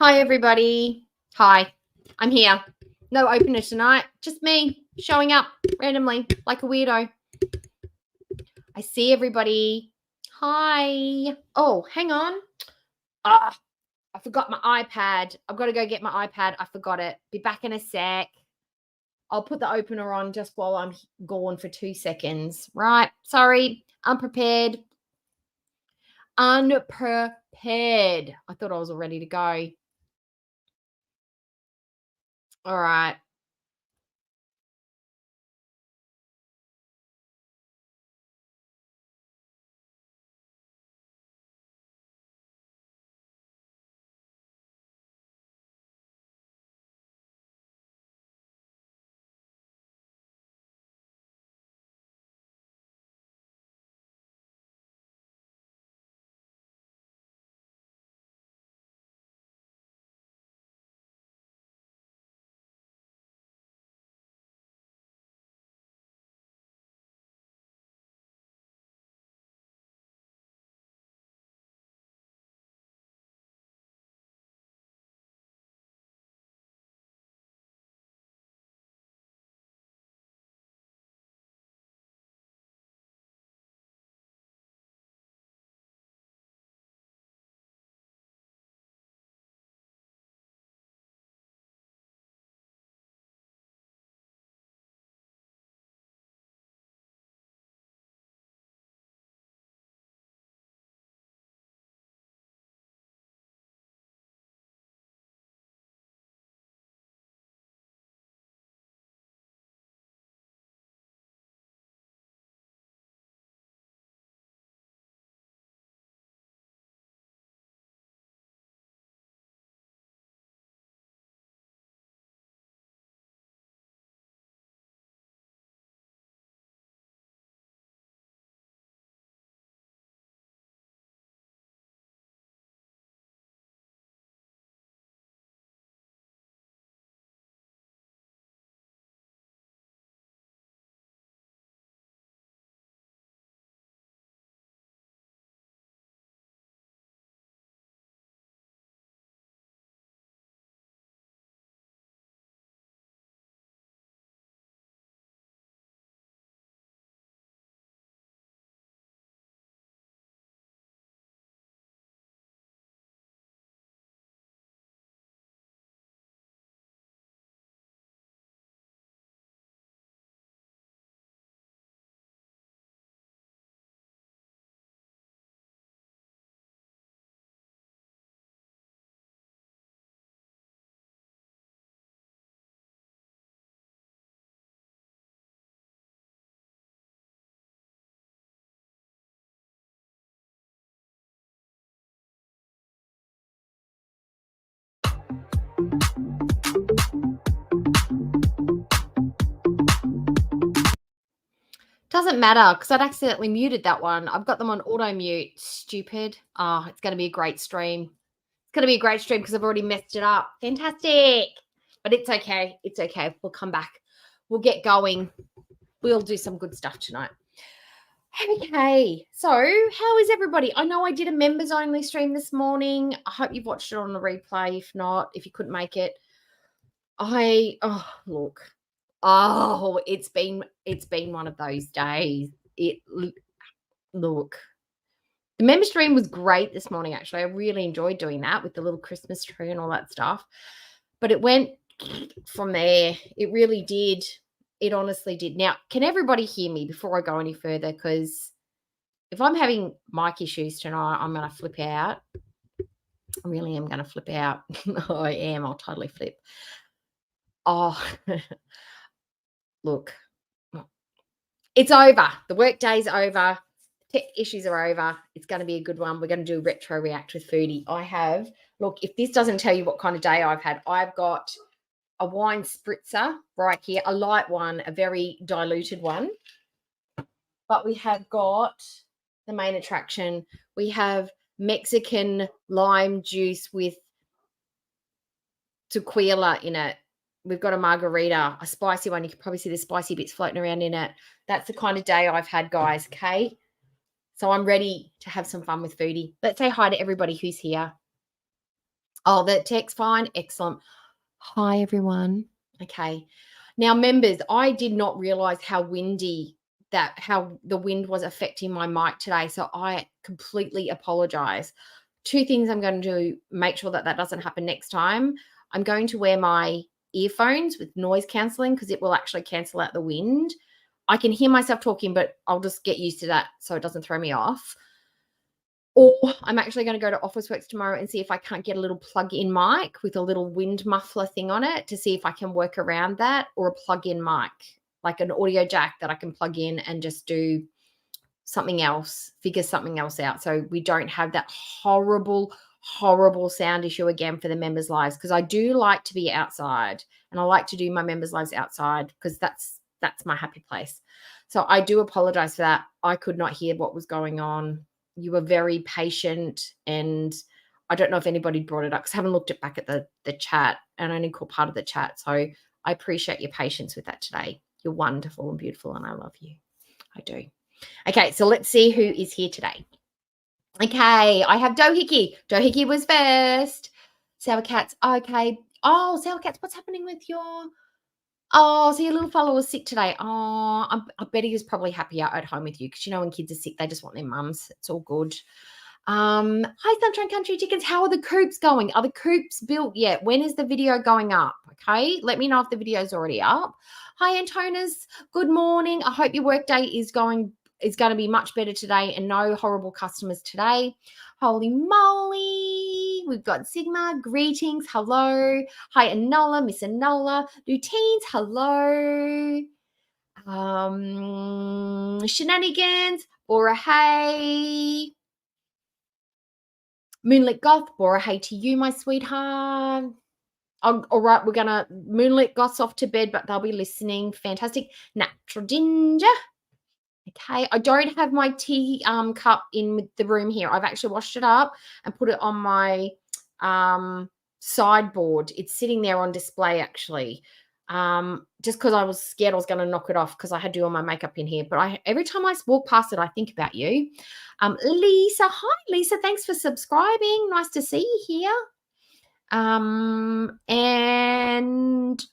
Hi, everybody. Hi, I'm here. No opener tonight. Just me showing up randomly like a weirdo. I see everybody. Hi. Oh, hang on. Ah, I forgot my iPad. I've got to go get my iPad. I forgot it. Be back in a sec. I'll put the opener on just while I'm gone for 2 seconds. Right. Sorry. Unprepared. Unprepared. I thought I was all ready to go. All right. Doesn't matter because I'd accidentally muted that one. I've got them on auto mute. Stupid. Oh, it's going to be a great stream. It's going to be a great stream because I've already messed it up. Fantastic. But it's okay. It's okay. We'll come back. We'll get going. We'll do some good stuff tonight. Okay. So, how is everybody? I know I did a members only stream this morning. I hope you've watched it on the replay. If not, if you couldn't make it, look. Oh, it's been one of those days. Look. The member stream was great this morning, actually. I really enjoyed doing that with the little Christmas tree and all that stuff. But it went from there. It really did. It honestly did. Now, can everybody hear me before I go any further? Because if I'm having mic issues tonight, I'm going to flip out. I really am going to flip out. I am. I'll totally flip. Oh, look. It's over. The work day's over. Tech issues are over. It's going to be a good one. We're going to do retro react with Foodie. Look, if this doesn't tell you what kind of day I've had, I've got a wine spritzer right here, a light one, a very diluted one. But we have got the main attraction. We have Mexican lime juice with tequila in it. We've got a margarita, a spicy one. You can probably see the spicy bits floating around in it. That's the kind of day I've had, guys, okay? So I'm ready to have some fun with Foodie. Let's say hi to everybody who's here. Oh, the tech's fine. Excellent. Hi, everyone. Okay. Now, members, I did not realize how how the wind was affecting my mic today. So I completely apologize. Two things I'm going to do, make sure that that doesn't happen next time. I'm going to wear my earphones with noise cancelling because it will actually cancel out the wind. I can hear myself talking, but I'll just get used to that so it doesn't throw me off. Or I'm actually going to go to Officeworks tomorrow and see if I can't get a little plug-in mic with a little wind muffler thing on it to see if I can work around that, or a plug-in mic, like an audio jack that I can plug in and just do something else, figure something else out. So we don't have that horrible, horrible sound issue again for the members' lives, because I do like to be outside and I like to do my members' lives outside because that's my happy place. So I do apologize for that. I could not hear what was going on. You were very patient, and I don't know if anybody brought it up because I haven't looked it back at the chat, and I only caught part of the chat. So I appreciate your patience with that today. You're wonderful and beautiful, and I love you. I do. Okay, so let's see who is here today. Okay, I have Dohickey. Dohickey was first. Sour Cats. Okay. Oh, Sour Cats, what's happening with your... Oh, so your little fellow was sick today. Oh, I bet he was probably happier at home with you because, you know, when kids are sick, they just want their mums. It's all good. Hi, Sunshine Country Chickens. How are the coops going? Are the coops built yet? When is the video going up? Okay, let me know if the video's already up. Hi, Antonas. Good morning. I hope your workday is going to be much better today and no horrible customers today. Holy moly. We've got Sigma. Greetings. Hello. Hi, Anola. Miss Anola. Luteens. Hello. Shenanigans. Bora, hey. Moonlit Goth. Bora, hey to you, my sweetheart. All right, we're going to... Moonlit Goth's off to bed, but they'll be listening. Fantastic. Natural Ginger. Okay, I don't have my tea cup in the room here. I've actually washed it up and put it on my sideboard. It's sitting there on display, actually, just because I was scared I was going to knock it off because I had to do all my makeup in here. But every time I walk past it, I think about you. Lisa, hi, Lisa. Thanks for subscribing. Nice to see you here. And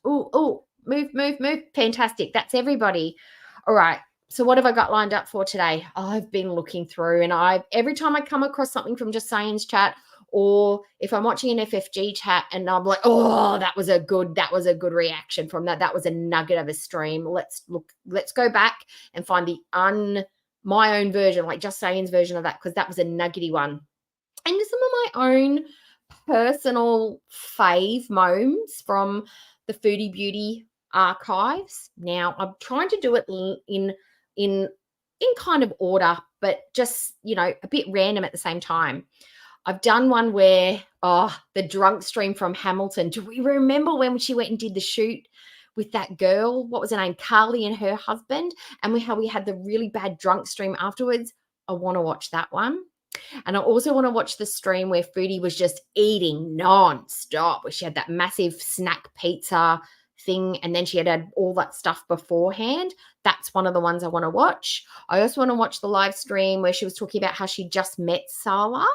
move. Fantastic. That's everybody. All right. So what have I got lined up for today? I've been looking through, and every time I come across something from Just Saying's chat, or if I'm watching an FFG chat and I'm like, oh, that was a good reaction from that. That was a nugget of a stream. Let's go back and find my own version, like Just Saying's version of that, because that was a nuggety one. And some of my own personal fave moments from the Foodie Beauty archives. Now, I'm trying to do it in kind of order, but just, you know, a bit random at the same time. I've done one where, the drunk stream from Hamilton. Do we remember when she went and did the shoot with that girl? What was her name? Carly and her husband. And how we had the really bad drunk stream afterwards. I want to watch that one. And I also want to watch the stream where Foodie was just eating non-stop, where she had that massive snack pizza thing, and then she had all that stuff beforehand. That's one of the ones I want to watch. I also want to watch the live stream where she was talking about how she just met Sala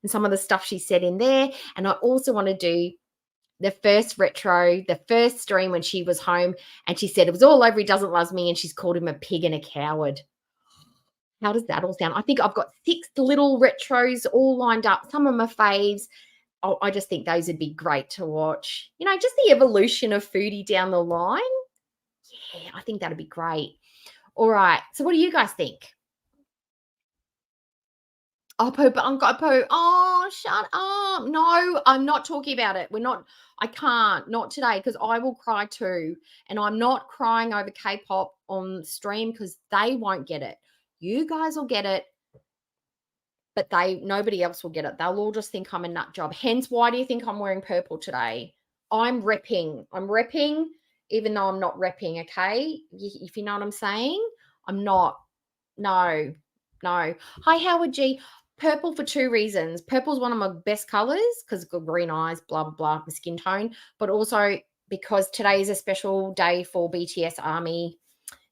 and some of the stuff she said in there. And I also want to do the first stream when she was home and she said it was all over, he doesn't love me, and she's called him a pig and a coward. How does that all sound? I think I've got 6 little retros all lined up. Some of my faves. I just think those would be great to watch. You know, just the evolution of Foodie down the line. Yeah, I think that'd be great. All right. So what do you guys think? Oh, Poo. Oh, shut up. No, I'm not talking about it. I can't. Not today, because I will cry too. And I'm not crying over K-pop on stream because they won't get it. You guys will get it, but nobody else will get it. They'll all just think I'm a nut job. Hence, why do you think I'm wearing purple today? I'm repping, even though I'm not repping, okay? If you know what I'm saying. I'm not. No. Hi, Howard G. Purple for 2 reasons. Purple's one of my best colors because it's got green eyes, blah, blah, blah, my skin tone, but also because today is a special day for BTS Army.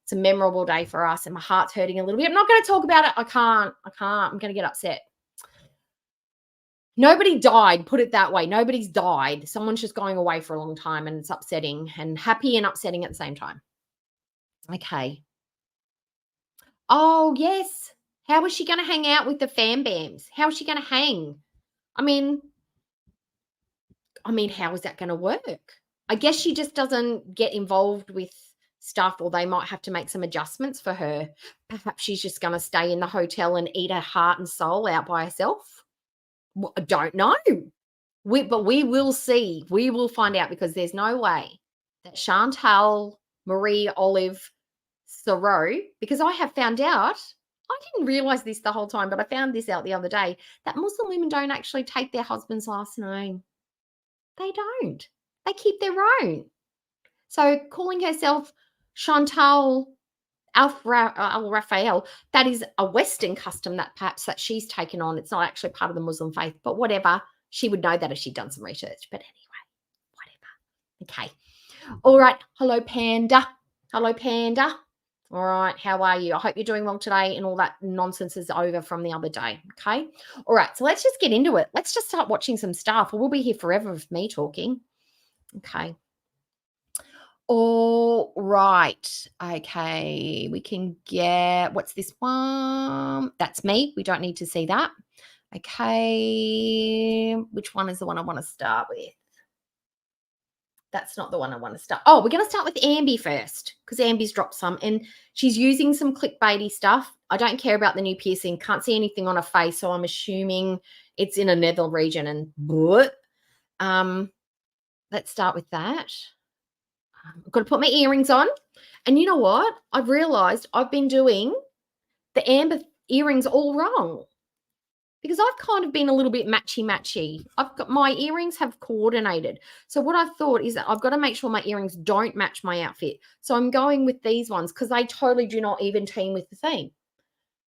It's a memorable day for us, and my heart's hurting a little bit. I'm not going to talk about it. I can't. I'm going to get upset. Nobody died, put it that way. Nobody's died. Someone's just going away for a long time and it's upsetting and happy and upsetting at the same time. Okay. Oh, yes. How is she gonna hang out with the fam bams? How is she gonna hang? I mean how is that gonna work? I guess she just doesn't get involved with stuff, or they might have to make some adjustments for her. Perhaps she's just gonna stay in the hotel and eat her heart and soul out by herself. I don't know. But we will see. We will find out because there's no way that Chantal, Marie, Olive, Thoreau, because I have found out, I didn't realize this the whole time, but I found this out the other day, that Muslim women don't actually take their husband's last name. They don't. They keep their own. So calling herself Chantal Al Raphael, that is a Western custom that perhaps that she's taken on. It's not actually part of the Muslim faith, but whatever. She would know that if she'd done some research. But anyway, whatever. Okay. All right. Hello, Panda. Hello, Panda. All right. How are you? I hope you're doing well today and all that nonsense is over from the other day. Okay. All right. So let's just get into it. Let's just start watching some stuff. We'll be here forever with me talking. Okay. All right. Okay. We can get, what's this one? That's me. We don't need to see that. Okay. Which one is the one I want to start with? That's not the one I want to start. Oh, we're going to start with Ambi first because Ambi's dropped some and she's using some clickbaity stuff. I don't care about the new piercing. Can't see anything on her face, so I'm assuming it's in a nether region and let's start with that. I've got to put my earrings on. And you know what? I've realized I've been doing the amber earrings all wrong because I've kind of been a little bit matchy-matchy. I've got my earrings have coordinated. So what I've thought is that I've got to make sure my earrings don't match my outfit. So I'm going with these ones because they totally do not even team with the theme.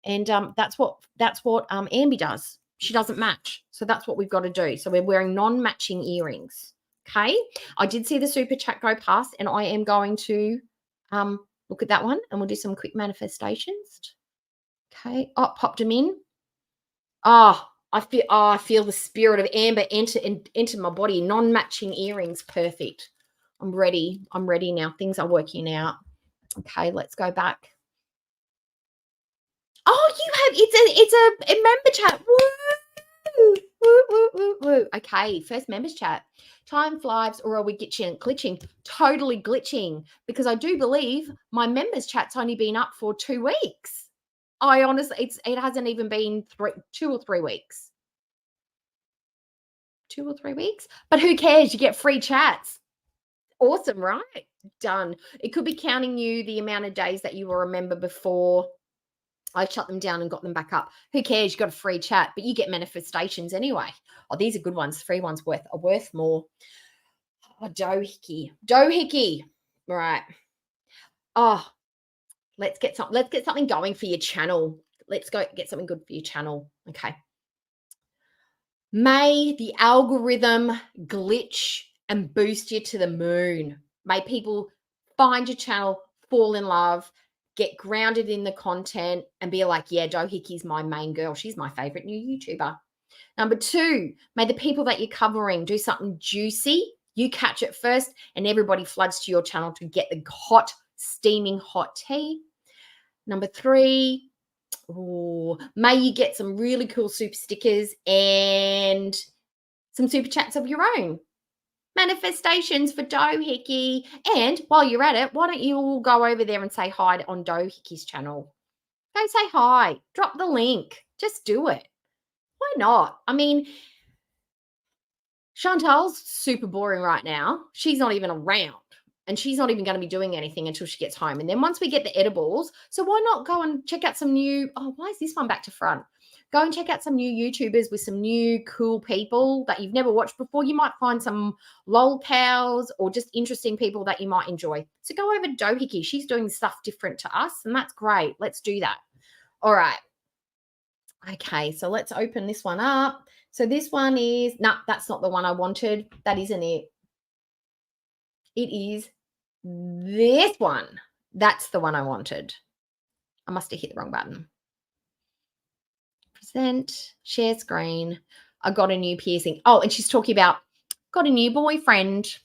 And that's what Ambi does. She doesn't match. So that's what we've got to do. So we're wearing non-matching earrings. Okay. I did see the super chat go past and I am going to look at that one and we'll do some quick manifestations. Okay. Oh, popped them in. Oh, I feel the spirit of Amber enter my body. Non-matching earrings. Perfect. I'm ready. I'm ready now. Things are working out. Okay, let's go back. Oh, you have it's a member chat. Woo! Woo, woo, woo, woo. Okay, first members chat. Time flies, or are we glitching? Totally glitching because I do believe my members chat's only been up for 2 weeks. I honestly, it hasn't even been 2 or 3 weeks. 2 or 3 weeks, but who cares? You get free chats. Awesome, right? Done. It could be counting you the amount of days that you were a member before I shut them down and got them back up. Who cares? You got a free chat, but you get manifestations anyway. Oh, these are good ones. Free ones are worth more. Oh, Doohickey. Right. Oh, let's get something going for your channel. Let's go get something good for your channel. Okay. May the algorithm glitch and boost you to the moon. May people find your channel, fall in love, get grounded in the content and be like, yeah, Doohickey's my main girl. She's my favorite new YouTuber. Number 2, may the people that you're covering do something juicy. You catch it first and everybody floods to your channel to get the hot, steaming hot tea. Number 3, may you get some really cool super stickers and some super chats of your own. Manifestations for Doohickey. And while you're at it, why don't you all go over there and say hi on Doohickey's channel? Go say hi. Drop the link. Just do it. Why not? I mean, Chantal's super boring right now. She's not even around. And she's not even going to be doing anything until she gets home. And then once we get the edibles, so why not go and check out some new, why is this one back to front? Go and check out some new YouTubers with some new cool people that you've never watched before. You might find some lol pals or just interesting people that you might enjoy. So go over to Doohickey. She's doing stuff different to us, and that's great. Let's do that. All right. Okay, so let's open this one up. So this one is, that's not the one I wanted. That isn't it. It is this one. That's the one I wanted. I must have hit the wrong button. Present, share screen. I got a new piercing. Oh, and she's talking about got a new boyfriend.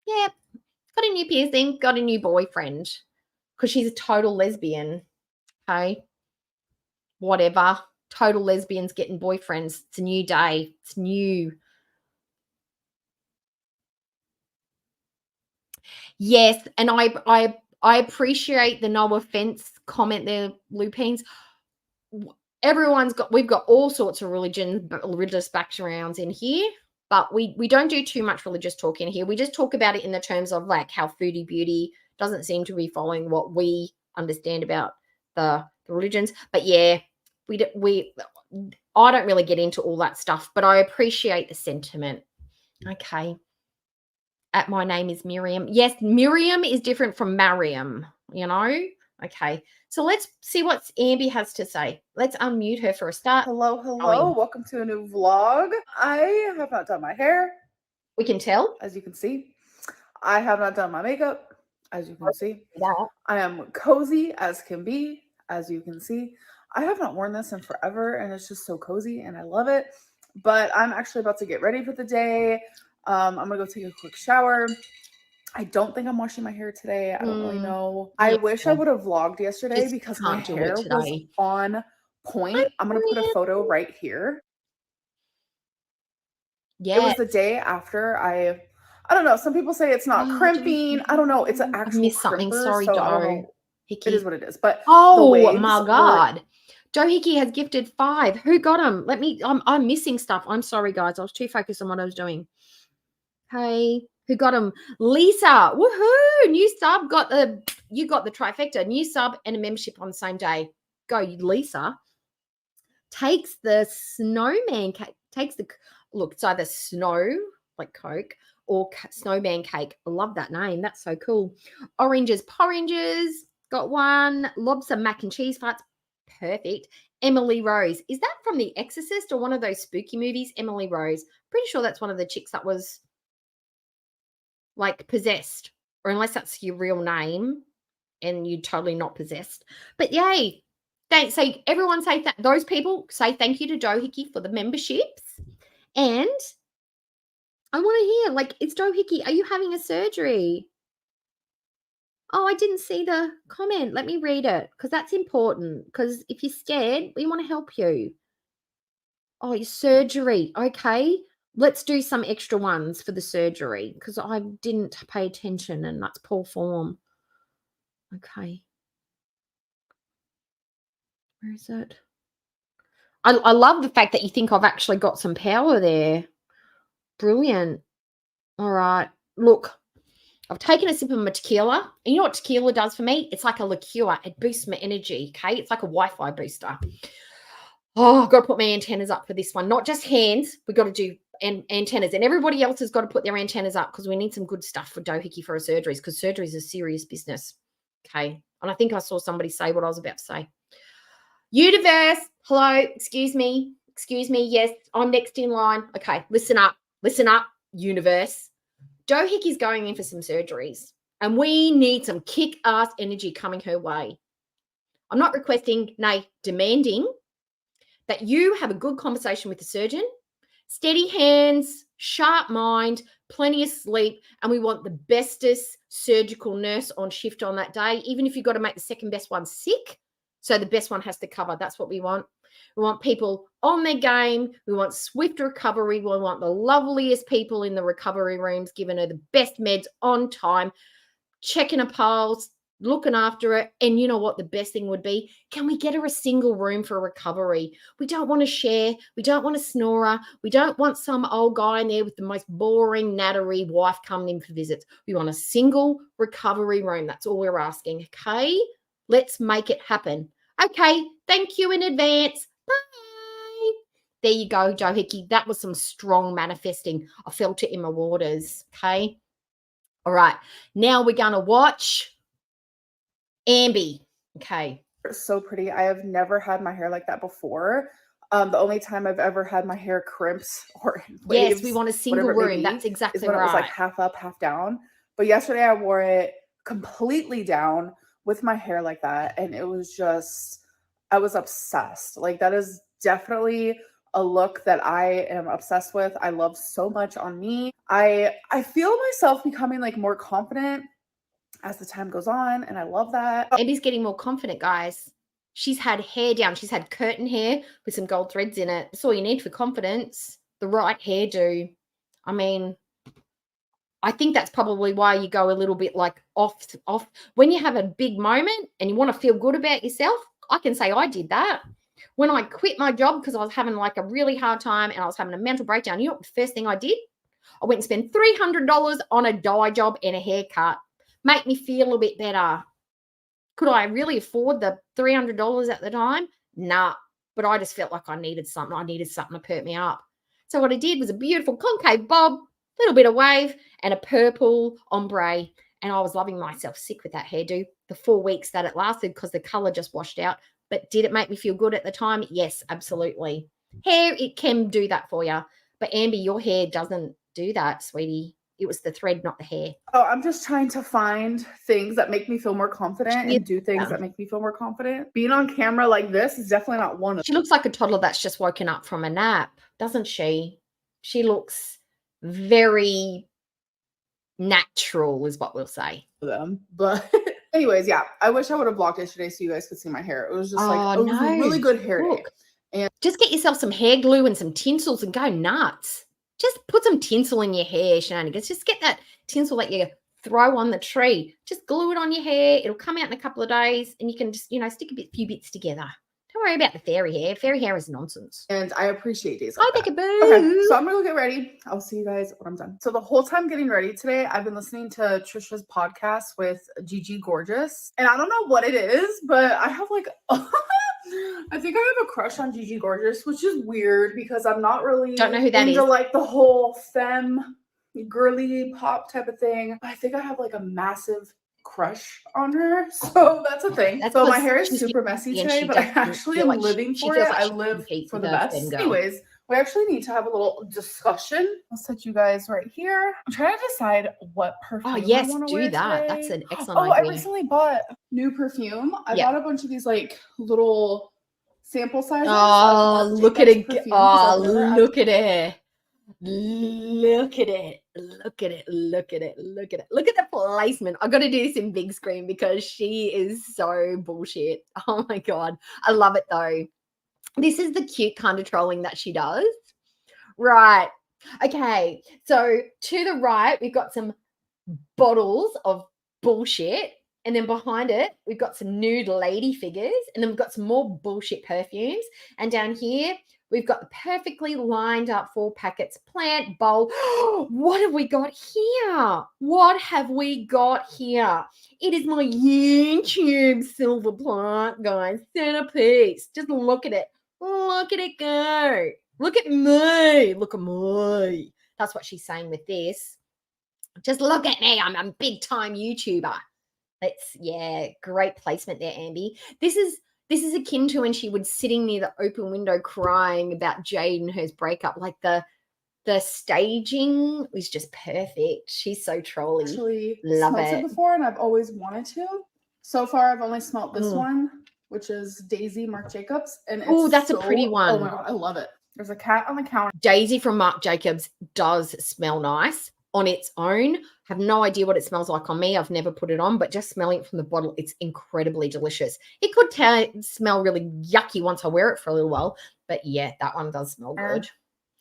Yep. Got a new piercing, got a new boyfriend. Because she's a total lesbian. Okay. Whatever. Total lesbians getting boyfriends. It's a new day. It's new. Yes, and I appreciate the no offense comment there, Lupines. We've got all sorts of religious backgrounds in here, but we don't do too much religious talk in here. We just talk about it in the terms of like how Foodie Beauty doesn't seem to be following what we understand about the religions. But yeah, I don't really get into all that stuff, but I appreciate the sentiment. Okay. My name is Miriam. Yes, Miriam is different from Mariam, you know? Okay. So let's see what Ambi has to say. Let's unmute her for a start. Hello. Welcome to a new vlog. I have not done my hair. We can tell. As you can see. I have not done my makeup. As you can see. I am cozy as can be. As you can see. I have not worn this in forever and it's just so cozy and I love it. But I'm actually about to get ready for the day. I'm going to go take a quick shower. I don't think I'm washing my hair today. I don't really know. Yeah. I wish I would have vlogged yesterday because my hair was on point. I'm going to put a photo right here. Yeah. It was the day after I don't know. Some people say it's not crimping. I don't know. It's an actual something. Sorry, so I don't know. Hickey. It is what it is. But oh my God. Joe Hickey has gifted 5. Who got him? I'm missing stuff. I'm sorry, guys. I was too focused on what I was doing. Hey, who got him? Lisa. Woohoo! New sub you got the trifecta. New sub and a membership on the same day. Go, Lisa. Takes the snowman cake. It's either snow, like Coke, or snowman cake. I love that name. That's so cool. Oranges, porranges. Got one. Lobster mac and cheese farts. Perfect. Emily Rose. Is that from The Exorcist or one of those spooky movies? Emily Rose. Pretty sure that's one of the chicks that was like possessed, or unless that's your real name and you're totally not possessed. But yay. Thanks. So everyone say that. Those people say thank you to Joe Hickey for the memberships. And I want to hear, like, it's Joe Hickey. Are you having a surgery? Oh, I didn't see the comment. Let me read it because that's important. Because if you're scared, we want to help you. Oh, your surgery. Okay. Let's do some extra ones for the surgery because I didn't pay attention and that's poor form. Okay. Where is it? I love the fact that you think I've actually got some power there. Brilliant. All right. Look, I've taken a sip of my tequila. And you know what tequila does for me? It's like a liqueur. It boosts my energy, okay? It's like a Wi-Fi booster. Oh, I've got to put my antennas up for this one. Not just hands. We've got to do antennas. And everybody else has got to put their antennas up because we need some good stuff for Joe Hickey for her surgeries because surgery is a serious business. Okay. And I think I saw somebody say what I was about to say. Universe. Hello. Excuse me. Yes, I'm next in line. Okay. Listen up. Universe. Joe Hickey's going in for some surgeries and we need some kick-ass energy coming her way. I'm not requesting, nay, demanding that you have a good conversation with the surgeon, steady hands, sharp mind, plenty of sleep, and we want the bestest surgical nurse on shift on that day, even if you've got to make the second best one sick. So the best one has to cover. That's what we want. We want people on their game. We want swift recovery. We want the loveliest people in the recovery rooms giving her the best meds on time, checking her pulse, looking after it. And you know what the best thing would be? Can we get her a single room for recovery? We don't want to share. We don't want a snorer. We don't want some old guy in there with the most boring, nattery wife coming in for visits. We want a single recovery room. That's all we're asking. Okay? Let's make it happen. Okay. Thank you in advance. Bye. There you go, Joe Hickey. That was some strong manifesting. I felt it in my waters. Okay. All right. Now we're going to watch Ambi. Okay. It's so pretty. I have never had my hair like that before. The only time I've ever had my hair crimps or waves, yes, we want a single room. That's exactly is when right. It was like half up, half down. But yesterday I wore it completely down with my hair like that, and it was just, I was obsessed. Like that is definitely a look that I am obsessed with. I love so much on me. I feel myself becoming like more confident as the time goes on, and I love that. Abby's getting more confident, guys. She's had hair down. She's had curtain hair with some gold threads in it. That's all you need for confidence. The right hairdo. I mean, I think that's probably why you go a little bit like off. When you have a big moment and you want to feel good about yourself, I can say I did that. When I quit my job because I was having like a really hard time and I was having a mental breakdown, you know what the first thing I did? I went and spent $300 on a dye job and a haircut. Make me feel a bit better. Could I really afford the $300 at the time? Nah, but I just felt like I needed something. I needed something to perk me up. So what I did was a beautiful concave bob, little bit of wave, and a purple ombre. And I was loving myself sick with that hairdo the 4 weeks that it lasted because the color just washed out. But did it make me feel good at the time? Yes, absolutely. Hair, it can do that for you. But Amber, your hair doesn't do that, sweetie. It was the thread, not the hair. Oh, I'm just trying to find things that make me feel more confident and do things that make me feel more confident. Being on camera like this is definitely not one of them. She looks like a toddler that's just woken up from a nap, doesn't she? She looks very natural, is what we'll say. Them. But anyways, yeah, I wish I would have vlogged yesterday so you guys could see my hair. It was just like, it was a really good hair day. And just get yourself some hair glue and some tinsels and go nuts. Just put some tinsel in your hair, shenanigans. Just get that tinsel that you throw on the tree. Just glue it on your hair. It'll come out in a couple of days and you can just, stick a few bits together. Don't worry about the fairy hair. Fairy hair is nonsense. And I appreciate days like that. Peekaboo. Okay, so I'm going to go get ready. I'll see you guys when I'm done. So the whole time getting ready today, I've been listening to Trisha's podcast with Gigi Gorgeous. And I don't know what it is, but I have like... I think I have a crush on Gigi Gorgeous, which is weird because I'm not really don't know who that into is. Like the whole femme girly pop type of thing. I think I have like a massive crush on her, so that's a thing. So my hair is super messy today, but I actually am living for it. I live for the best. Anyways, we actually need to have a little discussion. I'll set you guys right here. I'm trying to decide what perfume. Oh yes, I want to do wear that. today. That's an excellent idea. I recently bought new perfume. I bought a bunch of these like little sample sizes. Oh, look at it! Oh, look at it! Look at it! Look at it! Look at it! Look at it! Look at the placement. I got to do this in big screen because she is so bullshit. Oh my god, I love it though. This is the cute kind of trolling that she does. Right. Okay. So to the right, we've got some bottles of bullshit. And then behind it, we've got some nude lady figures. And then we've got some more bullshit perfumes. And down here, we've got the perfectly lined up 4 packets plant bowl. What have we got here? What have we got here? It is my YouTube silver plant, guys. Centerpiece. Just look at it. Look at it go. Look at me. Look at me. That's what she's saying with this. Just look at me. I'm a big time YouTuber. Great placement there, Amby. This is akin to when she was sitting near the open window crying about Jade and her breakup. Like the staging was just perfect. She's so trolly. Actually, love it before, and I've always wanted to. So far, I've only smelled this one, which is Daisy Marc Jacobs, and oh, that's a pretty one. Oh my god, I love it. There's a cat on the counter. Daisy from Marc Jacobs does smell nice on its own. Have no idea what it smells like on me. I've never put it on, but just smelling it from the bottle, it's incredibly delicious. It could smell really yucky once I wear it for a little while, but yeah, that one does smell good.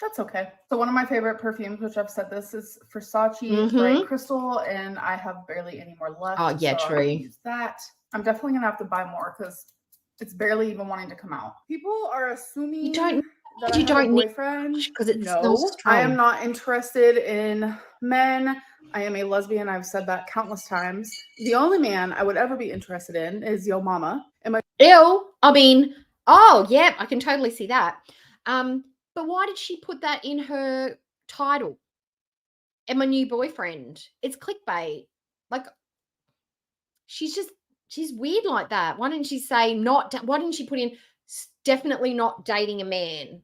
That's okay. So one of my favorite perfumes, which I've said this, is Versace Bright Crystal, and I have barely any more left. Oh yeah, so true. I use that. I'm definitely gonna have to buy more because it's barely even wanting to come out. People are assuming you don't need boyfriend because it's so strong. I am not interested in men. I am a lesbian. I've said that countless times. The only man I would ever be interested in is Yo Mama. Ew. I mean, oh yeah, I can totally see that. But why did she put that in her title? And my new boyfriend. It's clickbait. Like, she's weird like that. Why didn't she say why didn't she put in definitely not dating a man?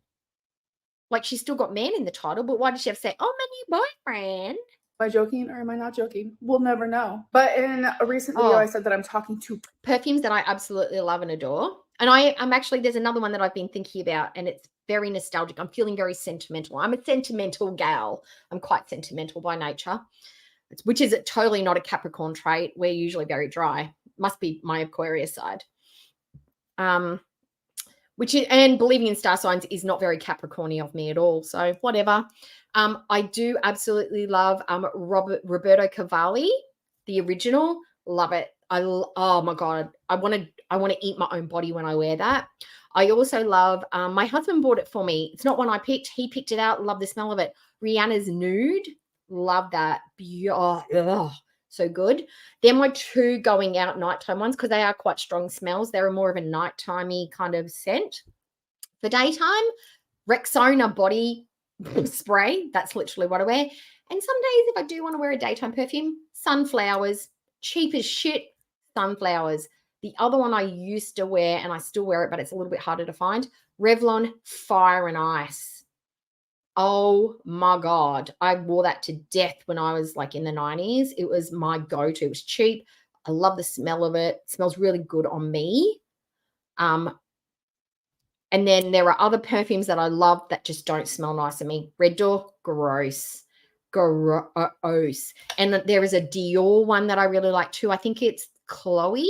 Like, she's still got man in the title, but why did she have to say, oh, my new boyfriend? Am I joking or am I not joking? We'll never know. But in a recent video, I said that I'm talking to perfumes that I absolutely love and adore. And I'm actually, there's another one that I've been thinking about, and it's very nostalgic. I'm feeling very sentimental. I'm a sentimental gal. I'm quite sentimental by nature, which is totally not a Capricorn trait. We're usually very dry. Must be my Aquarius side. Which is, and believing in star signs is not very Capricorny of me at all. So whatever. I do absolutely love Roberto Cavalli, the original. Love it. Oh my God. I want to eat my own body when I wear that. I also love, my husband bought it for me. It's not one I picked. He picked it out. Love the smell of it. Rihanna's Nude. Love that. Oh, so good. They're my two going out nighttime ones because they are quite strong smells. They're more of a nighttimey kind of scent. For daytime, Rexona body spray. That's literally what I wear. And some days if I do want to wear a daytime perfume, sunflowers, cheap as shit, sunflowers. The other one I used to wear, and I still wear it, but it's a little bit harder to find, Revlon Fire and Ice. Oh my God. I wore that to death when I was like in the 90s. It was my go-to. It was cheap. I love the smell of it. It smells really good on me. And then there are other perfumes that I love that just don't smell nice on me. Red Door, gross. Gross. And there is a Dior one that I really like too. I think it's Chloe.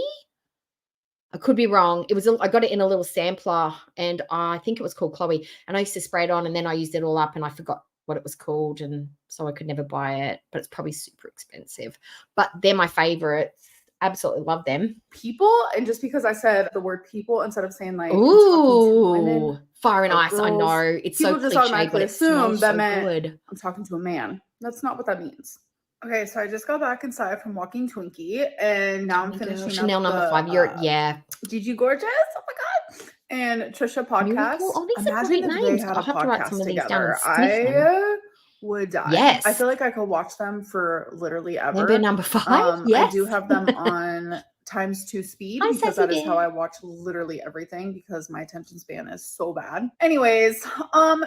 I could be wrong. I got it in a little sampler, and I think it was called Chloe. And I used to spray it on, and then I used it all up, and I forgot what it was called, and so I could never buy it. But it's probably super expensive. But they're my favorites. Absolutely love them. People, and just because I said the word people instead of saying like, ooh, women, Fire and Ice. girls, I know it's people so just cliche, automatically but it smells that so meant good. I'm talking to a man. That's not what that means. Okay, so I just got back inside from walking Twinkie, and now I'm finishing Chanel up number the, 5. You're Gigi Gorgeous. Oh my God. And Trisha podcast. Miracle. Oh, these are Imagine great if names. they had I'll a have to write some podcast of these down together. and sniff them. I would die. Yes. I feel like I could watch them for literally ever. Member number 5. Yes. I do have them on ×2 speed because that is how I watch literally everything because my attention span is so bad. Anyways,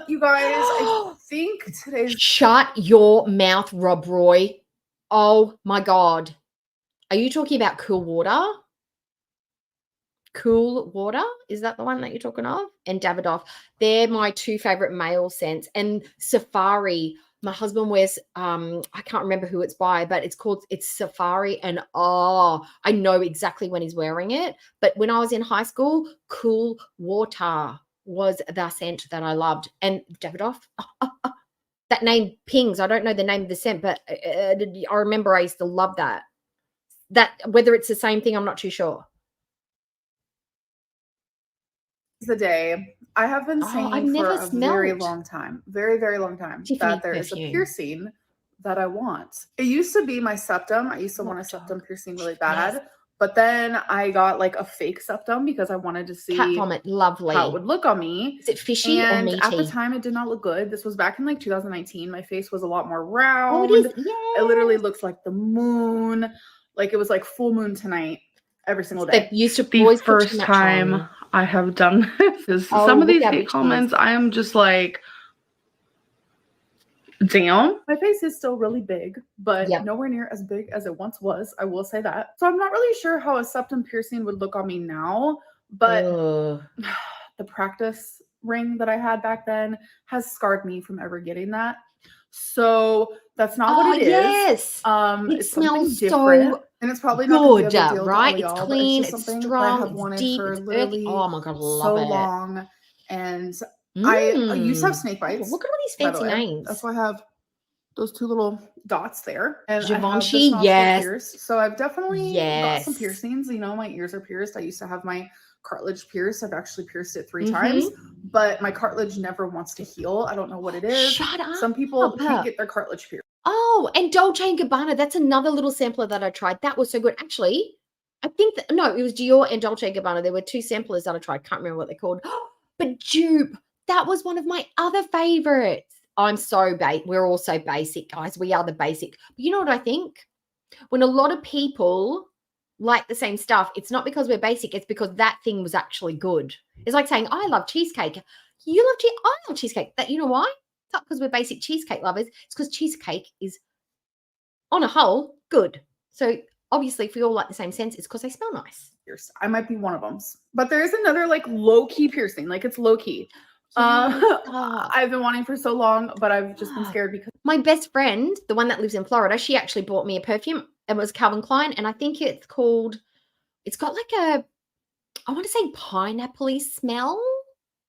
you guys, I think today's Shut your mouth, Rob Roy. Oh my God. Are you talking about Cool Water? Cool Water? Is that the one that you're talking of? And Davidoff. They're my two favorite male scents. And Safari. My husband wears, I can't remember who it's by, but it's Safari. And I know exactly when he's wearing it. But when I was in high school, Cool Water was the scent that I loved. And Davidoff, that name pings. I don't know the name of the scent, but I remember I used to love that. Whether it's the same thing, I'm not too sure. The day I have been saying for a very long time, very, very long time, Tiffany that there is a perfume. piercing that I want. It used to be my septum. I used to want a septum piercing really bad. Yes. But then I got like a fake septum because I wanted to see cat vomit, lovely, how it would look on me. Is it fishy or meaty? At the time, it did not look good. This was back in like 2019. My face was a lot more round. Oh, it is. Yes. It literally looks like the moon. Like it was like full moon tonight every single day. They used to the first time I have done this. Some of these hate comments, I am just like, damn. My face is still really big, but nowhere near as big as it once was. I will say that. So I'm not really sure how a septum piercing would look on me now, but the practice ring that I had back then has scarred me from ever getting that. So that's not what it is. Yes. It smells different, so and it's probably not good, deal right? It's clean, it's strong, I've wanted it's deep, for it's literally oh my God, love so it. long. And I used to have snake bites. Look at all these fancy names. That's why I have those two little dots there. And Givenchy, I have this pierced. So I've definitely got some piercings. You know, my ears are pierced. I used to have my cartilage pierced. I've actually pierced it 3 times, but my cartilage never wants to heal. I don't know what it is. Shut up. Some people can't get their cartilage pierced. Oh, and Dolce & Gabbana. That's another little sampler that I tried. That was so good. Actually, I think it was Dior and Dolce & Gabbana. There were 2 samplers that I tried. Can't remember what they're called. But Dupe, that was one of my other favorites. I'm so we're all so basic, guys. We are the basic. But you know what I think? When a lot of people like the same stuff, it's not because we're basic. It's because that thing was actually good. It's like saying, I love cheesecake. You love cheesecake. I love cheesecake. You know why? It's not because we're basic cheesecake lovers. It's because cheesecake is, on a whole, good. So obviously if we all like the same scents, it's because they smell nice. I might be one of them. But there is another like low-key piercing. Like it's low-key. I've been wanting for so long, but I've just been scared because my best friend, the one that lives in Florida, she actually bought me a perfume. It was Calvin Klein, and I think it's got like a, I want to say pineapple-y smell,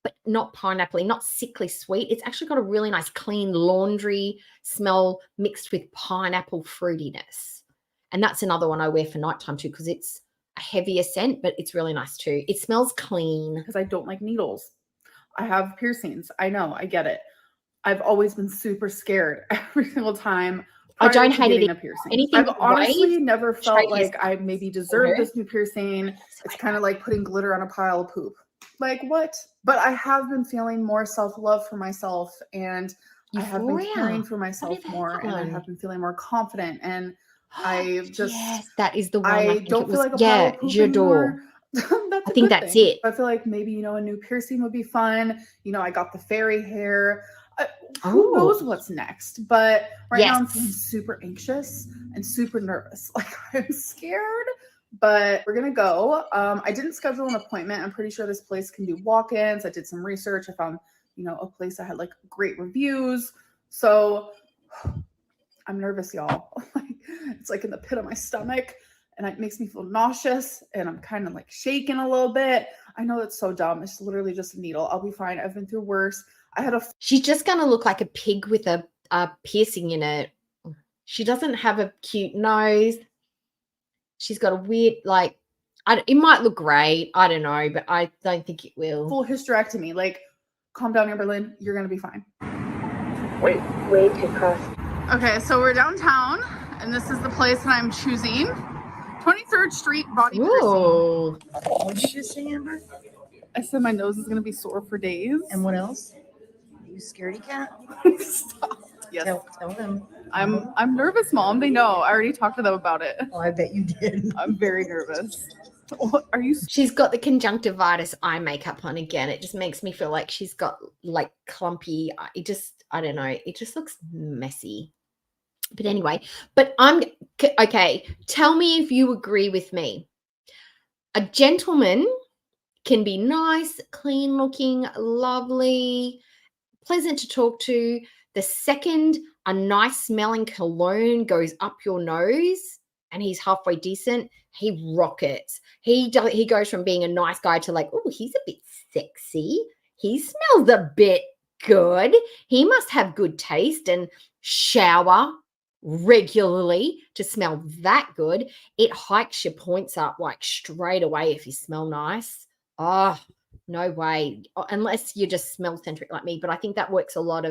but not pineapple-y, not sickly sweet. It's actually got a really nice clean laundry smell mixed with pineapple fruitiness. And that's another one I wear for nighttime too, because it's a heavier scent, but it's really nice too. It smells clean. Because I don't like needles. I have piercings. I know, I get it. I've always been super scared every single time. I don't hate it. A piercing. I've honestly never felt like I maybe deserve this new piercing. It's kind of like putting glitter on a pile of poop. Like what? But I have been feeling more self-love for myself, and I have been caring for myself more, and I have been feeling more confident, and I just yes, that is the one. I don't feel like a pile of poop anymore. I think that's it. I feel like maybe, a new piercing would be fun. I got the fairy hair. Who knows what's next? But right now I'm feeling super anxious and super nervous. Like I'm scared, but we're going to go. I didn't schedule an appointment. I'm pretty sure this place can do walk-ins. I did some research. I found, a place that had like great reviews. So I'm nervous, y'all. It's like in the pit of my stomach. And it makes me feel nauseous, and I'm kind of like shaking a little bit. I know it's so dumb. It's literally just a needle. I'll be fine. I've been through worse. She's just going to look like a pig with a piercing in it. She doesn't have a cute nose. She's got a weird, like, it might look great. I don't know, but I don't think it will. Full hysterectomy. Like, calm down, Amberlynn. You're going to be fine. Wait. Way too cross. Okay, so we're downtown, and this is the place that I'm choosing. 23rd Street body piercing. What did you just say, Amber? I said my nose is going to be sore for days. And what else? Are you scaredy cat? Stop. Yes. Tell them. I'm nervous, Mom. They know. I already talked to them about it. Oh, I bet you did. I'm very nervous. What are you? She's got the conjunctivitis eye makeup on again. It just makes me feel like she's got like clumpy. I don't know. It just looks messy. But anyway, okay. Tell me if you agree with me. A gentleman can be nice, clean looking, lovely, pleasant to talk to. The second a nice smelling cologne goes up your nose and he's halfway decent, he rockets. He goes from being a nice guy to like, oh, he's a bit sexy. He smells a bit good. He must have good taste and shower regularly to smell that good. It hikes your points up like straight away if you smell nice. Oh, no way. Unless you just smell centric like me. But I think that works for a lot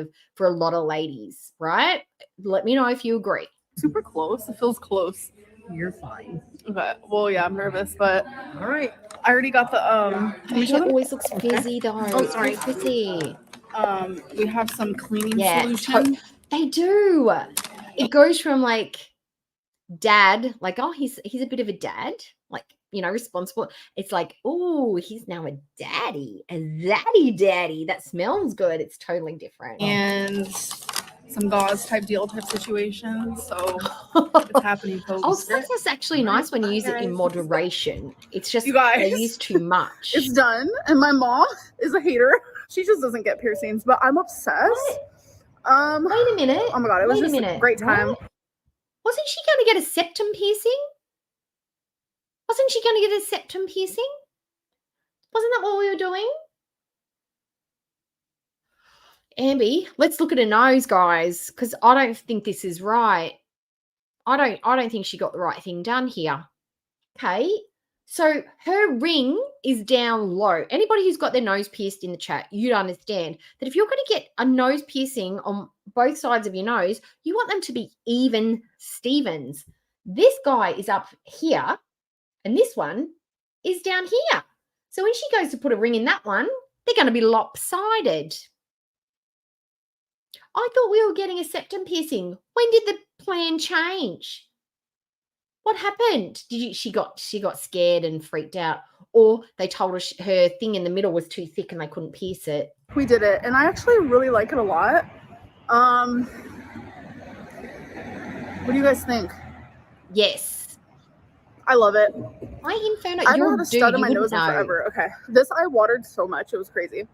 of ladies, right? Let me know if you agree. Super close. It feels close. You're fine. Okay. Well, yeah, I'm nervous, but all right. I already got the It always looks fizzy though. Oh, sorry. It's fizzy. We have some cleaning solution. They do. It goes from like dad, like, oh, he's a bit of a dad, like, responsible. It's like, oh, he's now a daddy, daddy. That smells good. It's totally different. And some gauze type situation. So it's happening, folks. Oh, that's actually nice when you use it in moderation. It's just you guys, they use too much. It's done. And my mom is a hater. She just doesn't get piercings, but I'm obsessed. What? Wait a minute. Oh my God. It was just a great time. What? Wasn't she going to get a septum piercing? Wasn't that what we were doing? Amby, let's look at her nose, guys, because I don't think this is right. I don't think she got the right thing done here. Okay. So her ring is down low. Anybody who's got their nose pierced in the chat, you'd understand that if you're going to get a nose piercing on both sides of your nose, you want them to be even Stevens. This guy is up here and this one is down here. So when she goes to put a ring in that one, they're going to be lopsided. I thought we were getting a septum piercing. When did the plan change? What happened? She got scared and freaked out, or they told her her thing in the middle was too thick and they couldn't pierce it. We did it, and I actually really like it a lot. What do you guys think? Yes. I love it. Why Inferno? I haven't You're had a a stud dude. in You my wouldn't nose in know. forever. Okay. This I watered so much. It was crazy.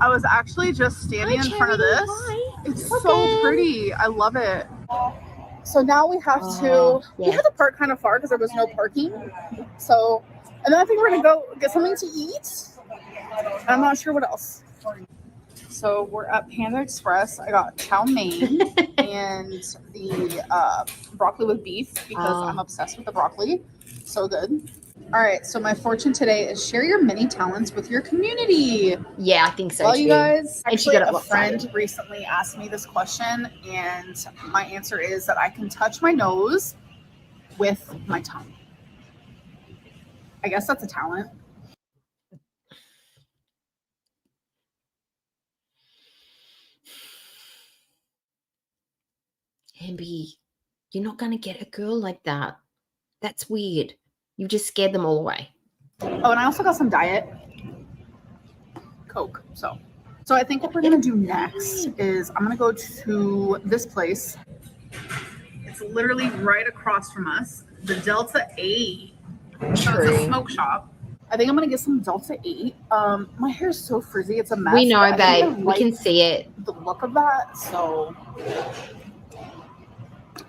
I was actually just standing in front of Charity. this. Hi. It's Welcome. so pretty. I love it. So now we have Oh, to, yeah. we had to park kind of far because there was no parking. So, and then I think we're going to go get something to eat. I'm not sure what else. So we're at Panda Express. I got chow mein and the broccoli with beef because I'm obsessed with the broccoli. So good. All right. So my fortune today is share your mini talents with your community. Yeah, I think so Well, too. you guys, And she actually, got it a friend lopsided. recently asked me this question, and my answer is that I can touch my nose with my tongue. I guess that's a talent. Ambi, you're not going to get a girl like that. That's weird. You just scared them all away. Oh, and I also got some Diet Coke. So I think what we're going to do next is I'm going to go to this place. It's literally right across from us, the Delta 8. So it's a smoke shop. I think I'm going to get some Delta 8. My hair is so frizzy. It's a mess. We know, but I think I babe. We can see it. the look of that. So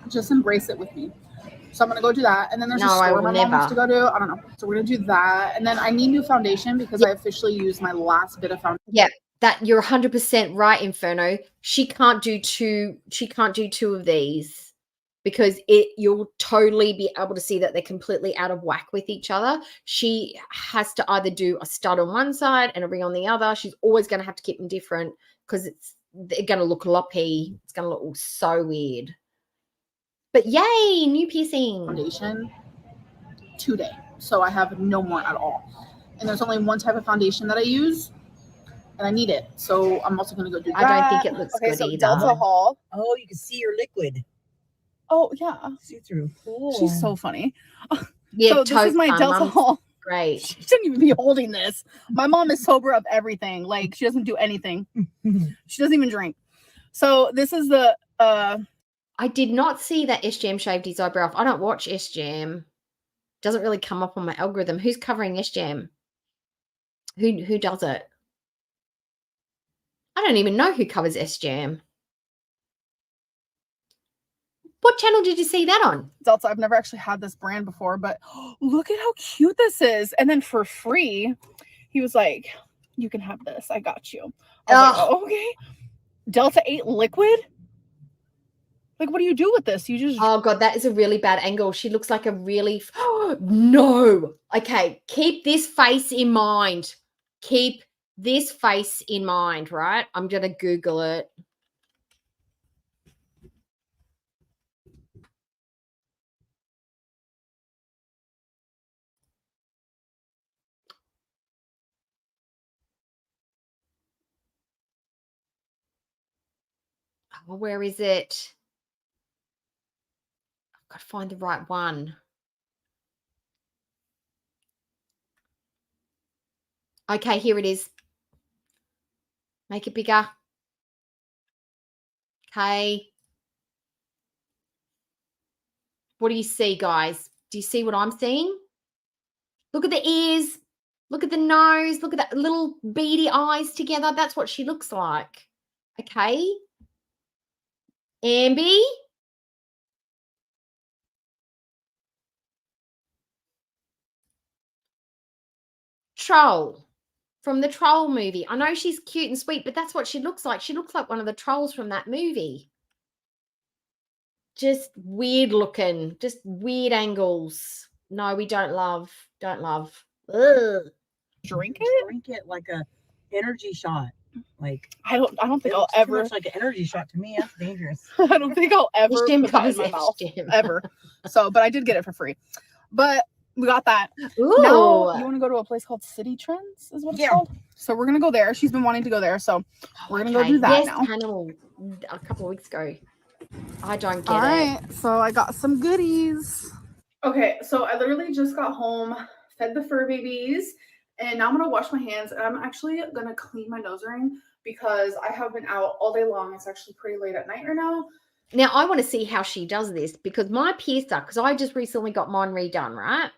just embrace it with me. So I'm gonna go do that, and then there's a store my mom wants to go to. I don't know. So we're gonna do that, and then I need new foundation because I officially used my last bit of foundation. Yeah, that you're 100% right, Inferno. She can't do two. She can't do two of these because you'll totally be able to see that they're completely out of whack with each other. She has to either do a stud on one side and a ring on the other. She's always going to have to keep them different because they're going to look loppy. It's going to look so weird. But yay, new piercing. Foundation today. So I have no more at all. And there's only one type of foundation that I use, and I need it. So I'm also going to go do that. I don't think it looks good so either. Delta Hall. Oh, you can see your liquid. Oh, yeah. See through. Cool. She's so funny. Yeah, so this is my Delta Hall. Great. She shouldn't even be holding this. My mom is sober of everything. Like, she doesn't do anything. She doesn't even drink. So this is the... I did not see that SJM shaved his eyebrow off. I don't watch SJM. Doesn't really come up on my algorithm. Who's covering SJM? Who does it? I don't even know who covers SJM. What channel did you see that on? Delta. I've never actually had this brand before, but look at how cute this is. And then for free, he was like, you can have this. I got you. I was like, oh, okay. Delta 8 liquid? Like, what do you do with this? You just... Oh, God, that is a really bad angle. She looks like a really... No. Okay, keep this face in mind. Keep this face in mind, right? I'm going to Google it. Oh, where is it? I've got to find the right one. Okay, here it is. Make it bigger. Okay. What do you see, guys? Do you see what I'm seeing? Look at the ears. Look at the nose. Look at that little beady eyes together. That's what she looks like. Okay. Ambi? Troll. From the Troll movie. I know she's cute and sweet, but that's what she looks like. She looks like one of the trolls from that movie. Just weird looking. Just weird angles. No, we don't love. Don't love. Ugh. Drink it? Drink it like a energy shot. Like I don't think I'll too ever... much like an energy shot to me. That's dangerous. I don't think I'll ever SJM put that in my mouth. Ever. So, but I did get it for free. But we got that. Ooh. Now, you want to go to a place called City Trends, is what it's called? So we're going to go there. She's been wanting to go there. So we're going to go do that now. Panel a couple of weeks ago. I don't get All it. right. So I got some goodies. Okay. So I literally just got home, fed the fur babies, and now I'm going to wash my hands. And I'm actually going to clean my nose ring because I have been out all day long. It's actually pretty late at night right now. Now, I want to see how she does this because my piercer, because I just recently got mine redone, right?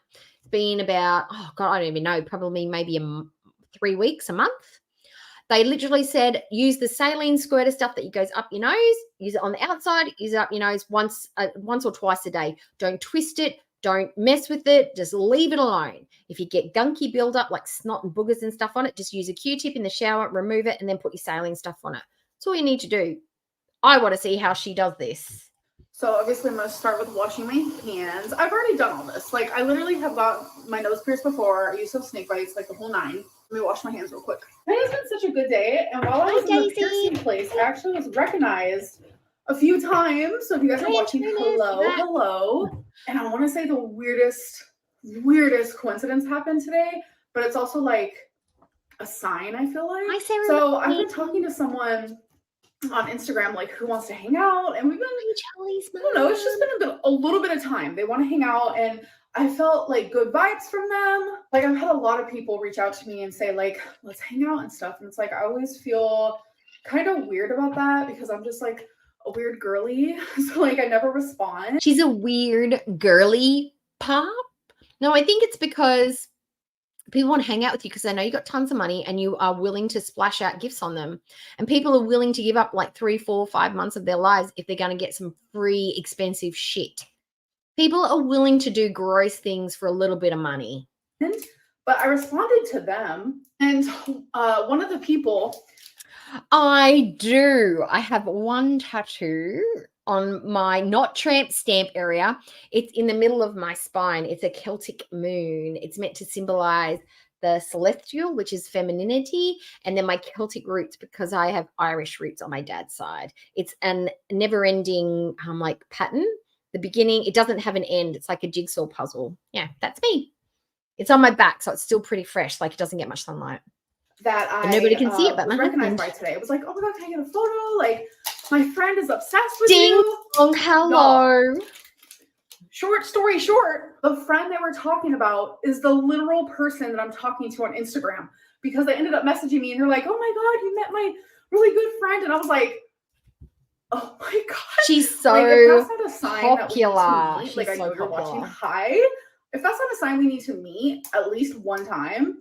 been about, oh God, I don't even know, probably maybe 3 weeks, a month. They literally said, use the saline squirter stuff that goes up your nose, use it on the outside, use it up your nose once or twice a day. Don't twist it. Don't mess with it. Just leave it alone. If you get gunky buildup like snot and boogers and stuff on it, just use a Q-tip in the shower, remove it, and then put your saline stuff on it. That's all you need to do. I want to see how she does this. So obviously I'm going to start with washing my hands. I've already done all this. Like I literally have got my nose pierced before. I used to have snake bites, like the whole 9. Let me wash my hands real quick. It has been such a good day. And while I was in the piercing place, I actually was recognized a few times. So if you guys are watching, hello. And I want to say the weirdest coincidence happened today, but it's also like a sign, I feel like. Hi, Sarah. So I've been talking to someone on Instagram, like who wants to hang out, and we've been, I don't know, it's just been a little bit of time. They want to hang out, and I felt like good vibes from them. Like I've had a lot of people reach out to me and say like, let's hang out and stuff. And it's like, I always feel kind of weird about that because I'm just like a weird girly. So like I never respond. She's a weird girly pop. No, I think it's because people want to hang out with you because they know you got tons of money and you are willing to splash out gifts on them. And people are willing to give up like 3, 4, 5 months of their lives if they're going to get some free, expensive shit. People are willing to do gross things for a little bit of money. But I responded to them, and one of the people. I do. I have one tattoo on my not tramp stamp area. It's in the middle of my spine. It's a Celtic moon. It's meant to symbolize the celestial, which is femininity, and then my Celtic roots because I have Irish roots on my dad's side. It's a never-ending like pattern. The beginning, it doesn't have an end. It's like a jigsaw puzzle. Yeah, that's me. It's on my back, so it's still pretty fresh. Like it doesn't get much sunlight. That I nobody can see it, but was my recognized husband. by today. It was like, oh my God, can I get a photo? Like my friend is obsessed with Ding you. dong, hello. No. Short story short, the friend they were talking about is the literal person that I'm talking to on Instagram because they ended up messaging me and they're like, oh my God, you met my really good friend. And I was like, oh my God. She's so like, if that's not a sign popular. That we need to meet, like She's I know so you're popular. watching. Hi. If that's not a sign we need to meet at least one time,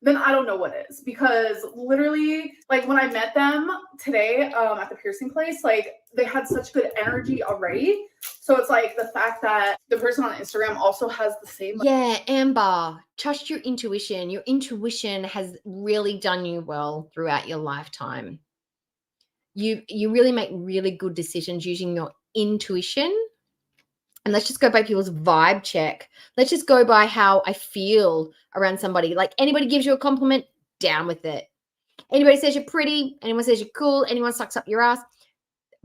then I don't know what is. Because literally, like when I met them today at the piercing place, like they had such good energy already. So it's like the fact that the person on Instagram also has the same. Yeah, Amber, trust your intuition. Your intuition has really done you well throughout your lifetime. You really make really good decisions using your intuition. And let's just go by people's vibe check. Let's just go by how I feel around somebody. Like anybody gives you a compliment, down with it. Anybody says you're pretty, anyone says you're cool, anyone sucks up your ass,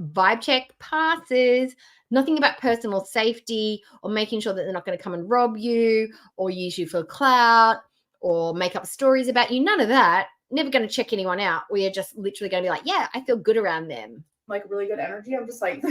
vibe check passes. Nothing about personal safety or making sure that they're not going to come and rob you or use you for clout or make up stories about you. None of that. Never going to check anyone out. We are just literally going to be like, yeah, I feel good around them. Like really good energy. I'm just like,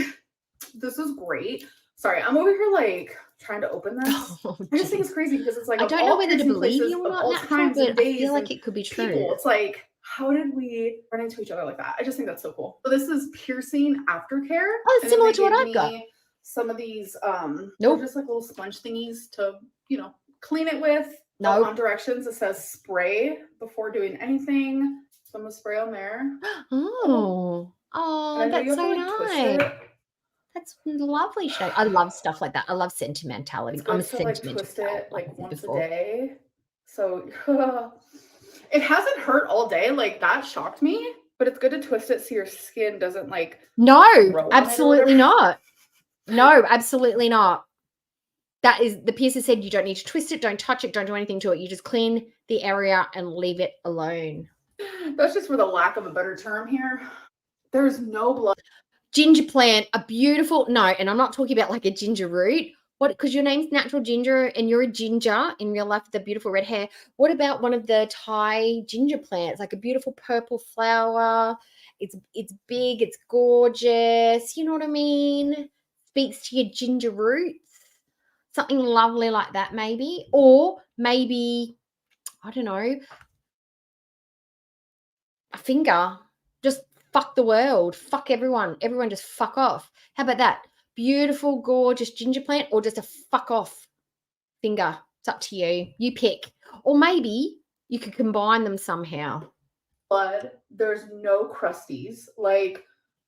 this is great. Sorry, I'm over here like trying to open this. Oh, I just think it's crazy because it's like I don't know whether to believe you or not. All times and I days feel like and it could be true. people. It's like, how did we run into each other like that? I just think that's so cool. So this is piercing Aftercare. Oh, it's similar to what I've got. Some of these, nope, just like little sponge thingies to, clean it with. No. On directions, it says spray before doing anything. So I'm gonna spray on there. Oh, that's so nice. That's lovely shade. I love stuff like that. I love sentimentality. I'm a sentimental. Like twist it like once a day. So it hasn't hurt all day. Like that shocked me. But it's good to twist it so your skin doesn't like. No, absolutely not. No, absolutely not. That is the piercer said you don't need to twist it, don't touch it, don't do anything to it. You just clean the area and leave it alone. That's just for the lack of a better term here. There's no blood. Ginger plant, a beautiful, no, and I'm not talking about like a ginger root. What, because your name's Natural Ginger and you're a ginger in real life with the beautiful red hair. What about one of the Thai ginger plants, like a beautiful purple flower? It's big, it's gorgeous. You know what I mean? Speaks to your ginger roots. Something lovely like that maybe. Or maybe, I don't know, a finger. Just fuck the world. Fuck everyone. Everyone just fuck off. How about that? Beautiful, gorgeous ginger plant or just a fuck off finger. It's up to you. You pick. Or maybe you could combine them somehow. Blood. There's no crusties. Like,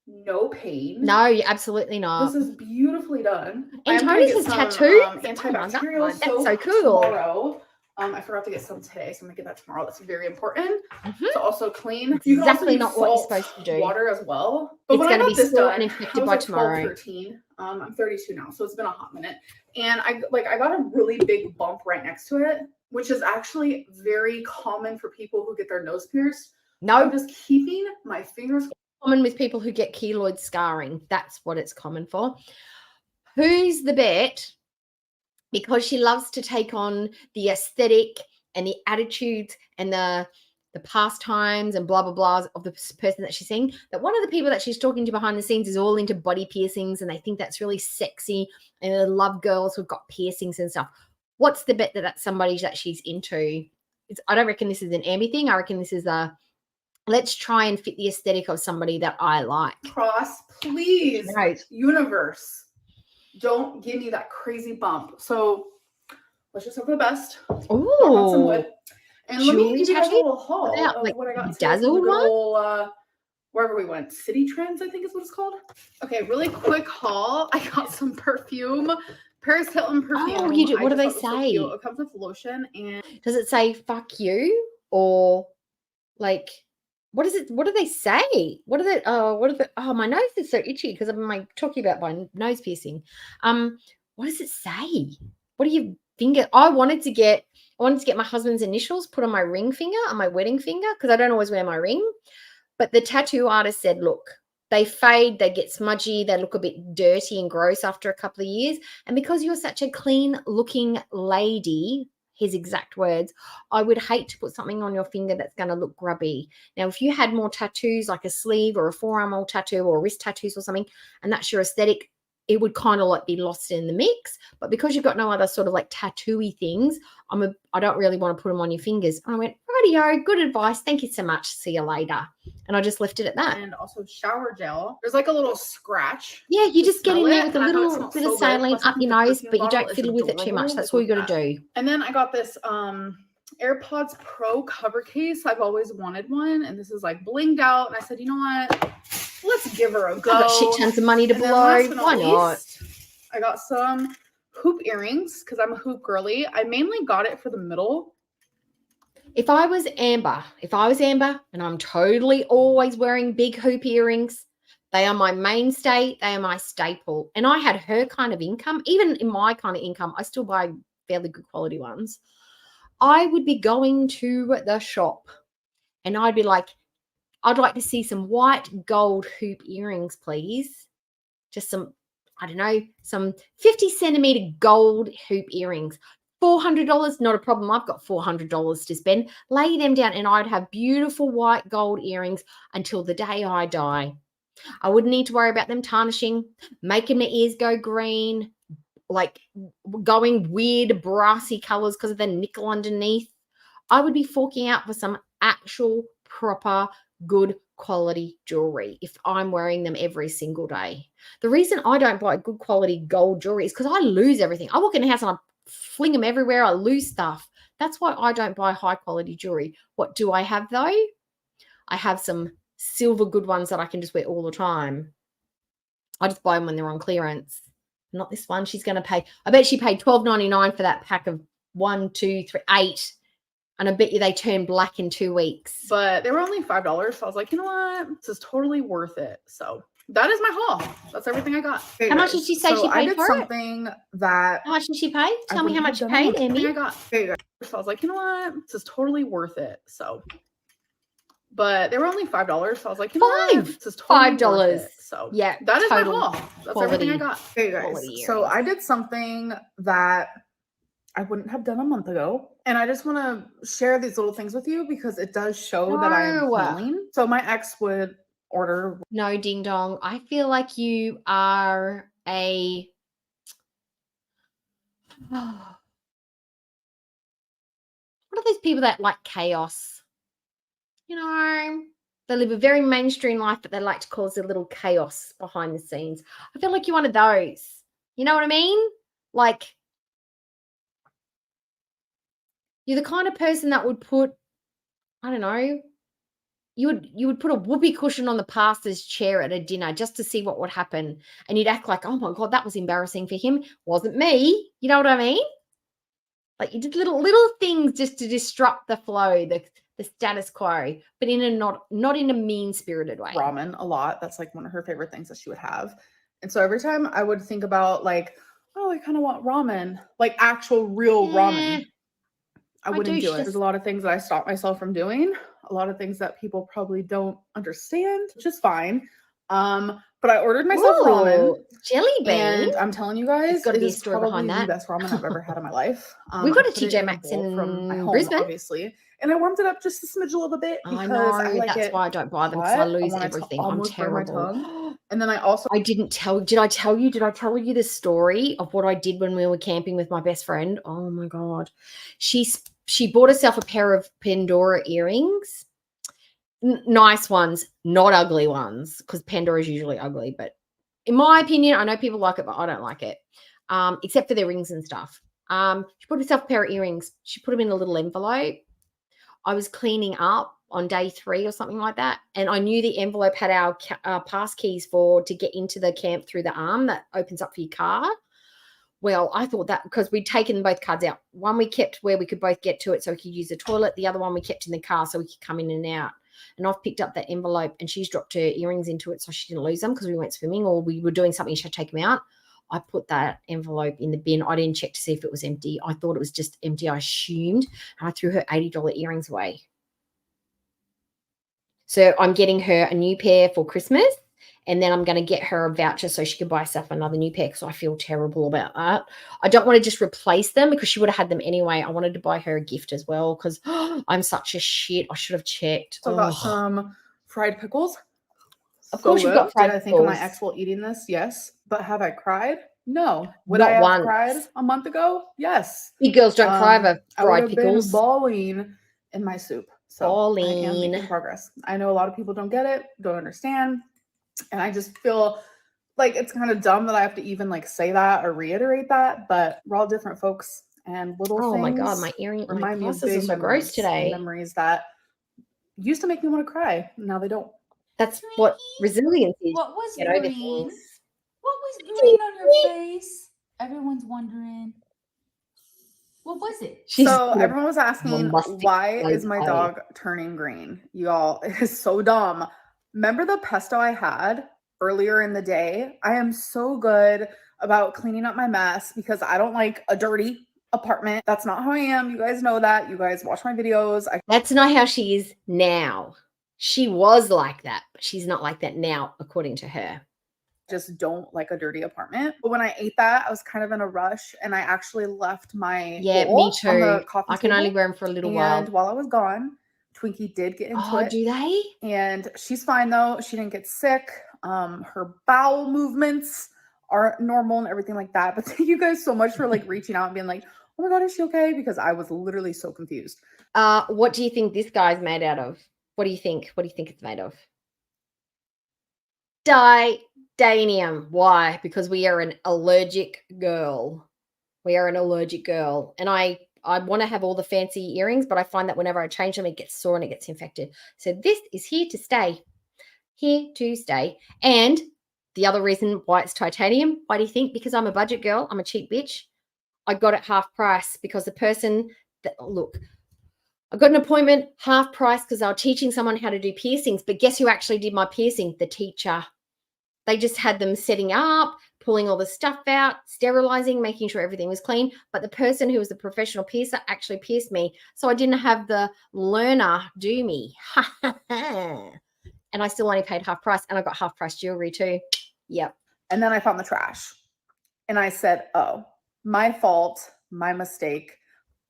no pain. No, you're absolutely not. This is beautifully done. And I'm gonna Tony get has some, tattoos. antibacterial Oh my God, that's soap so cool. tomorrow. I forgot to get some today, so I'm gonna get that tomorrow. That's very important. Mhm. So also clean. It's You can also exactly use not what you're salt supposed to do. water as well. But It's when I gonna got be this sore done, and I infected was by like 12, tomorrow. 13. I'm 32 now, so it's been a hot minute. And I got a really big bump right next to it, which is actually very common for people who get their nose pierced. No, I'm just keeping my fingers. common with people who get keloid scarring. That's what it's common for. Who's the bet? Because she loves to take on the aesthetic and the attitudes and the pastimes and blah blah blah of the person that she's seeing, that one of the people that she's talking to behind the scenes is all into body piercings and they think that's really sexy and they love girls who've got piercings and stuff. What's the bet that that's somebody that she's into? I don't reckon this is an Ambi thing. I reckon this is a let's try and fit the aesthetic of somebody that I like. Cross, please. Right. Universe, don't give me that crazy bump. So let's just hope for the best. Knock on some wood. And let me give you guys a little haul of like what I got. Dazzle one? Wherever we went, City Trends, I think is what it's called. Okay, really quick haul. I got some perfume, Paris Hilton perfume. Oh, you do. What do they So say? cute. It comes with lotion and. Does it say "fuck you" or like what is it? What do they say? What are they? Oh, my nose is so itchy because I'm like talking about my nose piercing. What does it say? What do you finger? I wanted to get my husband's initials put on my ring finger, on my wedding finger, because I don't always wear my ring. But the tattoo artist said, look, they fade, they get smudgy, they look a bit dirty and gross after a couple of years. And because you're such a clean looking lady, his exact words, I would hate to put something on your finger that's going to look grubby. Now, if you had more tattoos, like a sleeve or a forearm all tattoo or wrist tattoos or something, and that's your aesthetic, it would kind of like be lost in the mix. But because you've got no other sort of like tattooy things, I don't really want to put them on your fingers. And I went, rightio, good advice. Thank you so much. See you later. And I just left it at that. And also shower gel. There's like a little scratch. Yeah, you just get in there with a little bit of so saline up your nose, but you don't fiddle with it too much. That's all you got to do. And then I got this AirPods Pro cover case. I've always wanted one. And this is like blinged out. And I said, you know what? Let's give her a go. I've got shit tons of money to blow. Why not? I got some hoop earrings because I'm a hoop girly. I mainly got it for the middle. If I was Amber and I'm totally always wearing big hoop earrings, they are my mainstay. They are my staple. And I had her kind of income. Even in my kind of income, I still buy fairly good quality ones. I would be going to the shop and I'd be like, I'd like to see some white gold hoop earrings, please. Just some, I don't know, some 50 centimeter gold hoop earrings. $400, not a problem. I've got $400 to spend. Lay them down and I'd have beautiful white gold earrings until the day I die. I wouldn't need to worry about them tarnishing, making my ears go green, like going weird brassy colors because of the nickel underneath. I would be forking out for some actual proper good quality jewelry if I'm wearing them every single day. The reason I don't buy good quality gold jewelry is because I lose everything. I walk in the house and I fling them everywhere. I lose stuff. That's why I don't buy high quality jewelry. What do I have though? I have some silver good ones that I can just wear all the time. I just buy them when they're on clearance. Not this one. She's going to pay. I bet she paid $12.99 for that pack of 1, 2, 3, 8. And I bet you they turn black in 2 weeks. But they were only $5. So I was like, you know what? This is totally worth it. So that is my haul. That's everything I got. How much did she say she paid I did for something that. How much did she pay? Tell me how much you paid, Amy. I got. So I was like, you know what? This is totally worth it. So. But they were only $5. So I was like, you know what? This is totally worth it. So yeah, that is my haul. That's everything I got. Hey guys. So I did something that I wouldn't have done a month ago. And I just want to share these little things with you because it does show that I am healing. So my ex would order. No, ding dong. I feel like you are a. What are those people that like chaos? You know, they live a very mainstream life, but they like to cause a little chaos behind the scenes. I feel like you're one of those. You know what I mean? Like, You're the kind of person that would put, I don't know, you would put a whoopee cushion on the pastor's chair at a dinner just to see what would happen. And you'd act like, oh my God, that was embarrassing for him. Wasn't me. You know what I mean? Like you did little things just to disrupt the flow, the status quo, but in a not in a mean-spirited way. Ramen a lot. That's like one of her favorite things that she would have. And so every time I would think about like, oh, I kind of want ramen, like actual real ramen, I wouldn't do it. There's a lot of things that I stopped myself from doing, a lot of things that people probably don't understand, which is fine. But I ordered myself ramen. Jelly bean. And I'm telling you guys, it is probably the best ramen I've ever had in my life. We've got a TJ Maxx from my home, Brisbane, obviously. And I warmed it up just a smidge a little bit because I know, I like that's it why I don't buy them, because I lose want it to everything. I'm almost burn my terrible. tongue. And then I also did I tell you the story of what I did when we were camping with my best friend? Oh my God. She bought herself a pair of Pandora earrings. Nice ones, not ugly ones, because Pandora is usually ugly. But in my opinion, I know people like it, but I don't like it, except for their rings and stuff. She bought herself a pair of earrings. She put them in a little envelope. I was cleaning up on day 3 or something like that, and I knew the envelope had our pass keys to get into the camp through the arm that opens up for your car. Well, I thought that because we'd taken both cards out. One we kept where we could both get to it so we could use the toilet. The other one we kept in the car so we could come in and out. And I've picked up that envelope and she's dropped her earrings into it so she didn't lose them because we went swimming or we were doing something, she had to take them out. I put that envelope in the bin. I didn't check to see if it was empty. I thought it was just empty. I assumed, and I threw her $80 earrings away. So I'm getting her a new pair for Christmas, and then I'm going to get her a voucher so she can buy herself another new pair because I feel terrible about that. I don't want to just replace them because she would have had them anyway. I wanted to buy her a gift as well because I'm such a shit. I should have checked. So I got some fried pickles. Of course you've got fried pickles. Did I think of my ex while eating this? Yes. But have I cried? No. Would I have cried a month ago? Yes. Big girls don't cry over fried pickles. I would have been bawling in my soup. So I am making progress. I know a lot of people don't get it, don't understand. And I just feel like it's kind of dumb that I have to even like say that or reiterate that, but we're all different folks and little things. Oh my God, my earring remind me of big big so gross today. Memories that used to make me want to cry. Now they don't. That's what resilience is. What was green? What was green on your face? Everyone's wondering. What was it? So everyone was asking, why is my dog turning green? Y'all, it is so dumb. Remember the pesto I had earlier in the day? I am so good about cleaning up my mess because I don't like a dirty apartment. That's not how I am. You guys know that. You guys watch my videos. That's not how she is now. She was like that, but she's not like that now, according to her. Just don't like a dirty apartment. But when I ate that, I was kind of in a rush and I actually left my me too. On the coffee I can table. only wear them for a little while. And while I was gone, Twinkie did get into it. Oh, do they? And she's fine though. She didn't get sick. Her bowel movements are normal and everything like that. But thank you guys so much for like reaching out and being like, oh my God, is she okay? Because I was literally so confused. What do you think this guy's made out of? What do you think? What do you think it's made of? Titanium. Why? Because we are an allergic girl. We are an allergic girl. And I want to have all the fancy earrings, but I find that whenever I change them, it gets sore and it gets infected. So this is here to stay. Here to stay. And the other reason why it's titanium, why do you think? Because I'm a budget girl. I'm a cheap bitch. I got it half price because the person that, look, I got an appointment half price because I was teaching someone how to do piercings. But guess who actually did my piercing? The teacher. They just had them setting up, pulling all the stuff out, sterilizing, making sure everything was clean. But the person who was the professional piercer actually pierced me. So I didn't have the learner do me. And I still only paid half price. And I got half price jewelry too. Yep. And then I found the trash. And I said, oh, my fault, my mistake.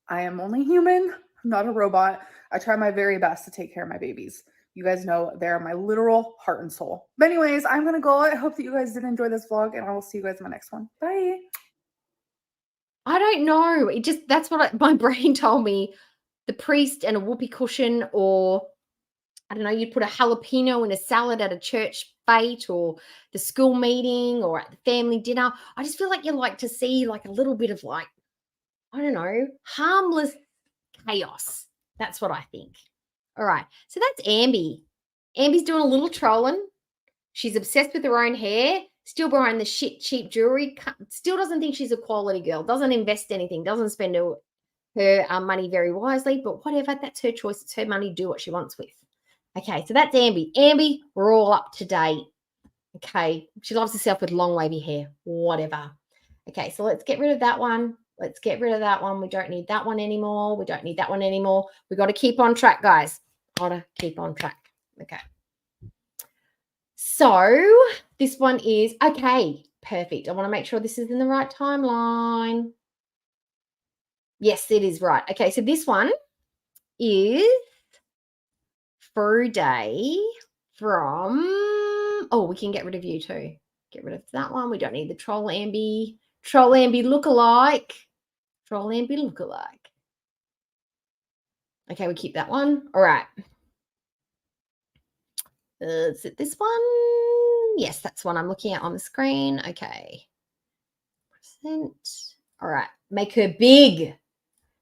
I am only human. I'm not a robot. I try my very best to take care of my babies. You guys know they're my literal heart and soul. But anyways, I'm going to go. I hope that you guys did enjoy this vlog and I will see you guys in my next one. Bye. I don't know. That's what my brain told me. The priest and a whoopee cushion, or I don't know, you'd put a jalapeno in a salad at a church fete or the school meeting or at the family dinner. I just feel like you like to see like a little bit of like, I don't know, harmless chaos. That's what I think. All right. So that's Ambi. Ambi's doing a little trolling. She's obsessed with her own hair, still buying the shit cheap jewelry, still doesn't think she's a quality girl, doesn't invest anything, doesn't spend her money very wisely, but whatever, that's her choice. It's her money, do what she wants with. Okay, so that's Ambi. Ambi, we're all up to date. Okay, she loves herself with long wavy hair, whatever. Okay, so let's get rid of that one. Let's get rid of that one. We don't need that one anymore. We don't need that one anymore. We got to keep on track, guys. Got to keep on track. Okay. So this one is, okay, perfect. I want to make sure this is in the right timeline. Yes, it is right. Okay, so this one is Friday from, we can get rid of you too. Get rid of that one. We don't need the Troll Ambi. Troll Ambi lookalike. Troll Ambi lookalike. Okay, we keep that one. All right. Is it this one? Yes, that's one I'm looking at on the screen. Okay. Percent. All right. Make her big.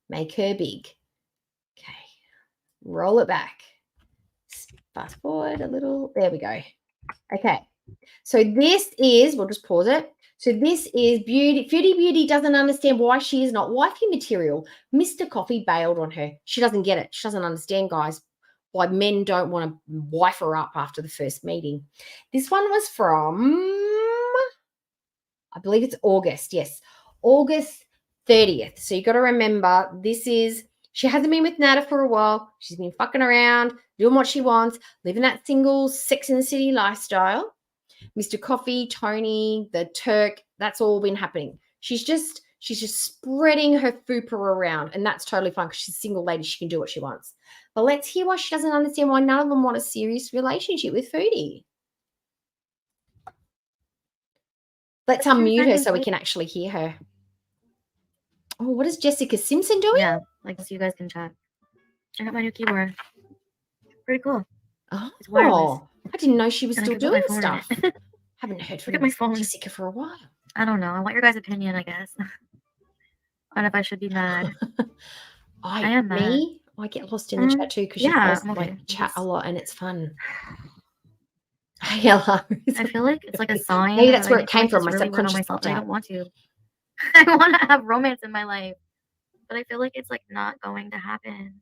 Make her big. Okay. Roll it back. Fast forward a little. There we go. Okay. So this is, we'll just pause it. So this is Foodie Beauty doesn't understand why she is not wifey material. Mr. Coffee bailed on her. She doesn't get it. She doesn't understand, guys, why men don't want to wife her up after the first meeting. This one was from, I believe it's August. Yes, August 30th. So you got to remember, she hasn't been with Nada for a while. She's been fucking around, doing what she wants, living that single Sex in the City lifestyle. Mr. Coffee, Tony, the Turk, that's all been happening. She's just spreading her fupa around, and that's totally fine because she's a single lady. She can do what she wants. But let's hear why she doesn't understand why none of them want a serious relationship with Foodie. Let's unmute her so we can actually hear her. Oh, what is Jessica Simpson doing? Yeah, like so you guys can chat. Check out my new keyboard. Pretty cool. It's wireless. I didn't know she was And I still can put my doing phone in stuff. it. Haven't heard Look at my phone. Jessica for a while. I don't know. I want your guys' opinion, I guess. On if I should be mad. I am mad. I get lost in the chat too because you guys chat a lot and it's fun. I feel like it's like a sign. Maybe that's where it came from. My really subconscious. I don't want to. I want to have romance in my life, but I feel like it's like not going to happen.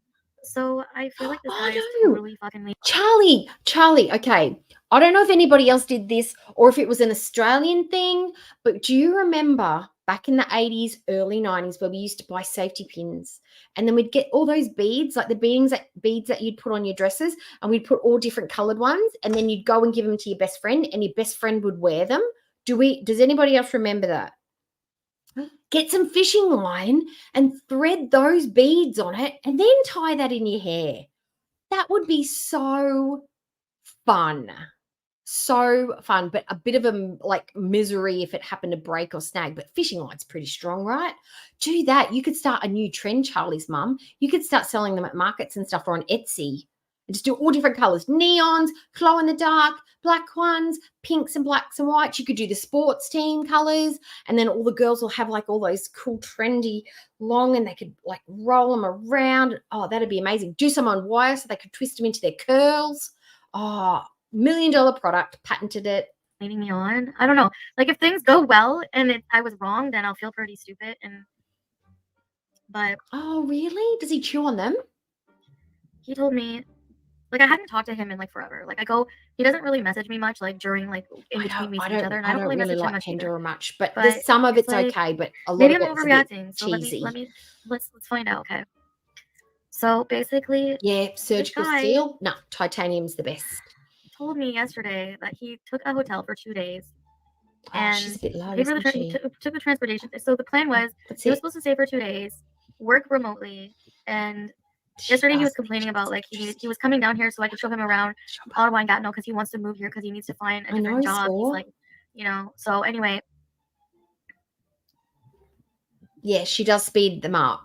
So I feel like this guy is totally fucking me. Charlie. Okay, I don't know if anybody else did this or if it was an Australian thing, but do you remember back in the 80s, early 90s, where we used to buy safety pins, and then we'd get all those beads, like the beads that you'd put on your dresses, and we'd put all different colored ones, and then you'd go and give them to your best friend, and your best friend would wear them. Does anybody else remember that? Get some fishing line and thread those beads on it and then tie that in your hair. That would be so fun. So fun, but a bit of a misery if it happened to break or snag. But fishing line's pretty strong, right? Do that. You could start a new trend, Charlie's mum. You could start selling them at markets and stuff or on Etsy. And just do all different colors, neons, glow in the dark, black ones, pinks and blacks and whites. You could do the sports team colors, and then all the girls will have like all those cool, trendy, long, and they could like roll them around. Oh, that'd be amazing. Do some on wire so they could twist them into their curls. Oh, $1 million product, patented it. Leading me on. I don't know. Like if things go well and I was wrong, then I'll feel pretty stupid. But oh, really? Does he chew on them? He told me. Like I hadn't talked to him in like forever. Like he doesn't really message me much. Like during like in between we see each other, and I don't really message him much Tinder much. But there's some of it's like, okay, but a lot maybe of I'm overreacting. So cheesy. let's find out. Okay. So basically, surgical steel. No, titanium's the best. Told me yesterday that he took a hotel for 2 days, and she's a bit low, took the transportation. So the plan was he was supposed to stay for 2 days, work remotely, and yesterday he was complaining about like he was coming down here so I could show him around Ottawa and Gatineau because he wants to move here because he needs to find a different job. He's like, so anyway. Yeah, she does speed them up.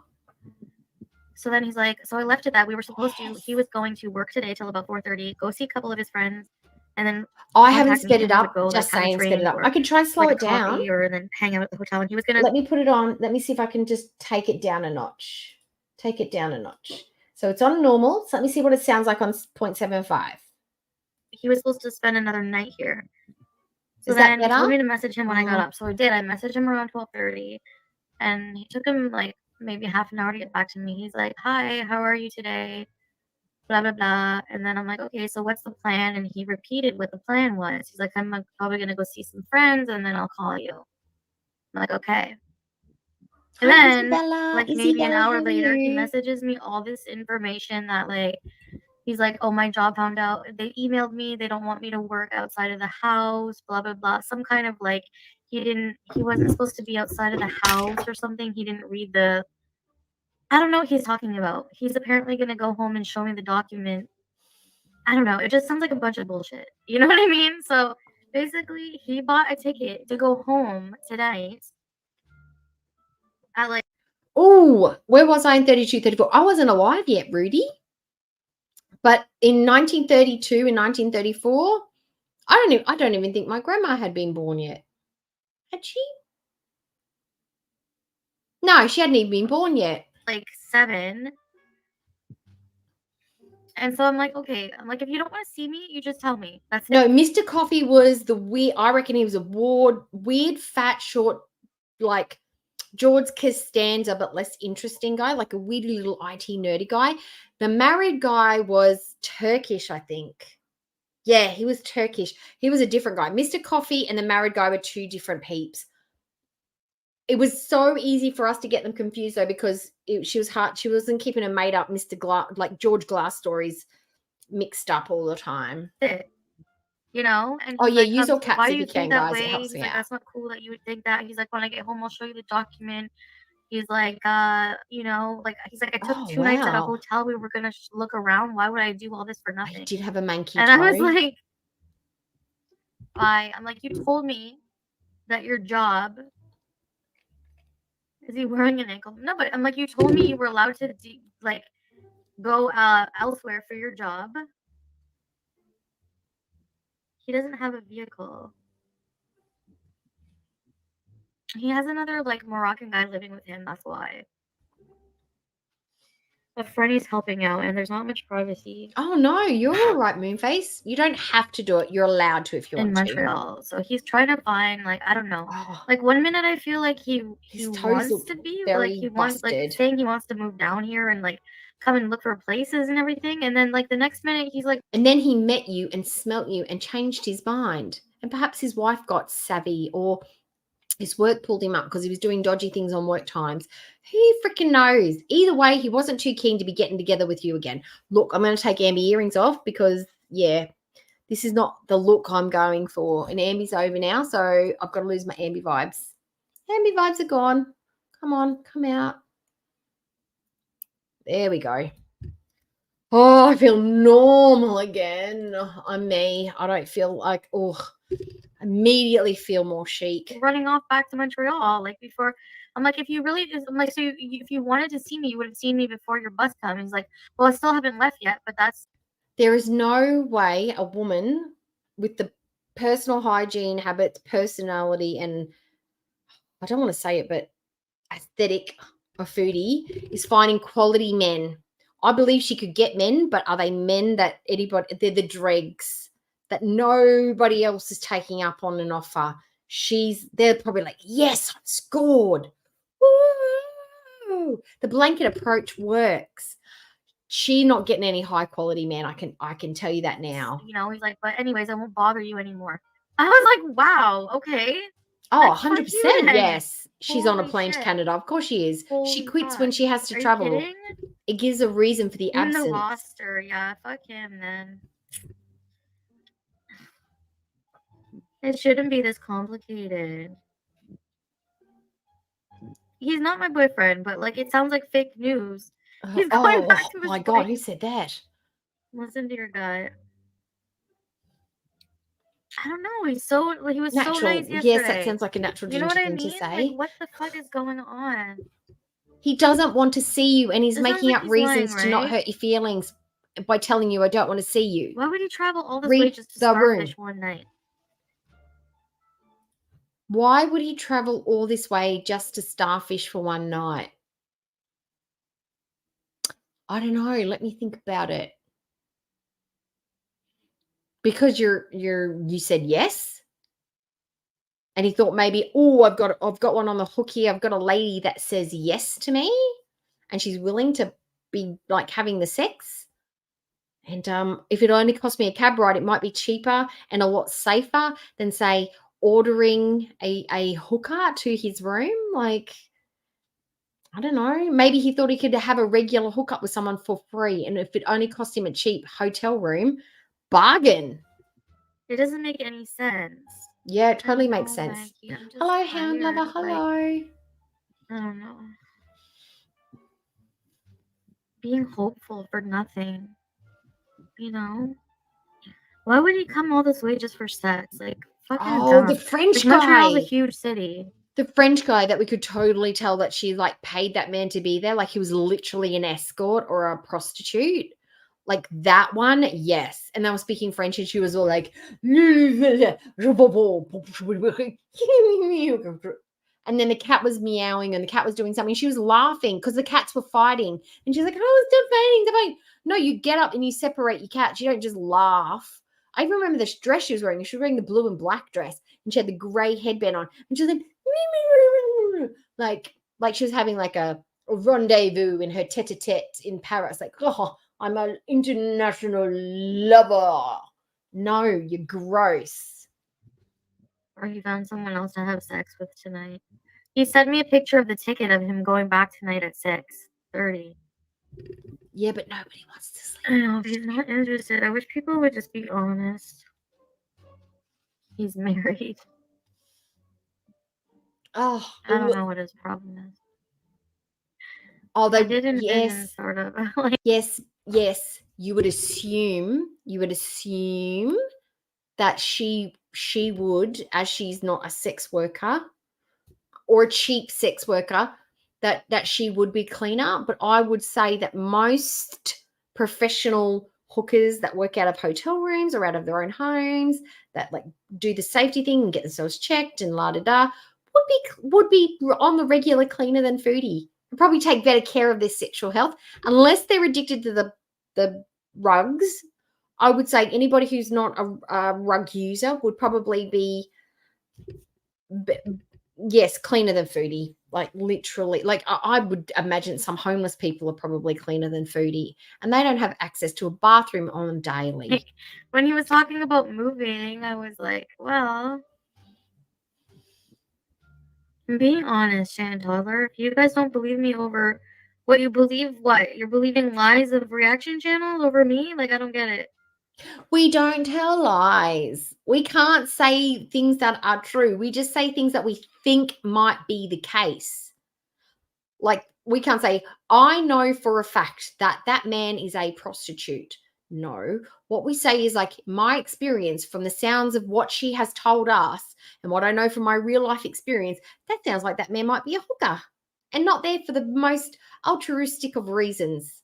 So then he's like, so I left it that we were supposed to, he was going to work today till about 4:30, go see a couple of his friends, and then I haven't sped it up, just saying sped it up. I can try to slow it down. Or then hang out at the hotel, and he was going to... Let me put it on. Let me see if I can just take it down a notch. Take it down a notch. So it's on normal. So let me see what it sounds like on 0.75. He was supposed to spend another night here. So Is that then he told better? me to message him when I got Oh. up. So I did. I messaged him around 12:30, and he took him like maybe half an hour to get back to me. He's like, "Hi, how are you today?" Blah blah blah. And then I'm like, "Okay, so what's the plan?" And he repeated what the plan was. He's like, "I'm probably gonna go see some friends, and then I'll call you." I'm like, "Okay." And Hi, then, Isabella. like maybe an Isabella, how hour are later, he you? messages me all this information that like he's like, "Oh, my job found out. They emailed me. They don't want me to work outside of the house, blah, blah, blah." Some kind of like, he wasn't supposed to be outside of the house or something. He didn't read I don't know what he's talking about. He's apparently going to go home and show me the document. I don't know. It just sounds like a bunch of bullshit. You know what I mean? So basically, he bought a ticket to go home tonight at like, Oh, where was I in 32, 34? I wasn't alive yet, Rudy. But in 1932 and 1934, I don't even think my grandma had been born yet. Had she? No, she hadn't even been born yet. like 7. And so I'm like, okay. I'm like, if you don't want to see me, you just tell me. That's it. No, Mr. Coffee was the weird, I reckon he was a weird, fat, short, like George Costanza, but less interesting guy, like a weird little IT nerdy guy. The married guy was Turkish, I think. Yeah, he was Turkish. He was a different guy. Mr. Coffee and the married guy were two different peeps. It was so easy for us to get them confused, though, because she was hard. She wasn't keeping a made up Mr. Glass, like George Glass stories mixed up all the time. It, you know? And Oh, he's yeah, like, use all caps why if do you you think can, that guys. It way? helps He's me like, out. that's not cool that you would think that. He's like, when I get home, I'll show you the document. He's like, you know, like, he's like, I took Oh, 2 nights at a wow. hotel. We were going to look around. Why would I do all this for I nothing? did have a manky And toe. I was like, why? I'm like, you told me that your job, is he wearing an ankle? No, but I'm like, you told me you were allowed to like go elsewhere for your job. He doesn't have a vehicle. He has another like Moroccan guy living with him. That's why. But Freddy's helping out, and there's not much privacy Oh, no, you're all right, Moonface. You don't have to do it. You're allowed to if you in want to. Montreal. So he's trying to find like, I don't know. Oh, Like 1 minute I feel like he his toes wants look to be very like he wants like busted. saying he wants to move down here and like come and look for places and everything, and then like the next minute he's like, And then he met you and smelt you and changed his mind. And perhaps his wife got savvy, or his work pulled him up because he was doing dodgy things on work times. Who freaking knows? Either way, he wasn't too keen to be getting together with you again. Look, I'm going to take Amber earrings off because, yeah, this is not the look I'm going for. And Amber's over now, so I've got to lose my Amber vibes. Amber vibes are gone. Come on, come out. There we go. Oh, I feel normal again. I'm me. I don't feel like, immediately feel more chic. running off back to Montreal like before. I'm like, if you really, I'm like, so if you wanted to see me, you would have seen me before your bus comes. He's like, well, I still haven't left yet, but that's. There is no way a woman with the personal hygiene habits, personality, and I don't want to say it, but aesthetic of Foodie is finding quality men. I believe she could get men, but are they men that anybody, they're the dregs that nobody else is taking up on an offer. They're probably like, yes, I'm scored. Woo! The blanket approach works. She not getting any high quality man. I can tell you that now. You know, he's like, but anyways, I won't bother you anymore. I was like, wow, okay. Oh, Like, fuck 100%. you then. Yes. She's on a Holy plane to shit. Canada. Of course she is. She Holy quits when fuck. she has to Are you travel. kidding? It gives a reason for the In the absence. roster, yeah, fuck him then. It shouldn't be this complicated. He's not my boyfriend, but like it sounds like fake news. He's going back to his my God, wife. who said that? Listen to your gut. I don't know. He was so Natural. nice yesterday. Yes, that sounds like a natural You know ginger what I thing mean? to say. Like, what the fuck is going on? He doesn't want to see you, and he's It sounds making like up he's reasons lying, to not right? hurt your feelings by telling you, I don't want to see you. Why would he travel all this Read way just to the room. starfish one night? Why would he travel all this way just to starfish for one night? I don't know. Let me think about it. Because you said yes, and he thought maybe, oh, I've got one on the hook here. I've got a lady that says yes to me, and she's willing to be like having the sex. And if it only cost me a cab ride, it might be cheaper and a lot safer than, say, ordering a hooker to his room. Like, I don't know. Maybe he thought he could have a regular hookup with someone for free, and if it only cost him a cheap hotel room, bargain. It doesn't make any sense. Yeah, it totally I makes know, sense. Maggie, I'm just Hello, Hound tired, Lover. like, Hello. I don't know. Being hopeful for nothing. You know? Why would he come all this way just for sex? Like, fucking Oh, the dumb. French Like, Montreal's a guy. huge city. The French guy that we could totally tell that she like paid that man to be there. Like he was literally an escort or a prostitute. Like that one, yes. And they were speaking French and she was all like, and then the cat was meowing and the cat was doing something. She was laughing because the cats were fighting. And she's like, oh, it's still fighting. No, you get up and you separate your cats. You don't just laugh. I even remember the dress she was wearing. She was wearing the blue and black dress and she had the grey headband on. And she was like she was having like a rendezvous in her tete-a-tete in Paris. Like, oh, I'm an international lover. No, you're gross. Or he found someone else to have sex with tonight. He sent me a picture of the ticket of him going back tonight at 6:30. Yeah, but nobody wants to sleep. I know, but he's not interested. I wish people would just be honest. He's married. Oh, I don't know what his problem is. Oh, I did envision yes, sort of. Like, yes. You would assume that she would, as she's not a sex worker or a cheap sex worker, that she would be cleaner. But I would say that most professional hookers that work out of hotel rooms or out of their own homes that like do the safety thing and get themselves checked and la da da would be on the regular cleaner than Foodie. Would probably take better care of their sexual health unless they're addicted to the rugs. I would say anybody who's not a rug user would probably be yes, cleaner than Foodie. Like literally, like I would imagine some homeless people are probably cleaner than Foodie, and they don't have access to a bathroom on daily. when he was talking about moving, I was like, well, I'm being honest, Chanteler. If you guys don't believe me over what you believe, what? You're believing lies of reaction channels over me? Like, I don't get it. We don't tell lies. We can't say things that are true. We just say things that we think might be the case. Like, we can't say, I know for a fact that that man is a prostitute. No. What we say is like my experience from the sounds of what she has told us and what I know from my real life experience, that sounds like that man might be a hooker and not there for the most altruistic of reasons.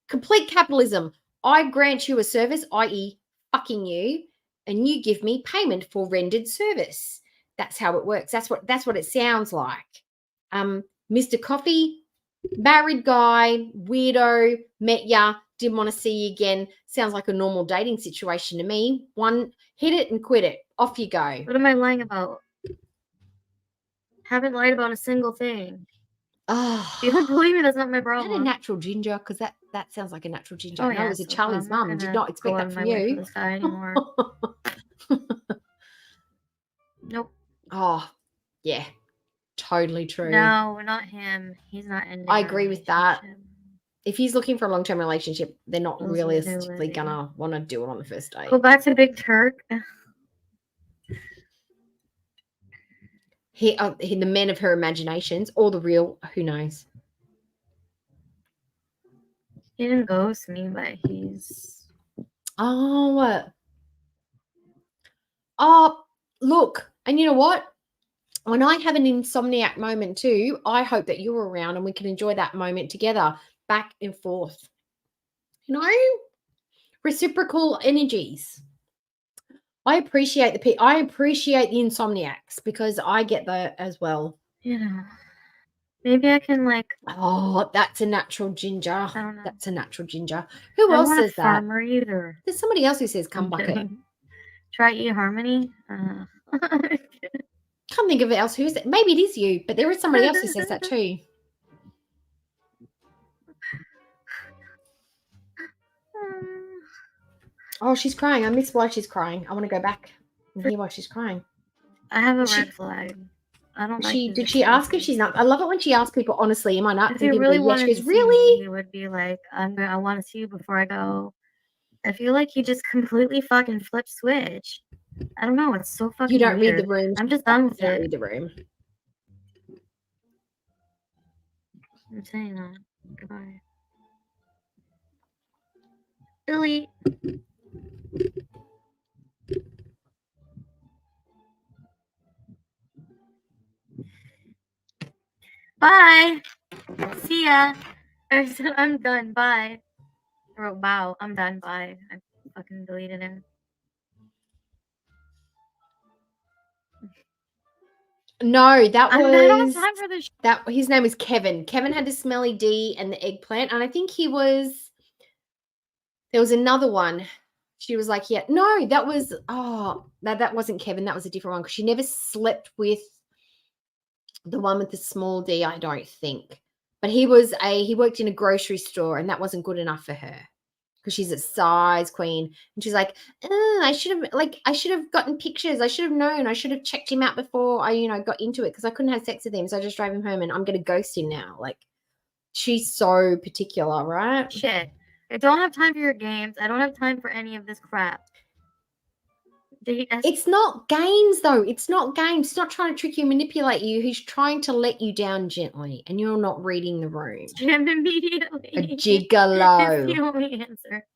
Complete capitalism. I grant you a service, i.e. fucking you, and you give me payment for rendered service. That's how it works. That's what it sounds like. Mr. Coffee, married guy, weirdo, met ya, didn't want to see you again. Sounds like a normal dating situation to me. One, hit it and quit it. Off you go. What am I lying about? Haven't lied about a single thing. Oh, If you don't believe me, that's not my is that a problem. natural ginger? Because that sounds like a natural ginger. Oh, No, it was a Charlie's mum. Did not expect that from you. For this guy anymore. Nope. Oh, yeah. Totally true. No, not him. He's not in. I agree with that. If he's looking for a long-term relationship, they're not Those realistically are gonna want to do it on the first date. Go back to Big Turk. He the men of her imaginations, or the real, who knows? He didn't ghost me, but he's. Oh, look, and you know what? When I have an insomniac moment too, I hope that you're around and we can enjoy that moment together, back and forth. You know, reciprocal energies. I appreciate the insomniacs because I get that as well. You know. Maybe I can like. Oh, that's a natural ginger. I don't know. That's a natural ginger. Who I don't else want a says that? farmer either. There's somebody else who says cum I'm bucket. kidding. Try eHarmony. Can't think of it else. Who is it? Maybe it is you, but there is somebody else who says that too. Oh, she's crying. I miss why she's crying. I want to go back and hear why she's crying. I have a Did she- red flag. I don't like. Did she ask if she's not? I love it when she asks people honestly, am I not? If you People really go, yes. wanted She to goes, see me, really? you would be like, I want to see you before I go. I feel like you just completely fucking flip switch. I don't know. It's so fucking You don't weird. read the room. I'm just done with You don't it. read the room. I'm saying that. Goodbye. Delete. Bye. See ya. I said I'm done. Bye. I wrote wow. I'm done. Bye. I fucking deleted him. No, that I don't was have time for this. that. His name was Kevin. Kevin had the smelly D and the eggplant, and I think he was. There was another one. She was like, yeah, no, that was that wasn't Kevin. That was a different one because she never slept with the one with the small D. I don't think, but he worked in a grocery store, and that wasn't good enough for her. Because she's a size queen, and she's like, I should have gotten pictures. I should have known. I should have checked him out before I, got into it because I couldn't have sex with him. So I just drove him home, and I'm gonna ghost him now. Like, she's so particular, right? Shit. I don't have time for your games. I don't have time for any of this crap. It's not games, though. It's not games. He's not trying to trick you, manipulate you. He's trying to let you down gently, and you're not reading the room. Jim immediately. A gigolo. It's the only answer.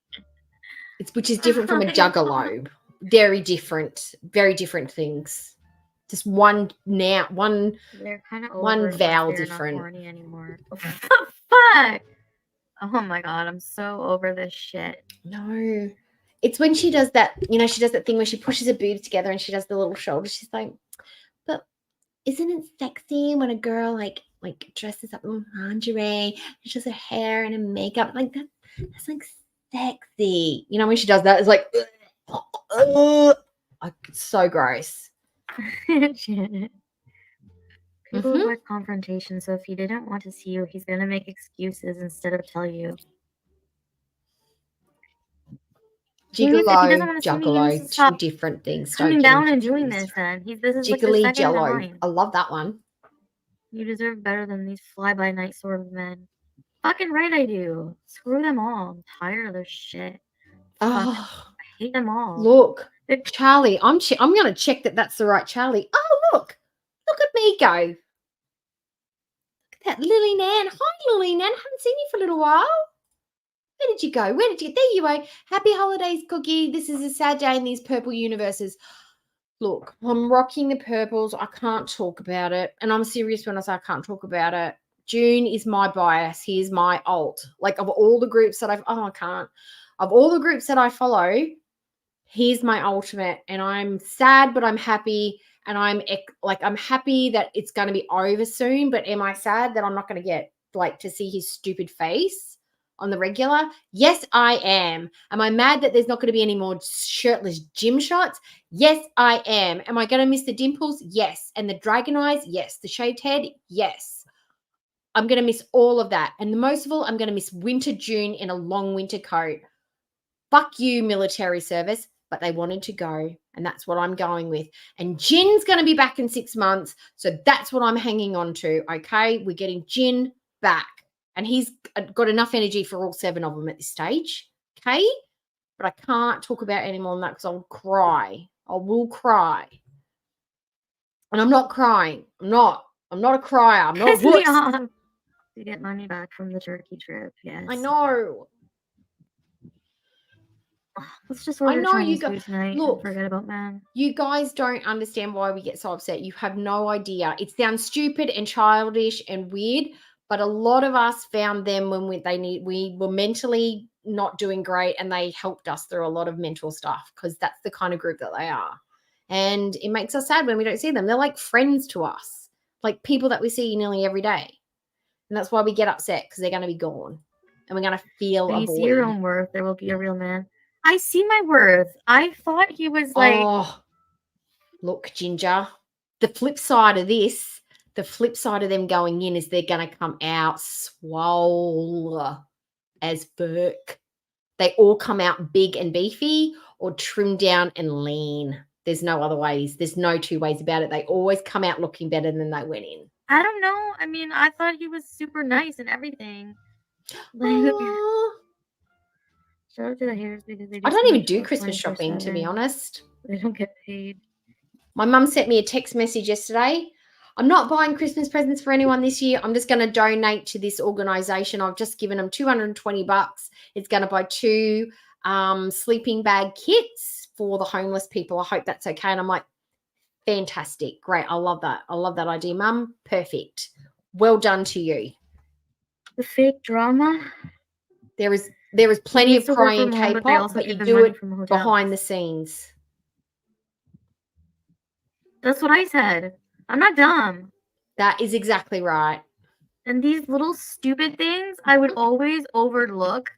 Which is different from a juggalo. Very different things. Just one They're kind of one vowel different. Not horny anymore. Fuck. Oh my god, I'm so over this shit. No. It's when she does that, she does that thing where she pushes her boobs together and she does the little shoulders. She's like, but isn't it sexy when a girl like dresses up in lingerie, she does her hair and her makeup? Like that's like sexy. When she does that, it's like, it's so gross. People avoid confrontation, so if he didn't want to see you, he's gonna make excuses instead of tell you. Gigolo, juggalo, two different things. Coming down and doing this, then this is Jiggly like the jello. line. I love that one. You deserve better than these fly-by-night sort of men. Fucking right, I do. Screw them all. I'm tired of their shit. I hate them all. Look, Charlie. I'm gonna check that that's the right Charlie. Oh, look at me go. Look at that, Lily Nan. Hi, Lily Nan. Haven't seen you for a little while. Where did you go? There you are. Happy holidays, Cookie. This is a sad day in these purple universes. Look, I'm rocking the purples. I can't talk about it. And I'm serious when I say I can't talk about it. June is my bias. He is my alt. Like, of all the groups that Of all the groups that I follow, he's my ultimate. And I'm sad, but I'm happy. And I'm happy that it's going to be over soon. But am I sad that I'm not going to get, to see his stupid face on the regular? Yes, I am. Am I mad that there's not going to be any more shirtless gym shots? Yes, I am. Am I going to miss the dimples? Yes. And the dragon eyes? Yes. The shaved head? Yes. I'm going to miss all of that. And most of all, I'm going to miss winter June in a long winter coat. Fuck you, military service. But they wanted to go, and that's what I'm going with. And Jin's going to be back in 6 months, so that's what I'm hanging on to, okay? We're getting Jin back. And he's got enough energy for all 7 of them at this stage, okay? But I can't talk about any more than that because I'll cry. I will cry. And I'm not crying. I'm not a crier. I'm not a wuss. To get money back from the Turkey trip, yes. I know. Let's just order Chinese food tonight and forget about man. You guys don't understand why we get so upset. You have no idea. It sounds stupid and childish and weird, but a lot of us found them when we were mentally not doing great, and they helped us through a lot of mental stuff because that's the kind of group that they are. And it makes us sad when we don't see them. They're like friends to us, like people that we see nearly every day. And that's why we get upset, because they're going to be gone. And we're going to feel When a you see your void. own worth, there will be a real man. I see my worth. I thought he was like. Oh, look, Ginger. The flip side of this, the flip side of them going in is they're going to come out swole as fuck. They all come out big and beefy or trimmed down and lean. There's no other ways. There's no two ways about it. They always come out looking better than they went in. I don't know. I mean, I thought he was super nice and everything. Like, shout out to the haters because they do I don't so even much do work Christmas shopping, to be 24/7. honest. They don't get paid. My mum sent me a text message yesterday. I'm not buying Christmas presents for anyone this year. I'm just going to donate to this organisation. I've just given them $220. It's going to buy 2 sleeping bag kits for the homeless people. I hope that's okay. And I'm like, fantastic. Great. I love that. I love that idea, Mum. Perfect. Well done to you. The fake drama. There is plenty of used to work crying from home, but they K-pop, also but give you them do money it from hotels. behind the scenes. That's what I said. I'm not dumb. That is exactly right. And these little stupid things I would always overlook.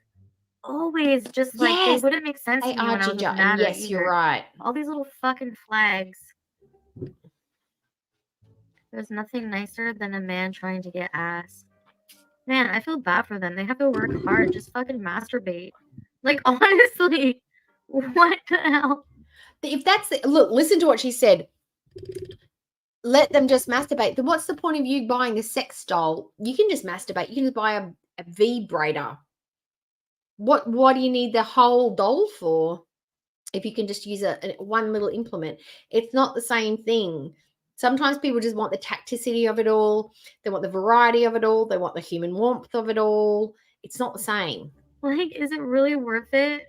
Always just like they Yes, wouldn't make sense they to me are, when I was Ginger. with And Natter yes, you're either. right. All these little fucking flags. There's nothing nicer than a man trying to get ass. Man, I feel bad for them. They have to work hard. Just fucking masturbate. Like, honestly, what the hell? If that's look, listen to what she said. Let them just masturbate. Then what's the point of you buying a sex doll? You can just masturbate. You can just buy a vibrator. What do you need the whole doll for? If you can just use one little implement. It's not the same thing. Sometimes people just want the tacticity of it all. They want the variety of it all. They want the human warmth of it all. It's not the same. Like, is it really worth it?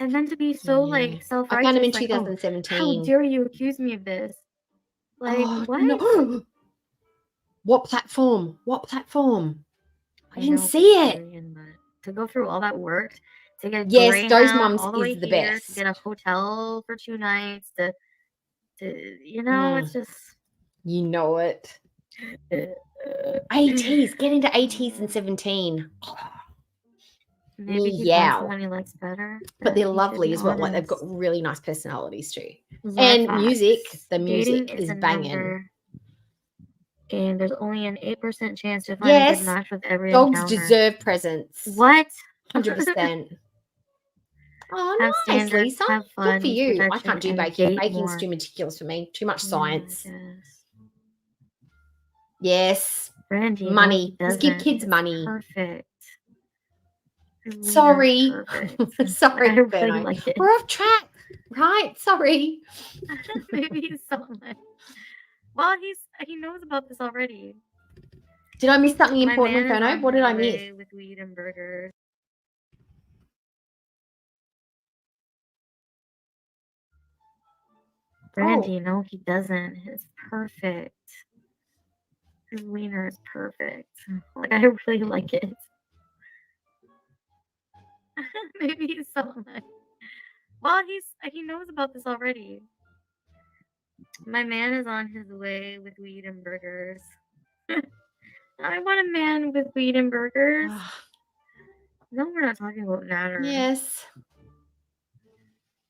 And then to be so like self-righteous. I found him in like, 2017. Oh, how dare you accuse me of this? Like, what? No. What platform? What platform? I didn't know, see it. Korean, but to go through all that work to get a Yes, those Greyhound mums all the way is the here, best. to get a hotel for 2 nights, to it's just You know it. ATs, get into ATs in 17. maybe he Yeah. finds someone he likes better. But they're he should lovely be as well. Like they've got honest. really nice personalities too. Those are And facts. music. The Dating music is a banging. number game. There's only an 8% chance to find a Yes. good match with every Dogs encounter. deserve presents. What? 100%. Oh, Have nice, standards, Lisa. have fun, Good for you. I protection, can't do and baking. date Baking's more. too meticulous for me. Too much Yeah, science. I guess. Yes. Brandy, no, Money. he Just give doesn't. kids It's money. perfect. His wiener's Sorry. perfect. Sorry, I really Berno. like it. We're off track. Right? Sorry. Maybe he's so much. Well, he knows about this already. Did I miss something My important, man is Inferno? on What did his I miss? way with weed and burgers. Brandy, no, he doesn't. It's perfect. His wiener is perfect. Like, I really like it. Maybe he's so much. Well, he knows about this already. My man is on his way with weed and burgers. I want a man with weed and burgers. No, we're not talking about Natter. Yes.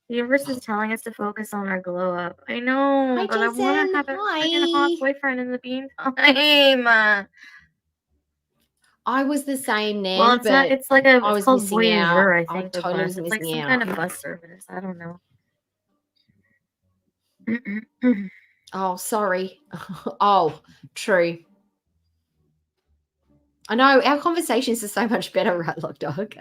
The universe is telling us to focus on our glow up. I know, Hi, but I want Jason. to have a Hi. freaking hot boyfriend in the meantime. I was the same, Nan. Well, it's not. But It's like I it's was called missing Voyageur, out. I think. I totally the was bus. It's like missing some kind out. of bus service. I don't know. Oh, sorry. Oh, true. I know our conversations are so much better, right, Lock Dog?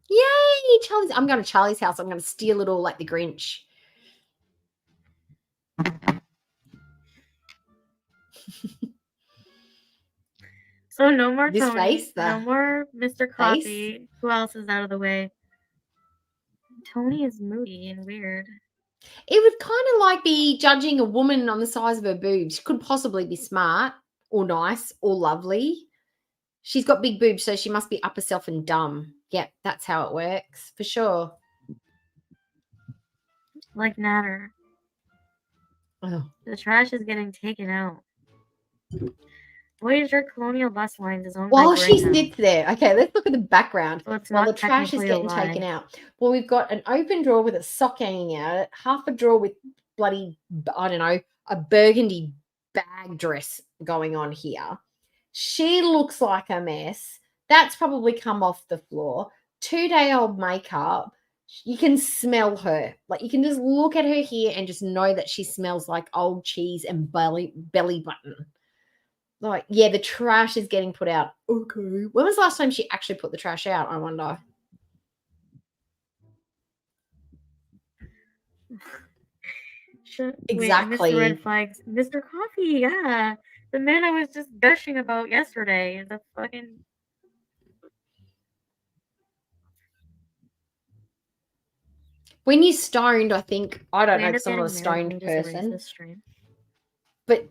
Yay, Charlie's! I'm going to Charlie's house. I'm going to steal it all like the Grinch. So no more This Tony. face, No more Mr. Coffee. Who else is out of the way? Tony is moody and weird. It would kind of like be judging a woman on the size of her boobs. She could possibly be smart or nice or lovely. She's got big boobs, so she must be up herself and dumb. Yep, that's how it works, for sure. Like Natter. Oh. The trash is getting taken out. Voyager Colonial Bus Lines is owned While by she Greyhound. sits there, okay, let's look at the background. So it's While the not trash is technically getting alive. taken out. Well, we've got an open drawer with a sock hanging out, half a drawer with bloody, I don't know, a burgundy bag dress going on here. She looks like a mess. That's probably come off the floor. 2-day-old makeup. You can smell her. Like, you can just look at her here and just know that she smells like old cheese and belly button. Like, yeah, the trash is getting put out. Okay. When was the last time she actually put the trash out, I wonder? Wait, I missed the red Exactly. flags. Mr. Coffee, yeah. The man I was just gushing about yesterday. The fucking... When you're stoned, I think, I don't We know, end up because I'm not a getting married. Can stoned we just erase person, this stream? but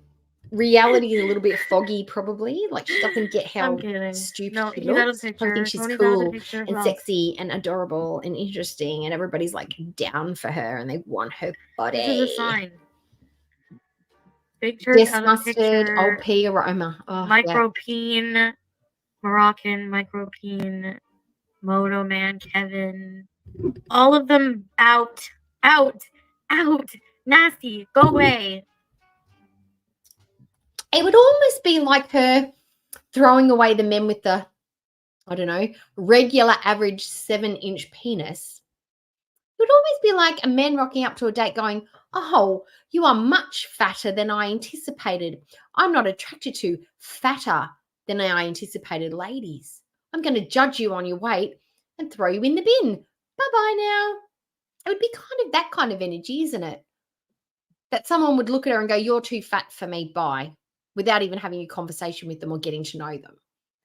reality is a little bit foggy, probably. Like, she doesn't get I'm how kidding. stupid No, she he's out of looks. the Probably picture. think she's Tony's out of the cool picture as and well. sexy and adorable and interesting, and everybody's like down for her and they want her body. This is a sign. Big Church Yes, out of the mustard, picture. old pea aroma. Oh, yeah. Micropeen, Moroccan, Micropeen, Moto Man, Kevin. All of them out. Nasty. Go away. It would almost be like her throwing away the men with the, I don't know, regular average 7-inch penis. It would always be like a man rocking up to a date going, oh, you are much fatter than I anticipated. I'm not attracted to fatter than I anticipated ladies. I'm going to judge you on your weight and throw you in the bin. Bye-bye now. It would be kind of that kind of energy, isn't it? That someone would look at her and go, you're too fat for me, bye, without even having a conversation with them or getting to know them.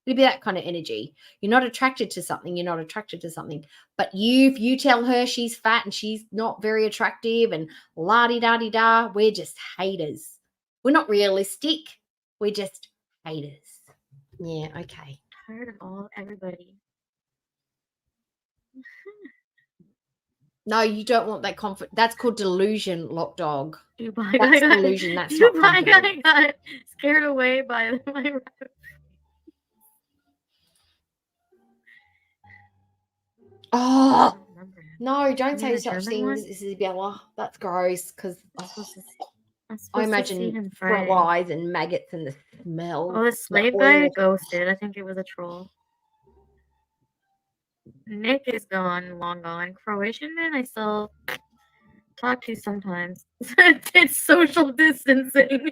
It'd be that kind of energy. You're not attracted to something. You're not attracted to something. But if you tell her she's fat and she's not very attractive and la-di-da-di-da, we're just haters. We're not realistic. We're just haters. Yeah, okay. Tired of everybody. No, you don't want that confidence. That's called delusion, lock dog. Dubai That's guy delusion. That's not Dubai guy confidence. got scared away by my rap. Oh, I don't remember him. no, don't You say mean the such German one? things, Isabella. That's gross because I'm supposed to I see imagine him flies and maggots and the smell. Oh, the slave the guy oil. ghosted. I think it was a troll. Nick is gone, long gone. Croatian man, I still talk to sometimes. It's social distancing.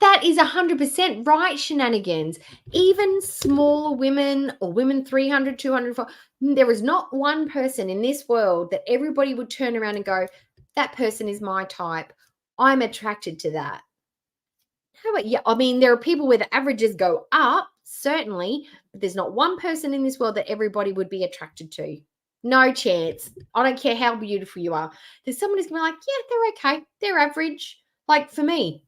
That is 100% right, shenanigans. Even smaller women or women 300, 200, there is not one person in this world that everybody would turn around and go, that person is my type. I'm attracted to that. How about, yeah, I mean, there are people where the averages go up, certainly, but there's not one person in this world that everybody would be attracted to. No chance. I don't care how beautiful you are. There's someone who's going to be like, yeah, they're okay. They're average. Like for me,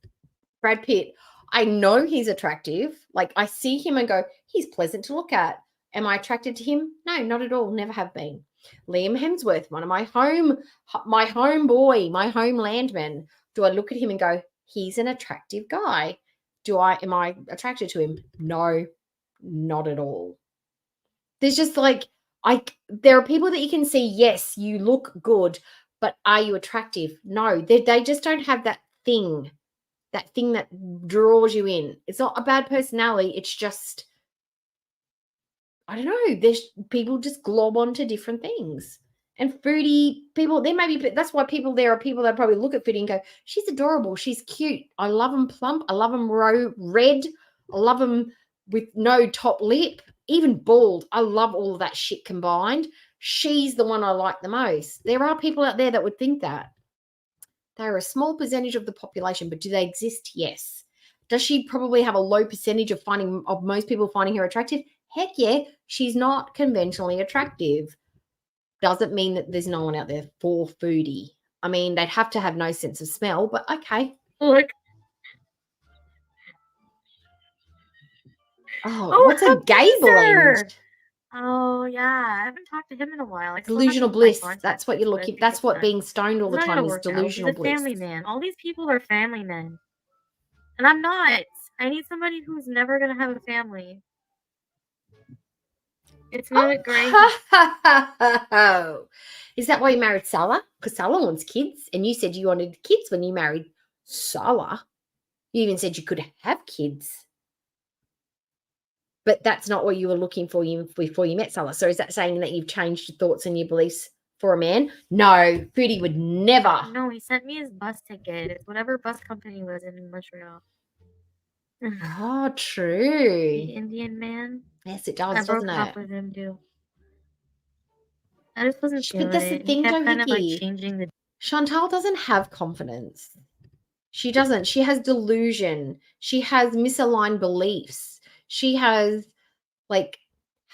Brad Pitt, I know he's attractive. Like I see him and go, he's pleasant to look at. Am I attracted to him? No, not at all. Never have been. Liam Hemsworth, one of my homeboy, my homelandman. Do I look at him and go, he's an attractive guy? Am I attracted to him? No, not at all. There's just like, there are people that you can see, yes, you look good, but are you attractive? No, they just don't have that thing that draws you in. It's not a bad personality. It's just, I don't know. There's people just glob onto different things. And foodie people, that's why there are people that probably look at foodie and go, she's adorable. She's cute. I love them plump. I love them red. I love them with no top lip, even bald. I love all of that shit combined. She's the one I like the most. There are people out there that would think that. They're a small percentage of the population, but do they exist? Yes. Does she probably have a low percentage of most people finding her attractive? Heck yeah. She's not conventionally attractive. Doesn't mean that there's no one out there for foodie. I mean, they'd have to have no sense of smell, but okay. Look. Oh, what's a gay blend? Oh yeah, I haven't talked to him in a while. I still Delusional have, like, bliss. contact That's what with you're looking. because That's what being stoned all it's the not time gonna is. work out. He's Delusional a bliss. family man. All these people are family men, and I'm not. I need somebody who's never gonna have a family. It's not great. Is that why you married Salah? Because Salah wants kids, and you said you wanted kids when you married Salah. You even said you could have kids. But that's not what you were looking for before you met Salah. So is that saying that you've changed your thoughts and your beliefs for a man? No, Foodie would never. No, he sent me his bus ticket. It's whatever bus company was in Montreal. Oh, The true. Indian man. Yes, it I does, broke doesn't up it? with him too. I just wasn't feeling But that's the it. He thing, kept though, kind of like Vicky. changing the. Chantal doesn't have confidence. She doesn't. She has delusion. She has misaligned beliefs. She has like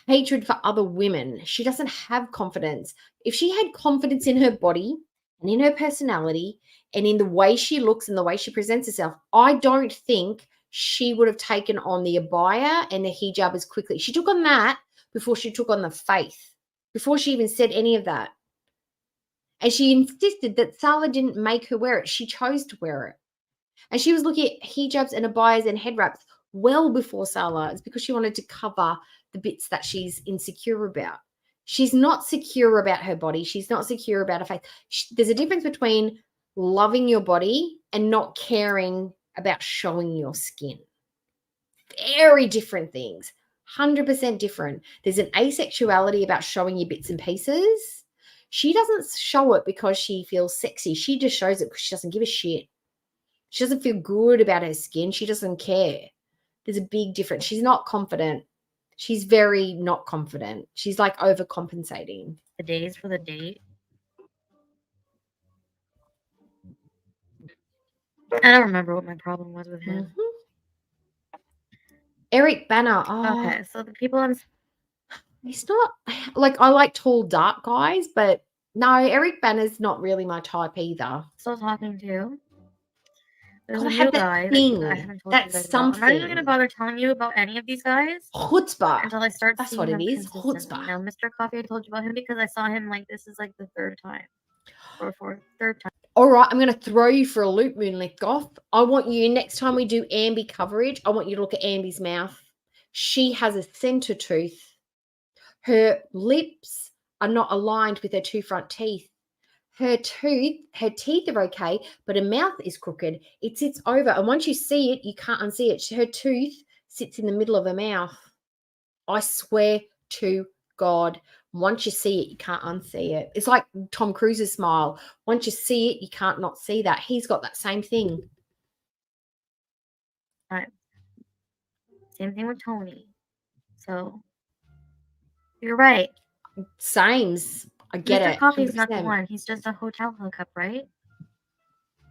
hatred for other women. She doesn't have confidence. If she had confidence in her body and in her personality and in the way she looks and the way she presents herself, I don't think she would have taken on the abaya and the hijab as quickly. She took on that before she took on the faith, before she even said any of that. And she insisted that Salah didn't make her wear it. She chose to wear it. And she was looking at hijabs and abayas and head wraps well before Salah. It's because she wanted to cover the bits that she's insecure about. She's not secure about her body. She's not secure about her face. There's a difference between loving your body and not caring about showing your skin. Very different things. 100% different. There's an asexuality about showing your bits and pieces. She doesn't show it because she feels sexy. She just shows it because she doesn't give a shit. She doesn't feel good about her skin. She doesn't care. There's a big difference. She's not confident. She's very not confident. She's like overcompensating. The days for the date. I don't remember what my problem was with him. Eric Banner. Oh, Okay, so the people I'm. he's not like, I like tall, dark guys, but no, Eric Banner's not really my type either. Still talking to. There's Gotta a have new that guy thing. that I haven't told That's you guys about. I'm not even something. gonna bother telling you about any of these guys Chutzpah. until I start That's seeing what it them is. consistently. Chutzpah. Now, Mr. Coffee, I told you about him because I saw him like this is like the third time or third time. All right, I'm going to throw you for a loop, Moonlit Goth. I want you, next time we do Ambi coverage, I want you to look at Ambi's mouth. She has a center tooth. Her lips are not aligned with her two front teeth. Her teeth are okay, but her mouth is crooked. It sits over, and once you see it, you can't unsee it. Her tooth sits in the middle of her mouth. I swear to God, once you see it, you can't unsee it. It's like Tom Cruise's smile. Once you see it, you can't not see that. He's got that same thing. Right. Same thing with Tony. So you're right. Sames. I get Mr. it. Coffee's not the 100%. one. He's just a hotel hookup, right?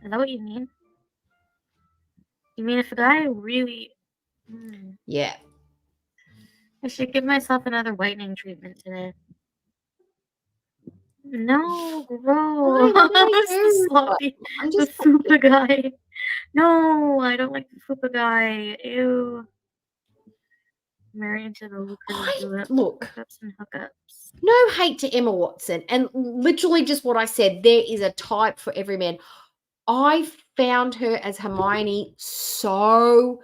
Is that what you mean? You mean if a guy really... Yeah. I should give myself another whitening treatment today. No, gross. do? Sloppy. I'm The just fupa guy. No, I don't like the fupa guy. Ew. Married to the lucrative look. hookups and hookups. No hate to Emma Watson. And literally just what I said, there is a type for every man. I found her as Hermione so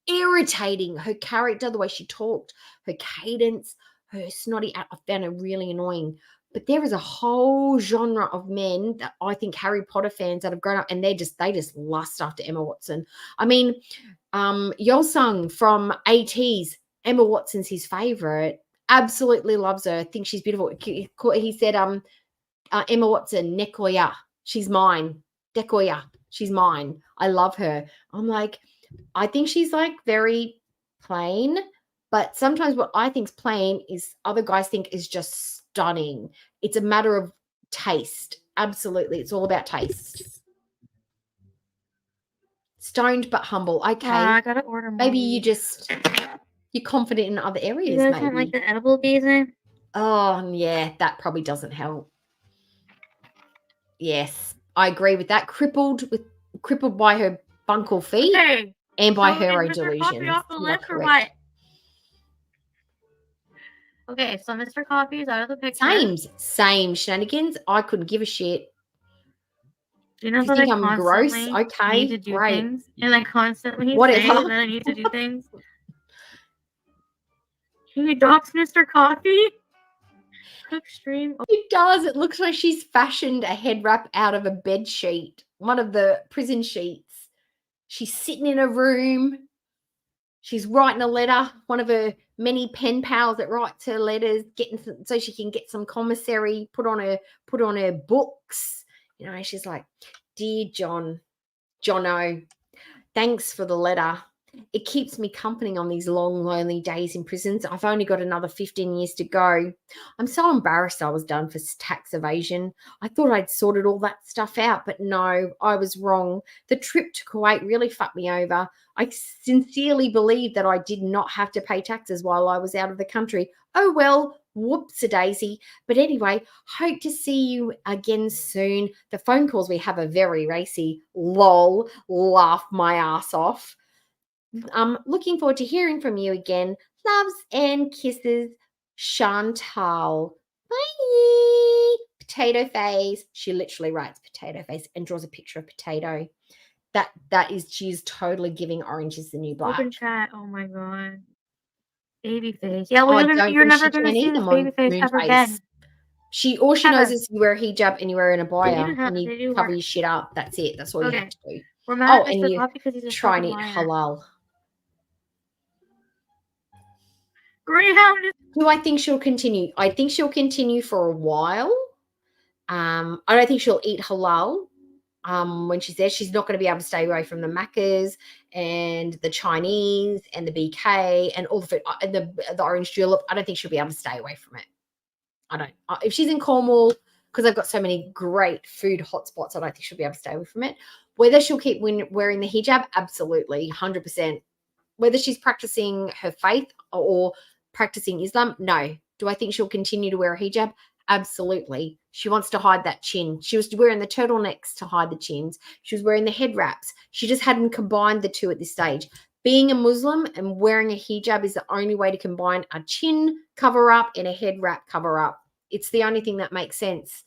irritating. Her character, the way she talked, her cadence, her snotty, I found her really annoying. But there is a whole genre of men that I think Harry Potter fans that have grown up and they just lust after Emma Watson. I mean, Yosung from ATs, Emma Watson's his favorite. Absolutely loves her. Thinks she's beautiful. He said, Emma Watson, Nekoya, she's mine. Dekoya, she's mine. I love her. I'm like, I think she's like very plain, but sometimes what I think's plain is other guys think is just stunning. It's a matter of taste. Absolutely. It's all about taste. Stoned but humble. Okay. I gotta order more. Maybe you're confident in other areas. You guys maybe. don't like the edible gazing? Oh, yeah, that probably doesn't help. Yes, I agree with that. Crippled by her bunkle feet and by so her is own Mr. delusions. Coffee off the You are list or correct. what? Okay, so Mr. Coffee is out of the picture. Same shenanigans. I couldn't give a shit. Do you know You that think I I'm gross? constantly Okay, need to do great. things, and I constantly Whatever. say that I need to do things? He adopts Mr. Coffee. Cook stream. It does. It looks like she's fashioned a head wrap out of a bed sheet, one of the prison sheets. She's sitting in a room. She's writing a letter, one of her many pen pals that writes her letters, so she can get some commissary put on her books. You know, she's like, "Dear Jono, thanks for the letter. It keeps me company on these long, lonely days in prisons. I've only got another 15 years to go. I'm so embarrassed I was done for tax evasion. I thought I'd sorted all that stuff out, but no, I was wrong. The trip to Kuwait really fucked me over. I sincerely believe that I did not have to pay taxes while I was out of the country. Oh, well, whoops-a-daisy. But anyway, hope to see you again soon. The phone calls we have are very racy. Lol, laugh my ass off. Looking forward to hearing from you again. Loves and kisses, Chantal. Bye. Potato face. She literally writes potato face and draws a picture of potato. She's totally giving orange is the new black. Open chat. Oh my god. Baby face. Yeah, well, you're never going to see this baby face ever again. All she knows is you wear a hijab and you wear an abaya and you cover work. your shit up. That's it. That's all you have to do. We're mad at and Mr. you Coffee because he's a try and eat liar. halal. Greyhound. Do I think she'll continue? I think she'll continue for a while. I don't think she'll eat halal. When she's there, she's not going to be able to stay away from the Maccas and the Chinese and the BK and all the food and the orange julep. I don't think she'll be able to stay away from it. I don't. If she's in Cornwall, because I've got so many great food hotspots, I don't think she'll be able to stay away from it. Whether she'll keep wearing the hijab, absolutely, 100%. Whether she's practicing her faith or practicing Islam, no. Do I think she'll continue to wear a hijab? Absolutely. She wants to hide that chin. She was wearing the turtlenecks to hide the chins. She was wearing the head wraps. She just hadn't combined the two at this stage. Being a Muslim and wearing a hijab is the only way to combine a chin cover up and a head wrap cover up. It's the only thing that makes sense.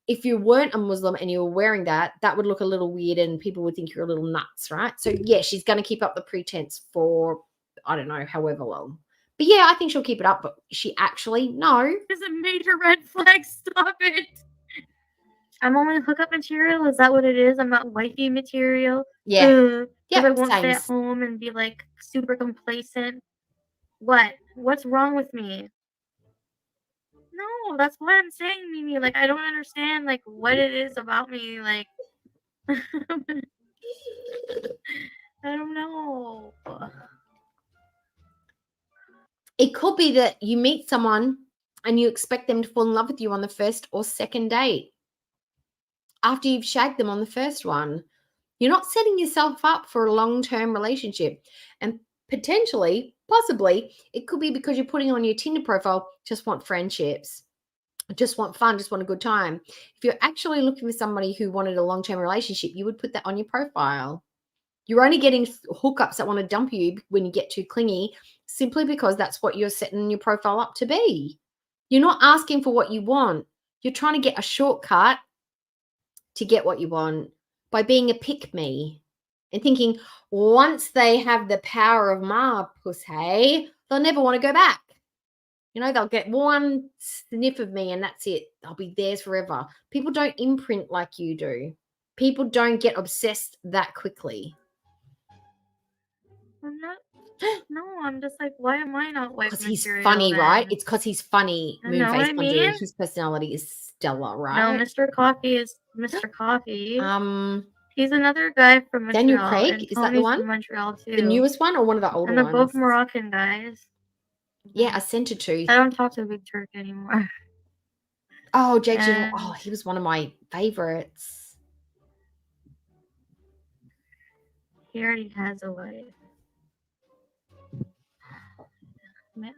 If you weren't a Muslim and you were wearing that, that would look a little weird and people would think you're a little nuts, right? So, yeah, she's going to keep up the pretense for, I don't know, however long. But, yeah, I think she'll keep it up. But she actually, no. It's a major red flag. Stop it. I'm only hookup material. Is that what it is? I'm not wifey material. Yeah. Because I won't stay at home and be, like, super complacent. What? What's wrong with me? No, that's what I'm saying, Mimi. Like, I don't understand, like, what it is about me. Like, I don't know. It could be that you meet someone and you expect them to fall in love with you on the first or second date. After you've shagged them on the first one, you're not setting yourself up for a long-term relationship. And potentially, possibly, it could be because you're putting on your Tinder profile, just want friendships, just want fun, just want a good time. If you're actually looking for somebody who wanted a long-term relationship, you would put that on your profile. You're only getting hookups that want to dump you when you get too clingy simply because that's what you're setting your profile up to be. You're not asking for what you want. You're trying to get a shortcut to get what you want by being a pick-me and thinking once they have the power of my pussy, they'll never want to go back. You know, they'll get one sniff of me and that's it. I'll be theirs forever. People don't imprint like you do. People don't get obsessed that quickly. I'm not. No, I'm just like, why am I not white? Because he's funny, then? right? It's because he's funny. You know what I mean? His personality is stellar, right? No, Mr. Coffee is Mr. Coffee. He's another guy from Montreal. Daniel Craig, is that the one? From Montreal too. The newest one or one of the older ones? And they're ones? both Moroccan guys. Yeah, a center tooth. I don't talk to Big Turk anymore. Oh, Jake Gyllenhaal. Oh, he was one of my favorites. He already has a wife.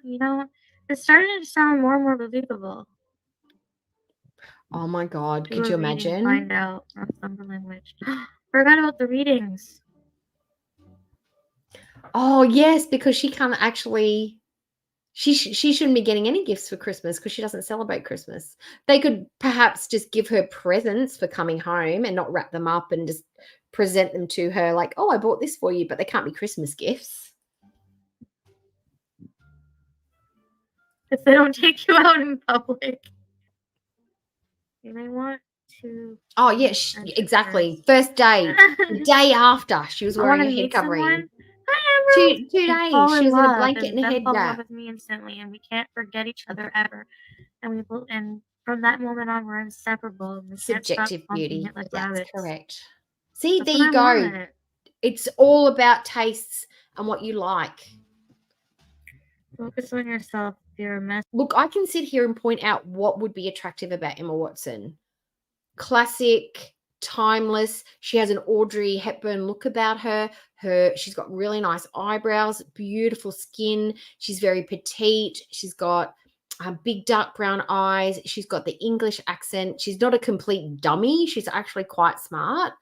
You know, it's starting to sound more and more believable. Oh my God, could you imagine? Find out some language. Forgot about the readings. Oh yes, because she can't actually. She shouldn't be getting any gifts for Christmas because she doesn't celebrate Christmas. They could perhaps just give her presents for coming home and not wrap them up and just present them to her like, oh, I bought this for you, but they can't be Christmas gifts. If they don't take you out in public, you may want to. Oh, yeah, exactly. First day, the day after, she was I wearing want a to head meet covering. someone. Hi, Ambrose. 2 And days. fall She in was in a love, blanket and a them head fall in love wrap. with me instantly, and we can't forget each other ever. And and from that moment on, we're inseparable. And we can't stop Subjective pumping beauty. it like That's rabbits. correct. See, That's there what you I go. want. It's all about tastes and what you like. Focus on yourself. You're a mess. Look, I can sit here and point out what would be attractive about Emma Watson. Classic, timeless. She has an Audrey Hepburn look about her. She's got really nice eyebrows, beautiful skin. She's very petite. She's got big dark brown eyes. She's got the English accent. She's not a complete dummy. She's actually quite smart.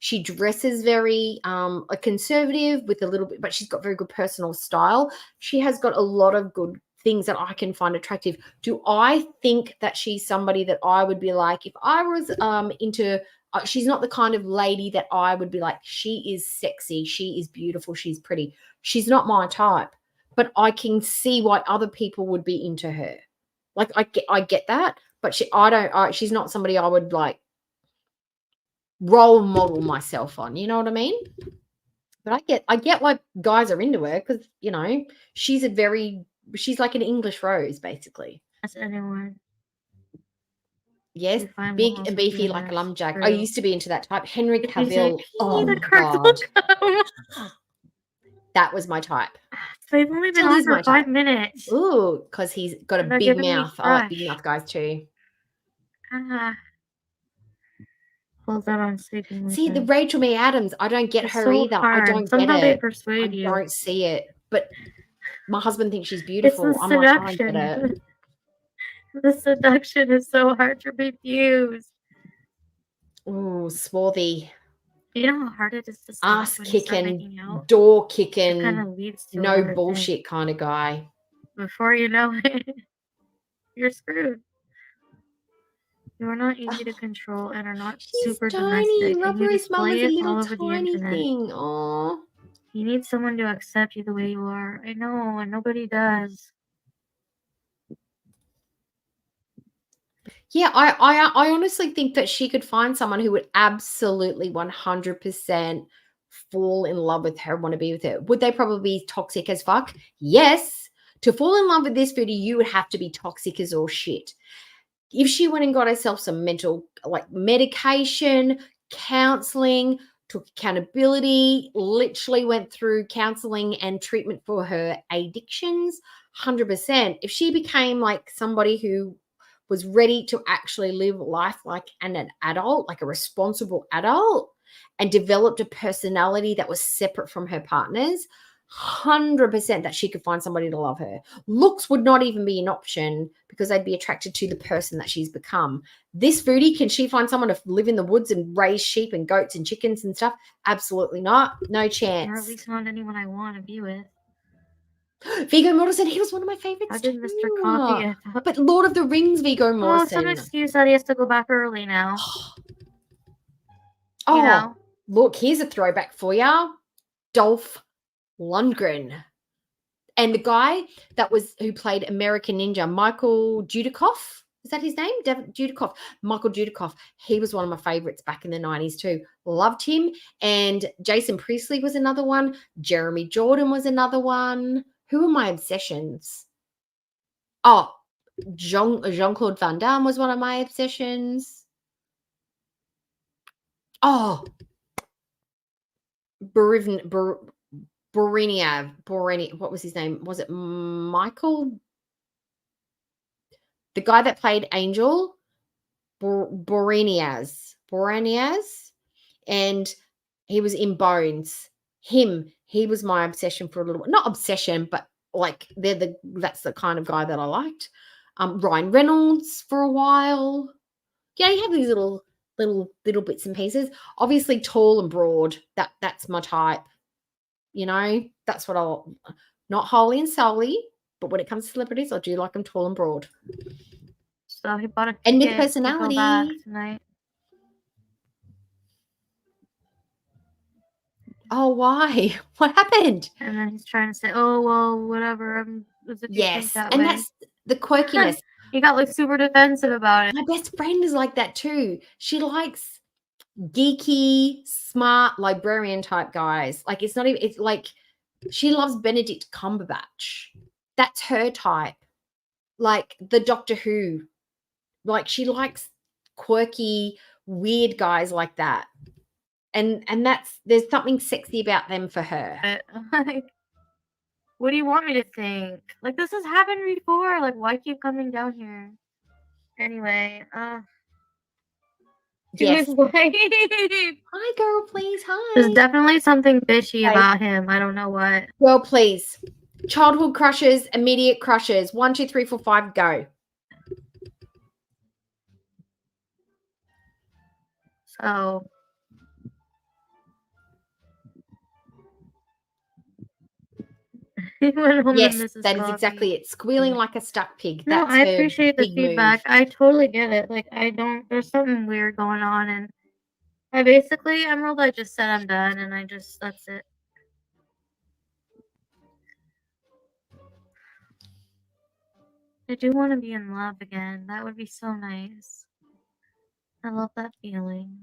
She dresses very a conservative with a little bit, but she's got very good personal style. She has got a lot of good things that I can find attractive. Do I think that she's somebody that I would be like, if I was into, she's not the kind of lady that I would be like, she is sexy, she is beautiful, she's pretty. She's not my type, but I can see why other people would be into her. Like I get that, but she's not somebody I would like role model myself on. You know what I mean? But I get why guys are into her because, you know, she's like an English rose, basically. That's anyone. Yes, big and beefy like a lumberjack. I used to be into that type. Henry Cavill. Oh, my God. That was my type. They've only been on for 5 minutes. Ooh, because he's got a big mouth. I like big mouth guys too. Hold that on sleeping. See, the Rachel McAdams, I don't get her either. Hard. I don't Somehow get they it. persuade you. I don't see it. But my husband thinks she's beautiful. It's the I'm like, I don't seduction. get it. The seduction is so hard to refuse. Ooh, swarthy. You know how hard it is to ass kicking, door kicking, kind of leads to no bullshit kind of guy. Before you know it, you're screwed. You're not easy to control and are not super tiny. domestic. Rubbery's mom is a little tiny thing. Oh, you need someone to accept you the way you are. I know, and nobody does. Yeah, I honestly think that she could find someone who would absolutely 100% fall in love with her, want to be with her. Would they probably be toxic as fuck? Yes. To fall in love with this Foodie, you would have to be toxic as all shit. If she went and got herself some mental, like medication, counseling, took accountability, literally went through counseling and treatment for her addictions, 100%. If she became like somebody who was ready to actually live life like an adult, like a responsible adult, and developed a personality that was separate from her partner's, 100% that she could find somebody to love her. Looks would not even be an option because they'd be attracted to the person that she's become. This Foodie, can she find someone to live in the woods and raise sheep and goats and chickens and stuff? Absolutely not. No chance. Or at least not anyone I want to be with. Viggo Mortensen, he was one of my favorites. I did Mr. Coffee. But Lord of the Rings, Viggo Mortensen. Oh, some excuse that he has to go back early now. Oh, you know? Look, here's a throwback for you. Dolph Lundgren. And the guy who played American Ninja, Michael Dudikoff. Is that his name? Dudikoff. Michael Dudikoff. He was one of my favorites back in the 90s too. Loved him. And Jason Priestley was another one. Jeremy Jordan was another one. Who are my obsessions? Oh, Jean-Claude Van Damme was one of my obsessions. Oh, Borini, what was his name? Was it Michael? The guy that played Angel, Boriniaz, and he was in Bones. He was my obsession for a little while. Not obsession, but like that's the kind of guy that I liked. Ryan Reynolds for a while. Yeah, you have these little bits and pieces. Obviously tall and broad. That's my type. You know, that's what not wholly and solely, But when it comes to celebrities, I do like them tall and broad. So he bought a And with ticket to go back personality. tonight. Oh, why? What happened? And then he's trying to say, "Oh well, whatever." As if you think Yes, that and way. that's the quirkiness. He got like super defensive about it. My best friend is like that too. She likes geeky, smart, librarian type guys. Like it's not even, it's like she loves Benedict Cumberbatch. That's her type. Like the Doctor Who. Like she likes quirky, weird guys like that. And that's, there's something sexy about them for her. Like, what do you want me to think? Like, this has happened before. Like, why keep coming down here? Anyway, Yes. his wife. Hi, girl, please. Hi. There's definitely something fishy Hi. about him. I don't know what. Girl, please. Childhood crushes, immediate crushes. 1, 2, 3, 4, 5, go. So he went home Yes, to Mrs. that is Coffee. exactly it. Squealing like a stuck pig. No, That's I her appreciate the big feedback. move. I totally get it. Like, there's something weird going on, and Emerald, I just said I'm done, and that's it. I do want to be in love again. That would be so nice. I love that feeling.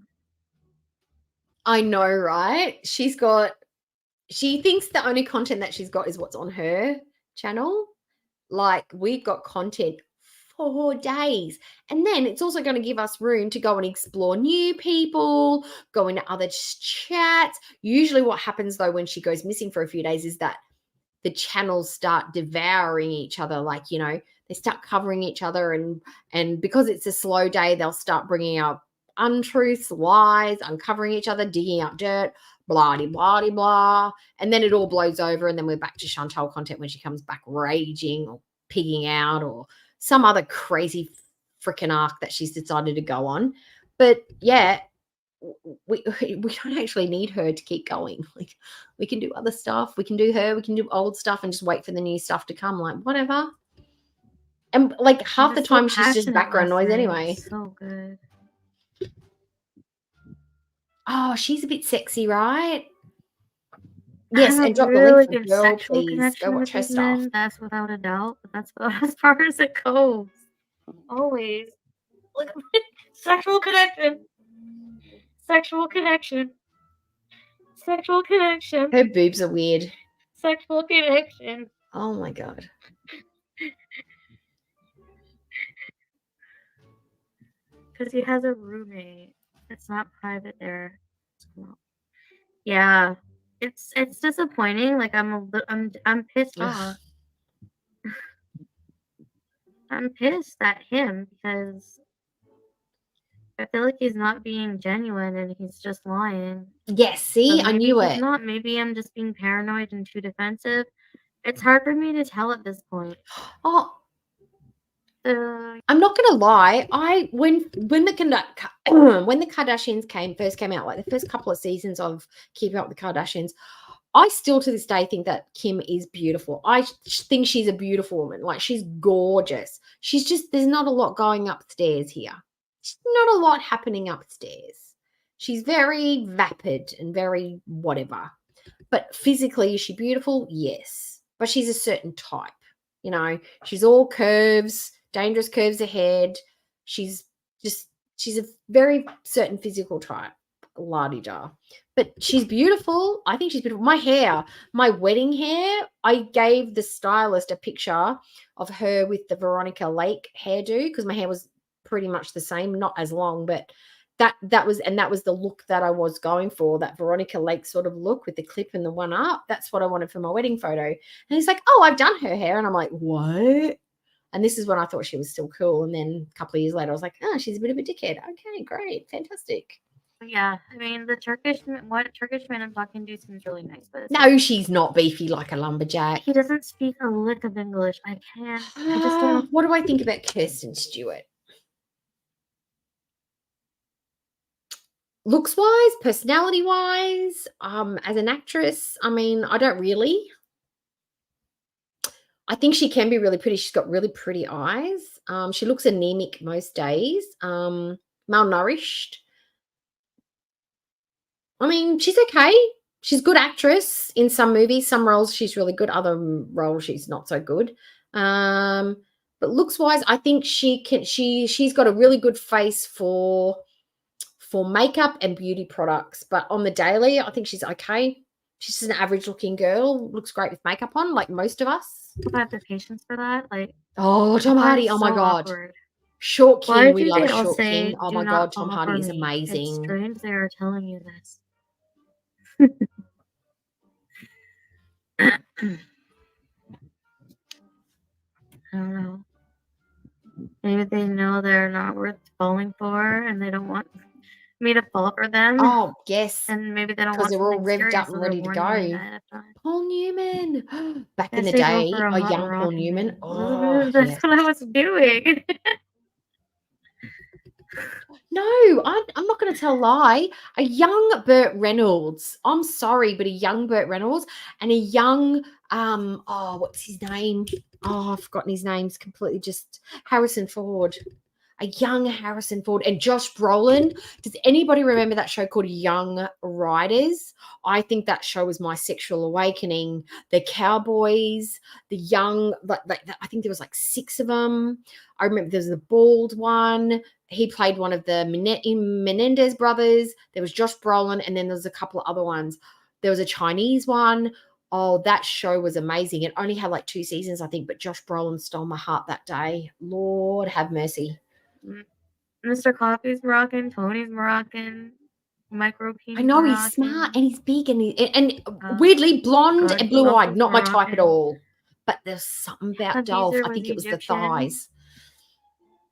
I know, right? She thinks the only content that she's got is what's on her channel. Like, we've got content for days. And then it's also going to give us room to go and explore new people, go into other chats. Usually what happens, though, when she goes missing for a few days is that the channels start devouring each other. Like, you know, they start covering each other. And because it's a slow day, they'll start bringing up untruths, lies, uncovering each other, digging up dirt, blah, blah, blah. And then it all blows over. And then we're back to Chantal content when she comes back raging or pigging out or some other crazy freaking arc that she's decided to go on. But yeah, we don't actually need her to keep going. Like, we can do other stuff. We can do her. We can do old stuff and just wait for the new stuff to come. Like, whatever. And like half the time she's just background noise anyway. So good. Oh, she's a bit sexy, right? Yes, and drop really the link good for girl, sexual please. connection Go with watch her these stuff. men. That's without a doubt. But that's about as far as it goes. Always. Look, sexual connection. Sexual connection. Sexual connection. Her boobs are weird. Sexual connection. Oh my god. Because he has a roommate. It's not private there. Yeah, it's disappointing. Like I'm pissed off. I'm pissed at him because I feel like he's not being genuine and he's just lying. Yes, see, I knew it. Not. Maybe I'm just being paranoid and too defensive. It's hard for me to tell at this point. Oh, I'm not gonna lie. When the Kardashians first came out, like the first couple of seasons of Keeping Up with the Kardashians, I still to this day think that Kim is beautiful. I think she's a beautiful woman. Like, she's gorgeous. She's just, there's not a lot going upstairs here. There's not a lot happening upstairs. She's very vapid and very whatever. But physically, is she beautiful? Yes. But she's a certain type. You know, she's all curves, dangerous curves ahead. She's a very certain physical type. La-di-da. But she's beautiful. I think she's beautiful. My hair, my wedding hair, I gave the stylist a picture of her with the Veronica Lake hairdo because my hair was pretty much the same, not as long, but that was the look that I was going for, that Veronica Lake sort of look with the clip and the one up. That's what I wanted for my wedding photo. And he's like, "Oh, I've done her hair." And I'm like, "What?" And this is when I thought she was still cool. And then a couple of years later, I was like, "Oh, she's a bit of a dickhead." Okay, great. Fantastic. Yeah, I mean, the Turkish man I'm talking to seems really nice, but no, she's not beefy like a lumberjack. He doesn't speak a lick of English. I just don't know. What do I think about Kirsten Stewart? Looks wise, personality wise, as an actress, I mean, I don't really. I think she can be really pretty. She's got really pretty eyes. She looks anemic most days. Malnourished. I mean, she's okay. She's a good actress in some movies. Some roles she's really good. Other roles she's not so good. But looks wise, I think she's got a really good face for makeup and beauty products. But on the daily, I think she's okay. She's just an average looking girl. Looks great with makeup on, like most of us. If I have the patience for that, like, Oh, Tom Hardy. Oh my so God. awkward. Short King. Why We do love they a all Short say, King. Oh "Do my not God. Tom fall Hardy for is me"? It's amazing. strange they are telling you this. I don't know. Maybe they know they're not worth falling for, and they don't want me to fall for them. Oh, yes. And maybe they don't Because want they're all something revved serious, up so and they're ready to warning me go. ahead of time. Paul Newman. Back I in the say go day, for a hot young Paul rockin' Newman. man. Oh, That's yes. what I was doing. No, I'm not going to tell a lie. A young Burt Reynolds. I'm sorry, but a young Burt Reynolds and a young, what's his name? Oh, I've forgotten his name's completely just Harrison Ford. A young Harrison Ford and Josh Brolin. Does anybody remember that show called Young Riders? I think that show was my sexual awakening. The cowboys, the young, I think there was like 6 of them. I remember there was the bald one. He played one of the Menendez brothers. There was Josh Brolin, and then there was a couple of other ones. There was a Chinese one. Oh, that show was amazing. It only had like 2 seasons, I think, but Josh Brolin stole my heart that day. Lord have mercy. Mr. Coffee's Moroccan, Tony's Moroccan, Micro King's I know Moroccan. he's smart and he's big and weirdly blonde God, and who else blue-eyed. was Not my type at Moroccan? all. But there's something about Dolph. Caesar I was think it was the Egyptian. thighs.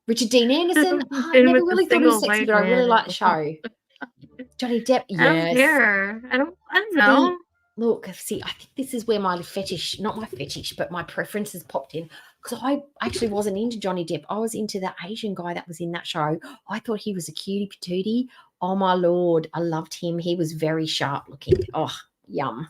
Richard Dean Anderson. I Been never with a really thought he was single sexy, white but I really man like the as show. Johnny Depp, I don't yes. care. I don't know. Look, see, I think this is where my fetish, not my fetish, but my preferences popped in. Because I actually wasn't into Johnny Depp. I was into the Asian guy that was in that show. I thought he was a cutie patootie. Oh, my Lord. I loved him. He was very sharp looking. Oh, yum.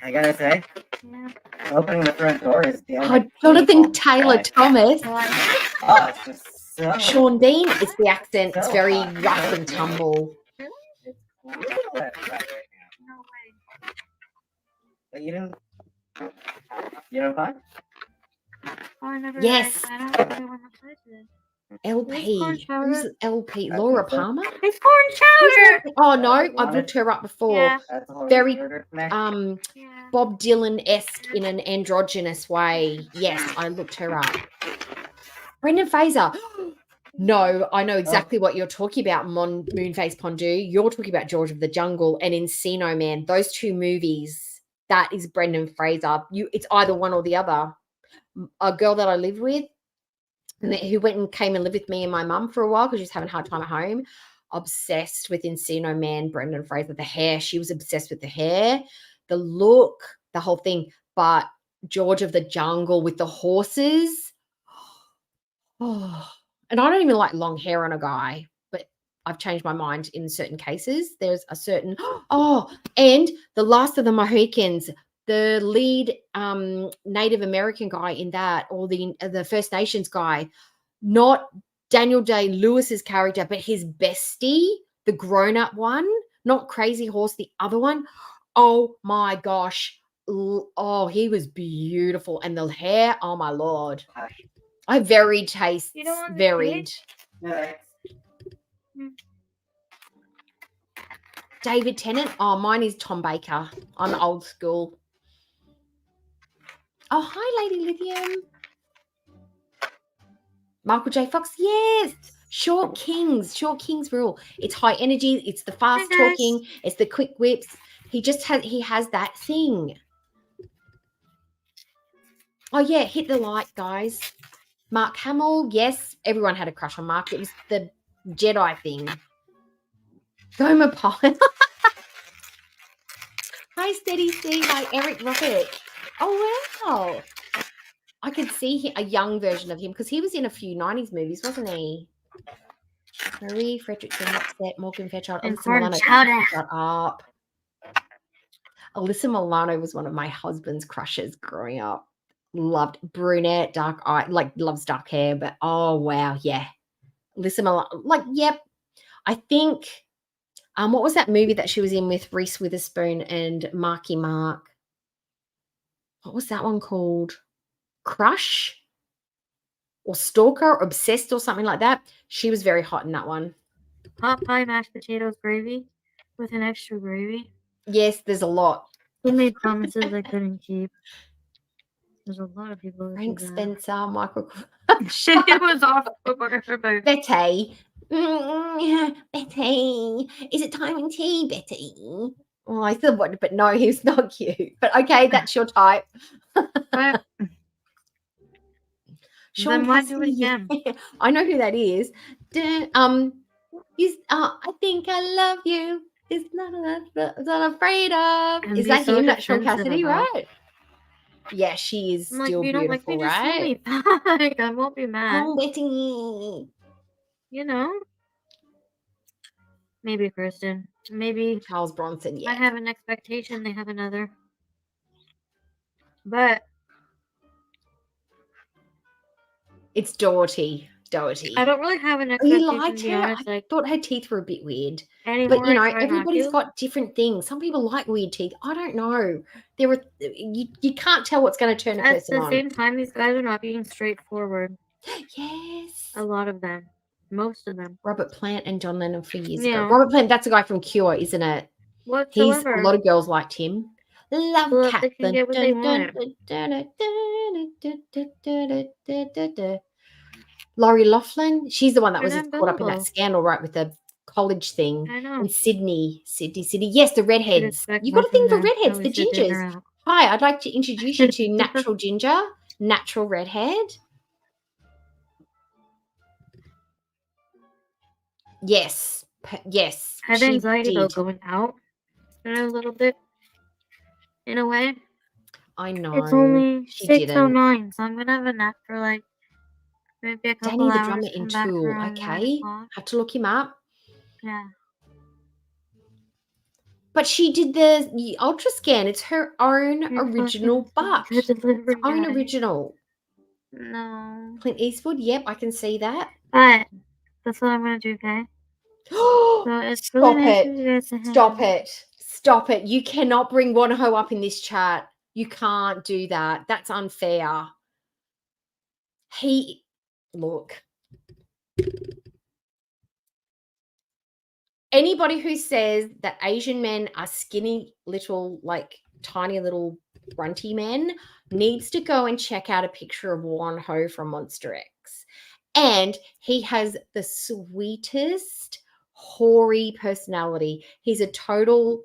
I gotta say, Yeah. opening the front door is the only Jonathan Taylor Thomas. Oh, it's just so Sean Bean, it's the accent. It's So very hot. rough and tumble. wet right now. No way. But you didn't find? Oh, I never. Yes. I don't really want to play this. corn LP. chowder. Who's LP? That's Laura pizza. Palmer? It's corn chowder. Oh, no. You I've want looked it? her up before. Yeah. That's a little Very, weirder. Nah. Yeah. Bob Dylan-esque in an androgynous way. Yes, I looked her up. Brendan Fraser. No, I know exactly what you're talking about, Moonface Pondu. You're talking about George of the Jungle and Encino Man. Those 2 movies, that is Brendan Fraser. It's either one or the other. A girl that I lived with, who went and came and lived with me and my mum for a while because she was having a hard time at home, obsessed with Encino Man, Brendan Fraser, the hair. She was obsessed with the hair, the look, the whole thing. But George of the Jungle with the horses. Oh, and I don't even like long hair on a guy, but I've changed my mind in certain cases. There's a certain, and the Last of the Mohicans, the lead Native American guy in that, or the First Nations guy, not Daniel Day-Lewis's character, but his bestie, the grown-up one, not Crazy Horse, the other one. Oh my gosh. Oh, he was beautiful. And the hair, oh my Lord. I varied tastes. You don't want the Varied. Yeah. David Tennant. Oh, mine is Tom Baker. I'm old school. Oh, hi, Lady Lithium. Michael J. Fox. Yes. Short Kings rule. It's high energy. It's the fast Hi, guys. talking. It's the quick whips. He has that thing. Oh, yeah. Hit the light, guys. Mark Hamill. Yes. Everyone had a crush on Mark. It was the Jedi thing. Gomer Pyle. Hi, Steady C. Hi, Eric Rocket. Oh, wow. I could see a young version of him because he was in a few 90s movies, wasn't he? Marie Fredrickson, Roxette, Morgan Fairchild, And Alyssa corn Milano. chowder. Shut up. Alyssa Milano was one of my husband's crushes growing up. Loved brunette, dark eye, like loves dark hair, but oh wow, yeah. Listen, like, yep. I think what was that movie that she was in with Reese Witherspoon and Marky Mark? What was that one called? Crush or Stalker, Obsessed or something like that. She was very hot in that one. Pot pie, mashed potatoes, gravy with an extra gravy. Yes, there's a lot. He made promises I couldn't keep. There's a lot of people that Frank do that. Spencer, Michael It was off for her. Betty. Betty. Is it time in tea, Betty? Oh, I thought, but no, he's not cute. But okay, that's your type. But Sean then why do Cassidy, it again? yeah. I know who that is. I think I love you. It's not afraid of. And Is be that so him? That's Sean defensive Cassidy, about. right? Yeah, she is I'm like, still if you don't like beautiful, me, just send me right? back. I won't be mad. Oh, Betty. You know? Maybe Kristen. Maybe Charles Bronson, I yeah. have an expectation they have another. But It's Doherty. Doherty. I don't really have an You expectation, liked to be her? honest. I Like, thought her teeth were a bit weird. anymore, But, you know, I try not everybody's to. got different things. Some people like weird teeth. I don't know. You can't tell what's going to turn a At person the on. same time, these guys are not being straightforward. Yes. A lot of them. Most of them. Robert Plant and John Lennon for years Yeah. ago. Robert Plant, that's a guy from Cure, isn't it? A Whatsoever. lot of girls liked him. Love So that cat. they can get what they want. Laurie Laughlin, she's the one that They're was not caught up in that billable. scandal, right, with the college thing I know. in Sydney. Yes, the redheads. expect You got a more thing from for them. redheads, the Always sit dinner gingers. out. Hi, I'd like to introduce you to Natural Ginger, Natural Redhead. Yes, yes. I have she anxiety about did. going out in a little bit. In a way. I know. It's only she didn't. 6:09, so I'm gonna have a nap for like maybe a couple Danny the hours. drummer in Come back Tool. around 9 Okay, o'clock. have to look him up. Yeah. But she did the ultra scan. It's her own You're original fucking butt. the delivery Own guy. original. No. Clint Eastwood. Yep, I can see that. But that's what I'm gonna do, okay? So it's Stop really nice it. of you guys to hang Stop out. it. Stop it. You cannot bring Wonho up in this chat. You can't do that. That's unfair. Look. Anybody who says that Asian men are skinny little, like tiny little grunty men needs to go and check out a picture of Wonho from Monster X. And he has the sweetest, hoary personality. He's a total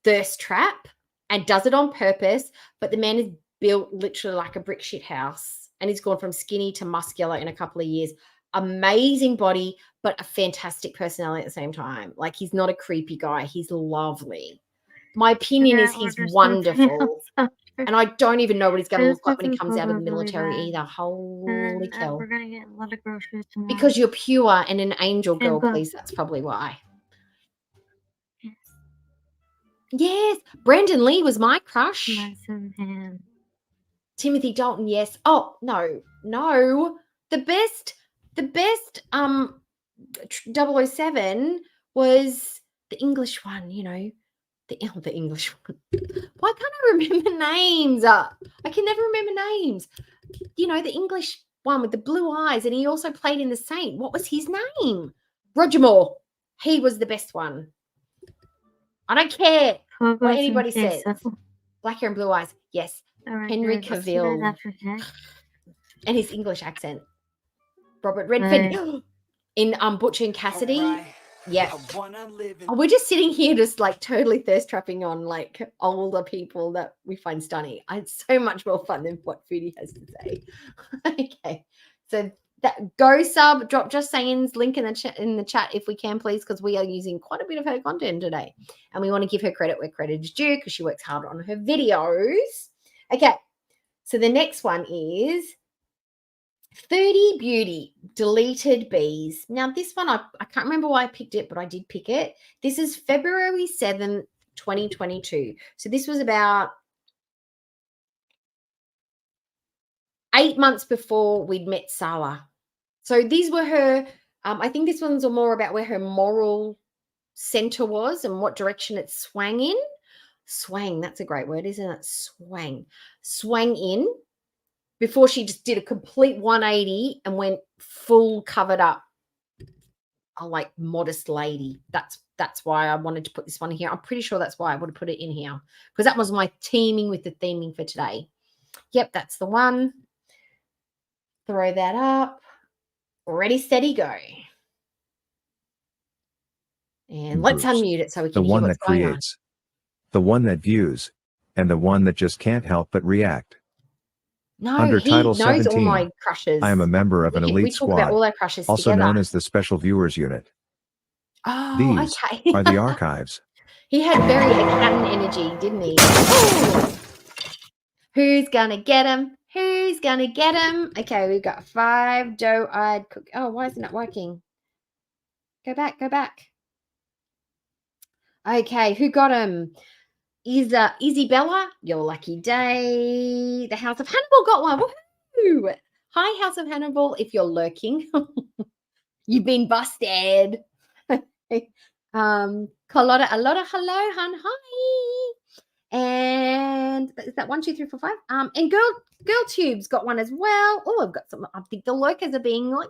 thirst trap and does it on purpose, but the man is built literally like a brick shit house, and he's gone from skinny to muscular in a couple of years. Amazing body, but a fantastic personality at the same time. Like, he's not a creepy guy. He's lovely. My opinion is he's wonderful. And I don't even know what he's going to look like when he comes out of the military either. Holy cow. We're going to get a lot of groceries tomorrow. Because you're pure and an angel girl, please. That's probably why. Yes. Yes. Brandon Lee was my crush. Nice of him. Timothy Dalton, yes. Oh, no. The best 007 was the English one, you know. The English one. Why can't I remember names? I can never remember names. You know, the English one with the blue eyes, and he also played in The Saint. What was his name? Roger Moore. He was the best one. I don't care what anybody says. Black hair and blue eyes. Yes. Right, Henry Cavill. And his English accent. Robert Redford. In Butcher and Cassidy. Right. Yeah. We're just sitting here just like totally thirst trapping on like older people that we find stunning. It's so much more fun than what Foodie has to say. Okay. So that go sub, drop Just Saying's link in the chat if we can, please, because we are using quite a bit of her content today. And we want to give her credit where credit is due because she works hard on her videos. Okay. So the next one is Foodie Beauty, Deleted Bees. Now, this one, I can't remember why I picked it, but I did pick it. This is February 7th, 2022. So this was about 8 months before we'd met Sawa. So these were her, I think this one's more about where her moral center was and what direction it swang in. Swang, that's a great word, isn't it? Swang in before she just did a complete 180 and went full covered up. A like modest lady. That's why I wanted to put this one here. I'm pretty sure that's why I would have put it in here, because that was my teaming with the theming for today. Yep, that's the one. Throw that up. Ready, steady, go. And let's Groups. unmute it so we The can hear one what's that going on. creates, the one that views, and the one that just can't help but react. No, Under he Title knows all 17, my crushes. I am a member of an We elite talk about squad, all our crushes also together. known as the Special Viewers Unit. Oh, These okay. are the archives. He had very Academy energy, didn't he? Ooh. Who's gonna get him? Who's gonna get him? Okay, we've got 5 doe-eyed cook. Oh, why isn't it working? Go back, go back. Okay, who got him? Isabella, your lucky day. The House of Hannibal got one. Woohoo! Hi, House of Hannibal. If you're lurking, you've been busted. Carlotta, Alotta, hello, hun. Hi. And is that 1, 2, 3, 4, 5? And Girl Tube's got one as well. Oh, I've got some. I think the lurkers are being like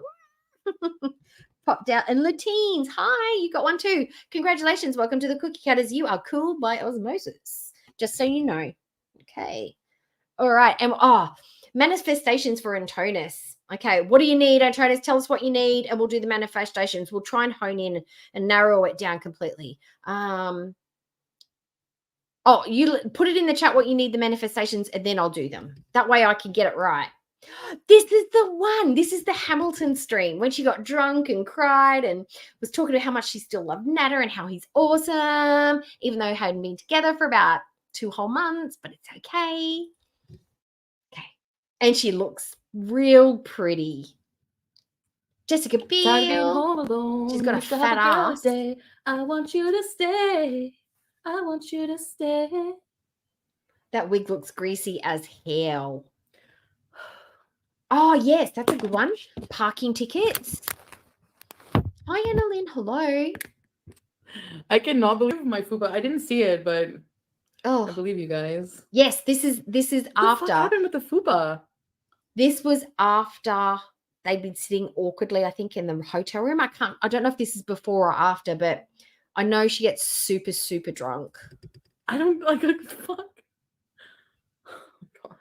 popped out. And Latines, hi, you got one too. Congratulations. Welcome to the Cookie Cutters. You are cool by osmosis. Just so you know. Okay. All right. And manifestations for Antonis. Okay. What do you need, Antonis? Tell us what you need, and we'll do the manifestations. We'll try and hone in and narrow it down completely. You put it in the chat what you need, the manifestations, and then I'll do them. That way I can get it right. This is the one. This is the Hamilton stream when she got drunk and cried and was talking about how much she still loved Natter and how he's awesome, even though they hadn't been together for about 2 whole months, but it's okay. Okay. And she looks real pretty. Jessica Biel. She's got a fat ass. I want you to stay. I want you to stay. That wig looks greasy as hell. Oh, yes, that's a good one. Parking tickets. Hi, Annalyn. Hello. I cannot believe my fupa. I didn't see it, but I Oh, believe you guys. yes, this is What the fuck after. happened with the fupa? This was after they'd been sitting awkwardly, I think, in the hotel room. I don't know if this is before or after, but I know she gets super, super drunk. I don't like fuck. Oh god.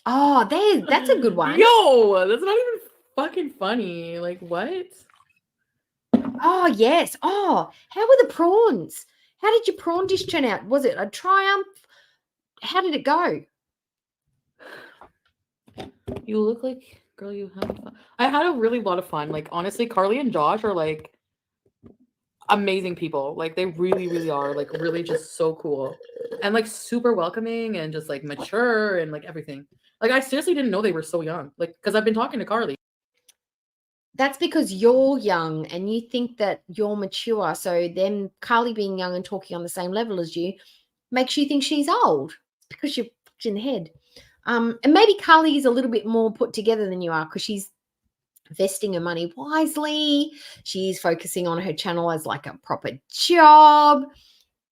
Oh, that's a good one. Yo, that's not even fucking funny. Like what? Oh, yes. Oh, how were the prawns? How did your prawn dish turn out? Was it a triumph? How did it go? You look like girl. You had fun. I had a really lot of fun. Like honestly, Carly and Josh are like amazing people. Like they really, really are. Like really, just so cool and like super welcoming and just like mature and like everything. Like I seriously didn't know they were so young. Like because I've been talking to Carly. That's because you're young and you think that you're mature. So then Carly being young and talking on the same level as you makes you think she's old because you're in the head. And maybe Carly is a little bit more put together than you are because she's investing her money wisely. She's focusing on her channel as like a proper job.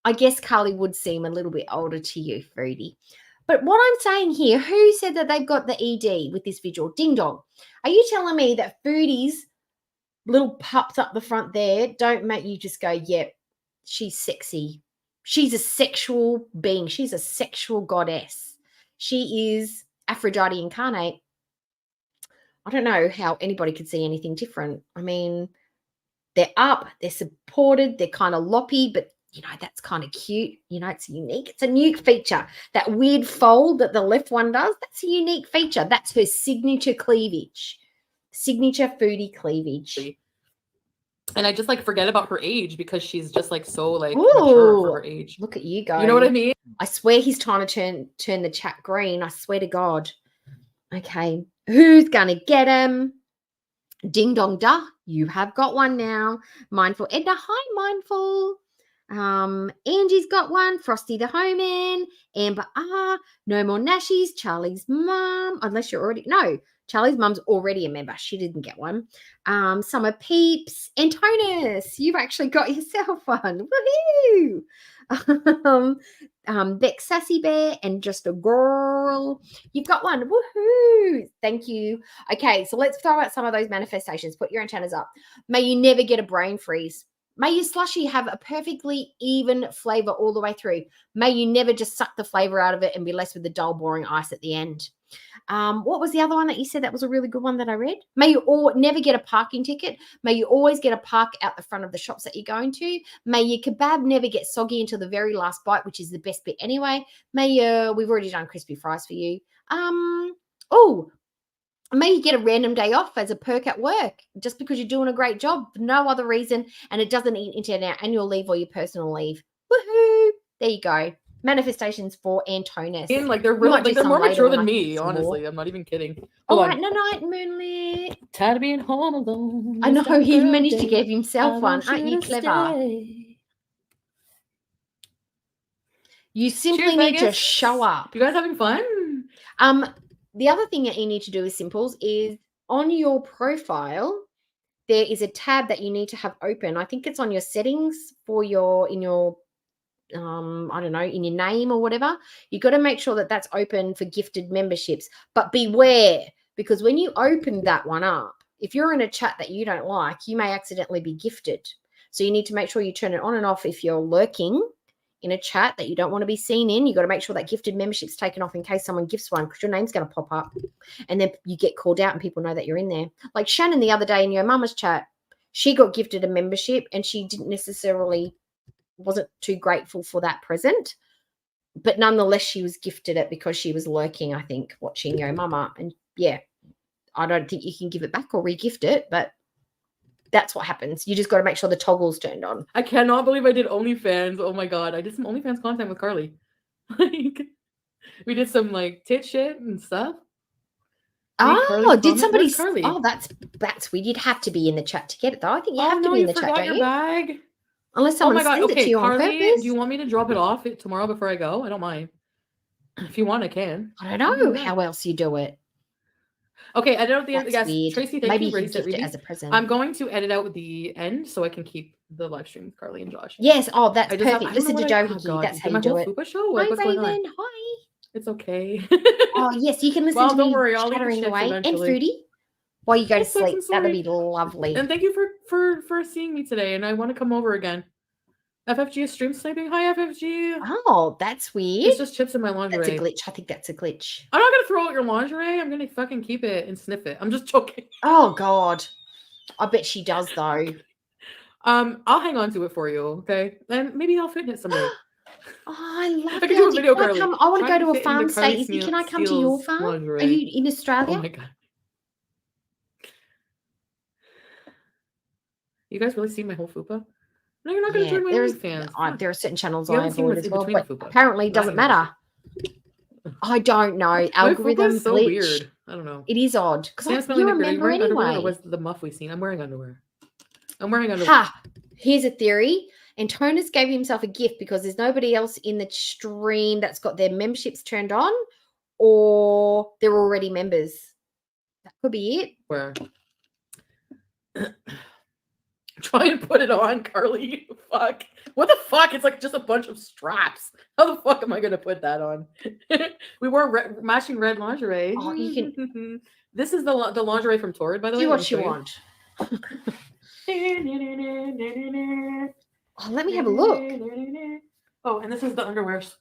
I guess Carly would seem a little bit older to you, Foodie. But what I'm saying here, who said that they've got the ED with this visual? Ding dong. Are you telling me that Foodie's little pups up the front there don't make you just go, yep, she's sexy. She's a sexual being. She's a sexual goddess. She is Aphrodite incarnate. I don't know how anybody could see anything different. I mean, they're up, they're supported, they're kind of loppy, but that's kind of cute. It's unique. It's a unique feature. That weird fold that the left one does, that's a unique feature. That's her signature cleavage. Signature Foodie cleavage. And I just like forget about her age because she's just like so like mature for her age. Look at you go. You know what I mean? I swear he's trying to turn the chat green. I swear to God. Okay. Who's gonna get him? Ding dong da. You have got one now. Mindful Edna. Hi, Mindful. Angie's got one. Frosty the Hoeman. Amber R. No More Nashies. Charlie's mum. Unless you're already... No, Charlie's mum's already a member. She didn't get one. Summer Peeps. Antonis, you've actually got yourself one. Woohoo! Beck Sassy Bear and Just a Girl. You've got one. Woohoo! Thank you. Okay, so let's throw out some of those manifestations. Put your antennas up. May you never get a brain freeze. May your slushie have a perfectly even flavor all the way through. May you never just suck the flavor out of it and be left with the dull, boring ice at the end. What was the other one that you said that was a really good one that I read? May you never get a parking ticket. May you always get a park out the front of the shops that you're going to. May your kebab never get soggy until the very last bite, which is the best bit anyway. May we've already done crispy fries for you. May you get a random day off as a perk at work just because you're doing a great job for no other reason and it doesn't eat into an annual leave or your personal leave. Woohoo! There you go. Manifestations for Antonis. And like they're really like they're more mature than me, honestly. I'm not even kidding. All right, night, moonlit. Tired of being home alone. I know he managed to give himself one. Aren't you clever? You simply need to show up. You guys having fun? The other thing that you need to do with Simples is on your profile, there is a tab that you need to have open. I think it's on your settings for in your name or whatever. You got to make sure that that's open for gifted memberships. But beware, because when you open that one up, if you're in a chat that you don't like, you may accidentally be gifted. So you need to make sure you turn it on and off if you're lurking in a chat that you don't want to be seen in. You got to make sure that gifted membership's taken off in case someone gifts one, because your name's going to pop up and then you get called out and people know that you're in there. Like Shannon the other day in your mama's chat, she got gifted a membership and she wasn't too grateful for that present, but nonetheless she was gifted it because she was lurking, I think, watching Yo Mama. And yeah, I don't think you can give it back or re-gift it, but that's what happens. You just got to make sure the toggle's turned on. I cannot believe I did OnlyFans. Oh my god, I did some OnlyFans content with Carly. Like, we did some like tit shit and stuff. Oh, did somebody? Oh, that's weird. You'd have to be in the chat to get it, though. I think you have to be in the chat, don't you? Bag. Unless someone sends it to you on purpose. Do you want me to drop it off tomorrow before I go? I don't mind. If you want, I can. I don't know how else you do it. Okay, edit out the end. Yes, weird. Tracy, thank Maybe you for gift it as a present. I'm going to edit out the end so I can keep the live stream with Carly and Josh. Yes. Oh, that's perfect. Listen to Joe Hickey. That's how you do it. Fupa show? Hi, Raven. Hi. It's okay. Oh, yes. You can listen to don't me worry, I'll chattering away. And eventually. Foodie while you go to sleep. That'd be lovely. And thank you for seeing me today. And I want to come over again. FFG is stream sniping. Hi, FFG. Oh, that's weird. It's just chips in my lingerie. That's a glitch. I think that's a glitch. I'm not going to throw out your lingerie. I'm going to fucking keep it and sniff it. I'm just joking. Oh, God. I bet she does, though. I'll hang on to it for you, okay? And maybe I'll fit it someday. Oh, I love I can do a video, Carly. I want to go to a farm state. Can I come to your farm? Lingerie. Are you in Australia? Oh, my God. You guys really see my whole fupa? No, you're not going to join my OnlyFans. There are certain channels I avoid as well, but apparently it doesn't matter. I don't know. Algorithm so glitch. Weird. I don't know. It is odd because you're a member anyway. Or was the muff we seen? I'm wearing underwear. Here's a theory. Antonis gave himself a gift because there's nobody else in the stream that's got their memberships turned on, or they're already members. That could be it. Where? Try and put it on, Carly. Fuck. What the fuck? It's like just a bunch of straps. How the fuck am I gonna put that on? We wore matching red lingerie. Oh, you can. This is the lingerie from Torrid, by the way. Do what you want. Oh, let me have a look. Oh, and this is the underwears.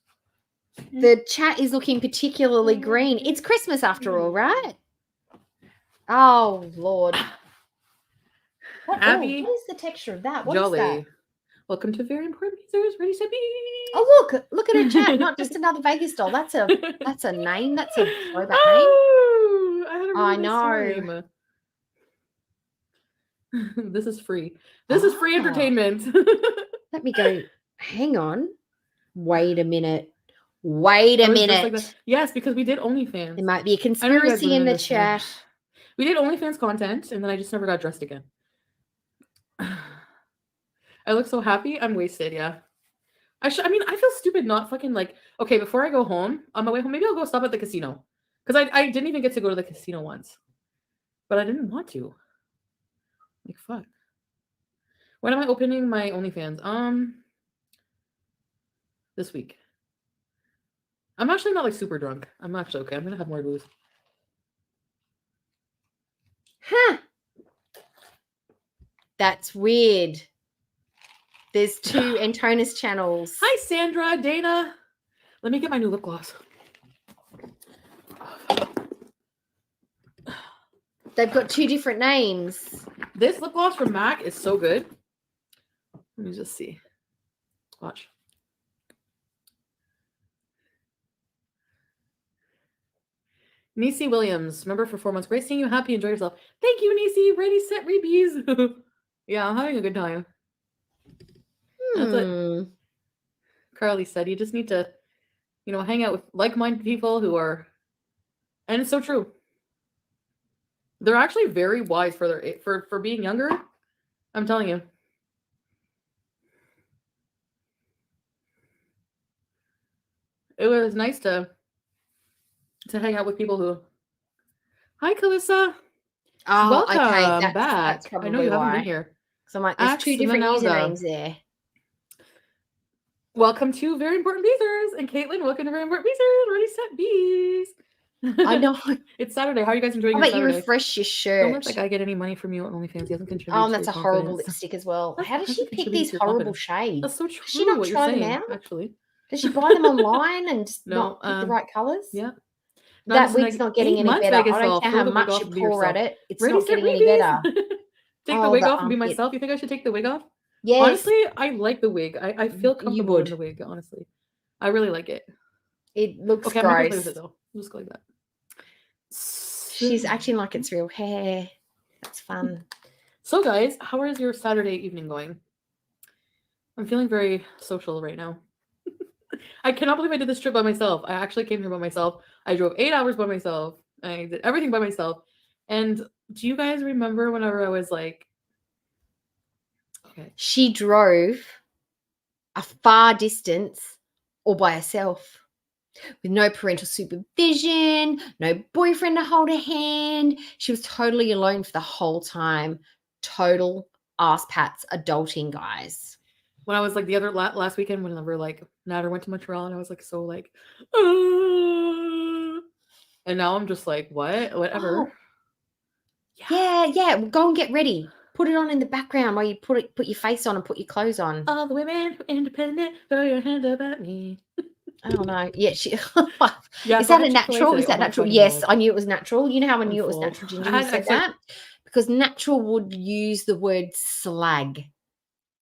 The chat is looking particularly green. It's Christmas after all, right? Oh, Lord. Abby, what is the texture of that? What Jolly. is that? Welcome to Very Important Users. Ready, set, be. Oh, look at her chat. Not just another Vegas doll. That's a name. That's a throwback name. I know. This is free. This is free entertainment. Let me go. Hang on. Wait a minute. Like yes, because we did OnlyFans. There might be a conspiracy in the chat. We did OnlyFans content, and then I just never got dressed again. I look so happy. I'm wasted, yeah. I mean, I feel stupid not fucking like, okay, before I go home, on my way home, maybe I'll go stop at the casino. Because I didn't even get to go to the casino once. But I didn't want to. Like, fuck. When am I opening my OnlyFans? This week. I'm actually not like super drunk. I'm actually okay. I'm gonna have more booze. Huh. That's weird. There's 2 Antonis channels. Hi, Sandra, Dana. Let me get my new lip gloss. They've got 2 different names. This lip gloss from MAC is so good. Let me just see. Watch. Niecy Williams, remember for 4 months. Great seeing you. Happy. Enjoy yourself. Thank you, Niecy. Ready, set, repeats. Yeah, I'm having a good time. That's what Carly said. You just need to, hang out with like-minded people who are, and it's so true. They're actually very wise for being younger. I'm telling you. It was nice to hang out with people who. Hi, Calissa. Oh, Welcome okay. back. That's I probably know you why. haven't been here. So I'm like, there's Axe 2 different Vanelga. usernames there. Welcome to Very Important Beezers. And Caitlin, welcome to Very Important Beezers. Ready, set, bees. I know. It's Saturday. How are you guys enjoying I your bet you Saturday? refresh your Don't let shirt. that guy get any money from you on OnlyFans. He hasn't contributed. Oh, to that's your a horrible confidence. lipstick as well. How does Hasn't she pick contributed these to your horrible confidence. shades? That's so true. Does she not what you're try saying, them out? actually. Does she buy them online and just No, not pick the right colors? Yeah. That wig's not getting any better. I don't care how much you pour at it. It's Ready, not set, getting any better. Take the wig off and be myself. You think I should take the wig off? Yes. Honestly, I like the wig. I feel comfortable would. in the wig, honestly. I really like it. It looks Okay, I'm not gonna play gross. with it though. I'll just go like that. She's acting like it's real hair. That's fun. So guys, how is your Saturday evening going? I'm feeling very social right now. I cannot believe I did this trip by myself. I actually came here by myself. I drove 8 hours by myself. I did everything by myself. And do you guys remember whenever I was like, okay, She drove a far distance all by herself with no parental supervision, no boyfriend to hold her hand. She was totally alone for the whole time. Total ass pats adulting, guys. when I was like the other last weekend, whenever like Nader went to Montreal, and I was like so like, and now I'm just like, whatever. Oh. Yeah. Go and get ready. Put it on in the background while you put your face on and put your clothes on. All the women independent, throw your hand up at me. I don't know. Yeah, Yeah, is that a natural? Is that natural? Yes, I knew it was natural. You know how I knew it was full. natural, Ginger? You said that because natural would use the word slag.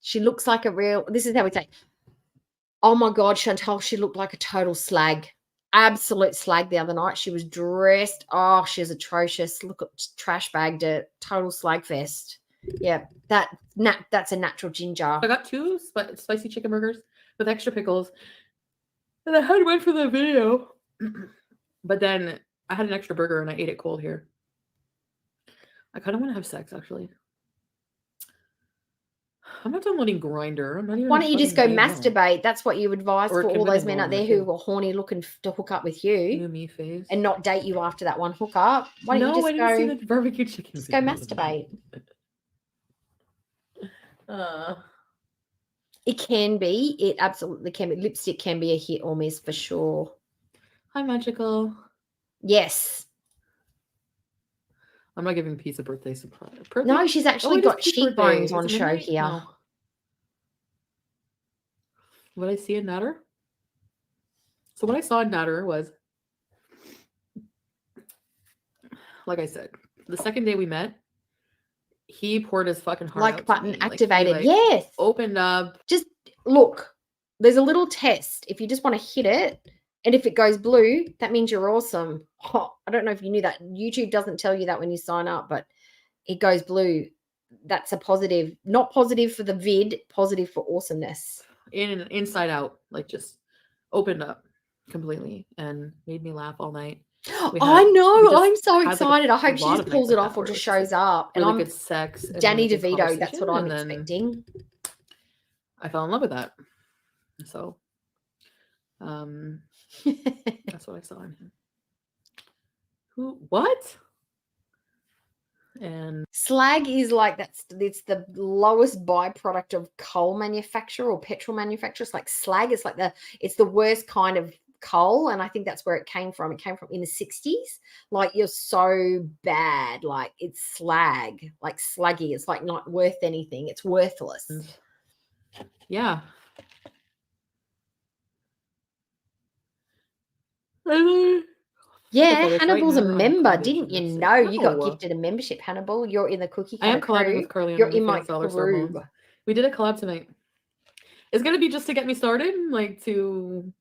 She looks like a real. This is how we say. Oh my God, Chantal, she looked like a total slag. Absolute slag the other night. She was dressed. Oh, she was atrocious. Look at trash bagged it. Total slag fest. Yeah, that's a natural Ginger. I got 2 spicy chicken burgers with extra pickles. And I had one for the video. But then I had an extra burger and I ate it cold here. I kind of want to have sex, actually. I'm not downloading Grindr. I'm not even. Why don't you just go fucking gay, masturbate? No. That's what you advise Or for all those men out there too. who are horny looking to hook up with you New me face. and not date you after that one hookup. Why don't you I just didn't see go? the barbecue chicken. Just go masturbate. It can be. It absolutely can be. Lipstick can be a hit or miss for sure. Hi, Magical. Yes. I'm not giving Peace a birthday surprise. No, she's actually it is got Pete's cheekbones birthday. on Is it show midnight? here. No. What I see in Natter? So what I saw in Natter was, like I said, the second day we met, he poured his fucking heart out Like to button me. activated. Like, he, yes. opened up. Just look. There's a little test. If you just want to hit it, and if it goes blue, that means you're awesome. Oh, I don't know if you knew that. YouTube doesn't tell you that when you sign up, but it goes blue. That's a positive. Not positive for the vid, positive for awesomeness. Inside out, like just opened up completely and made me laugh all night. I know. I'm so had, excited. like, I hope she lot just of pulls nights it like off that or where just it was shows up. And really I'm good sex. And Danny really good DeVito. That's what I'm conversation, and then expecting. I fell in love with that. So, that's what I saw in him. What? And slag is like it's the lowest byproduct of coal manufacture or petrol manufacture. It's like slag. It's like it's the worst kind of coal, and I think that's where it came from. It came from in the 60s. Like, you're so bad, like it's slag, like sluggy. It's like not worth anything. It's worthless. yeah. Yeah, it's right Hannibal's a now on member. accommodation, Didn't you that's it. know? You got No. gifted a membership, Hannibal. You're in the cookie I am cutter collabing crew. with Carly on You're in my OnlyFans Dollar crew. Hormones. We did a collab tonight. It's gonna be just to get me started, like to,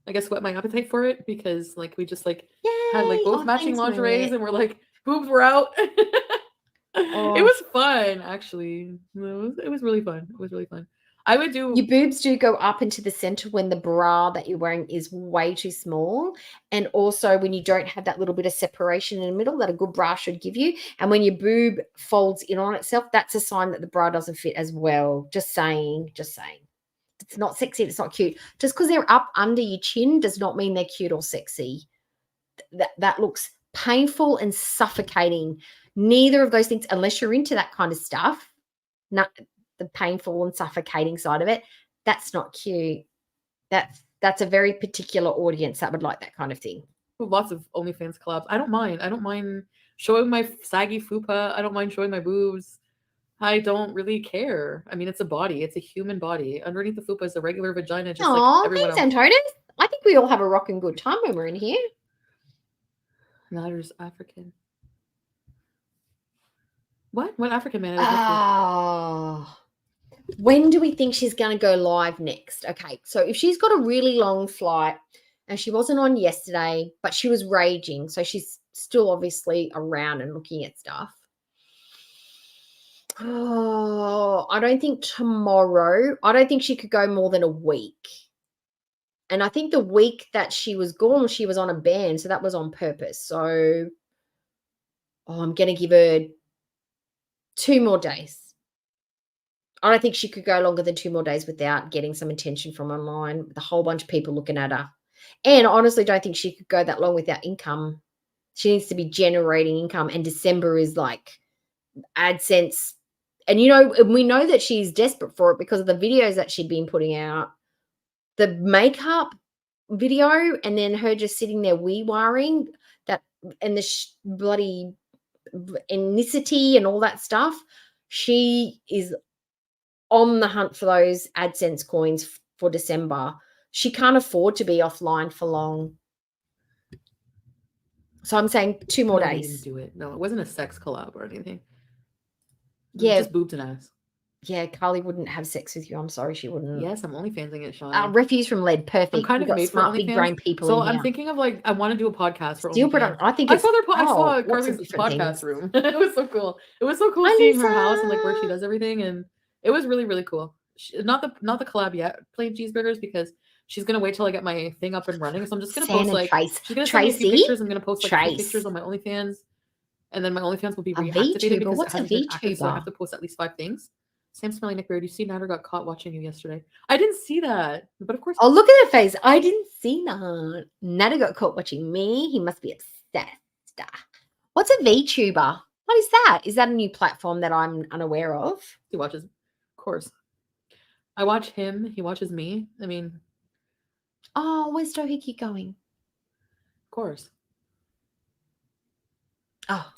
I guess, whet my appetite for it, because like we just like had like Yay! both Oh, matching thanks, lingeries Mariette. and we're like boobs were out. Oh. It was fun, actually. It was really fun. It was really fun. I would do. Your boobs do go up into the center when the bra that you're wearing is way too small. And also when you don't have that little bit of separation in the middle that a good bra should give you. And when your boob folds in on itself, that's a sign that the bra doesn't fit as well. Just saying. Just saying. It's not sexy. It's not cute. Just because they're up under your chin does not mean they're cute or sexy. That looks painful and suffocating. Neither of those things, unless you're into that kind of stuff, the painful and suffocating side of it, that's not cute. That's a very particular audience that would like that kind of thing. Lots of OnlyFans collabs. I don't mind showing my saggy fupa. I don't mind showing my boobs. I don't really care. I mean, it's a body. It's a human body. Underneath the fupa is a regular vagina, just like everyone else. Thanks, Antonis. I think we all have a rocking good time when we're in here. Matters African. What African man? Oh. When do we think she's going to go live next? Okay, so if she's got a really long flight, and she wasn't on yesterday, but she was raging, so she's still obviously around and looking at stuff. Oh, I don't think tomorrow. I don't think she could go more than a week. And I think the week that she was gone, she was on a ban, so that was on purpose. So I'm going to give her 2 more days. I don't think she could go longer than 2 more days without getting some attention from online with a whole bunch of people looking at her. And I honestly don't think she could go that long without income. She needs to be generating income, and December is like AdSense. And, we know that she's desperate for it because of the videos that she'd been putting out. The makeup video and then her just sitting there wee-wiring that, and the bloody ethnicity and all that stuff. She is on the hunt for those AdSense coins for December. She can't afford to be offline for long. So I'm saying 2 more days. Didn't do it. No, it wasn't a sex collab or anything. Yeah. Just boobs and ass. Yeah, Carly wouldn't have sex with you. I'm sorry, she wouldn't. Yes, I'm OnlyFansing it, Sean. Refuse from lead. Perfect. I'm kind We've of got made smart, for big OnlyFans. brain people So in I'm here. thinking of I want to do a podcast for Steel OnlyFans. product. I think I saw lots of Carly's different podcast things. room. It was so cool. It was so cool Hi, seeing her Lisa. house and like where she does everything, and it was really, really cool. Not the collab yet, plain cheeseburgers, because she's gonna wait till I get my thing up and running. So I'm just gonna post she's gonna send me a few pictures. I'm gonna post like 2 pictures on my OnlyFans, and then my OnlyFans will be reactivated because it hasn't been active, so I have to post at least 5 things. Sam Smelly Neckbeard, you see Natter got caught watching you yesterday. I didn't see that, but of course. Oh, look at her face. I didn't see that. Natter got caught watching me. He must be obsessed. What's a VTuber? What is that? Is that a new platform that I'm unaware of? He watches, of course. I watch him. He watches me. I mean. Oh, where's Dohiki going? Of course. Oh.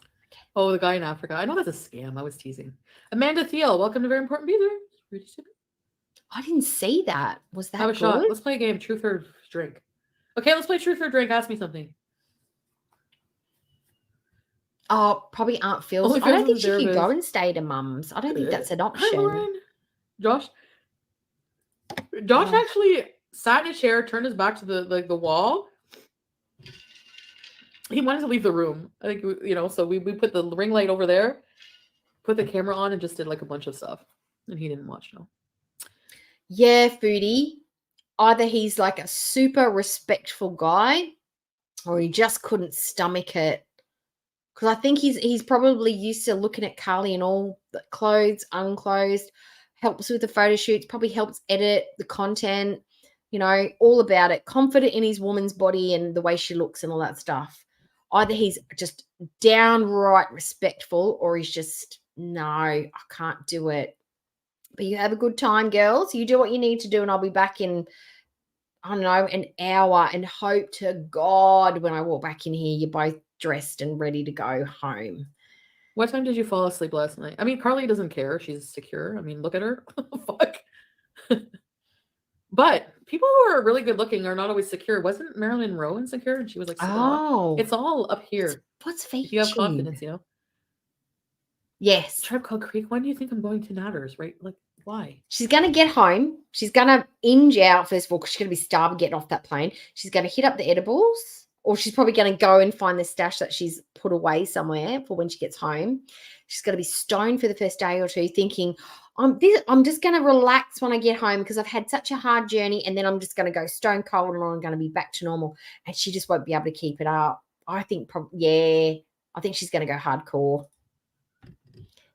Oh, the guy in Africa. I know that's a scam. I was teasing. Amanda Thiel, welcome to Very Important Beaver. I didn't see that. Was that Have a good? shot. Let's play a game. Truth or drink. Okay, let's play Truth or Drink. Ask me something. Oh, probably Aunt Phil's. I don't think she could go and stay to Mum's. I don't think that's an option. Hi, Lauren. Josh actually sat in a chair, turned his back to the wall. He wanted to leave the room. I think, so we put the ring light over there, put the camera on, and just did like a bunch of stuff. And he didn't watch, no. Yeah, Foodie. Either he's like a super respectful guy, or he just couldn't stomach it. Because I think he's probably used to looking at Carly in all the clothes, unclothed, helps with the photo shoots, probably helps edit the content. you know, all about it, confident in his woman's body and the way she looks and all that stuff. Either he's just downright respectful or he's just, no, I can't do it. But you have a good time, girls. You do what you need to do, and I'll be back in, I don't know, an hour, and hope to God when I walk back in here, you're both dressed and ready to go home. What time did you fall asleep last night? I mean, Carly doesn't care. She's secure. I mean, look at her. Fuck. But people who are really good looking are not always secure. Wasn't Marilyn Monroe insecure? And she was like, Oh, it's all up here. what's featured? If you have confidence, you know. Yes. Tribe Called Creek. When do you think I'm going to Natters? Right? Like, why? She's going to get home. She's going to inge out, first of all, because she's going to be starving getting off that plane. She's going to hit up the edibles, or she's probably going to go and find the stash that she's put away somewhere for when she gets home. She's going to be stoned for the first day or two, thinking, I'm just going to relax when I get home because I've had such a hard journey, and then I'm just going to go stone cold and I'm going to be back to normal. And she just won't be able to keep it up. I think, I think she's going to go hardcore.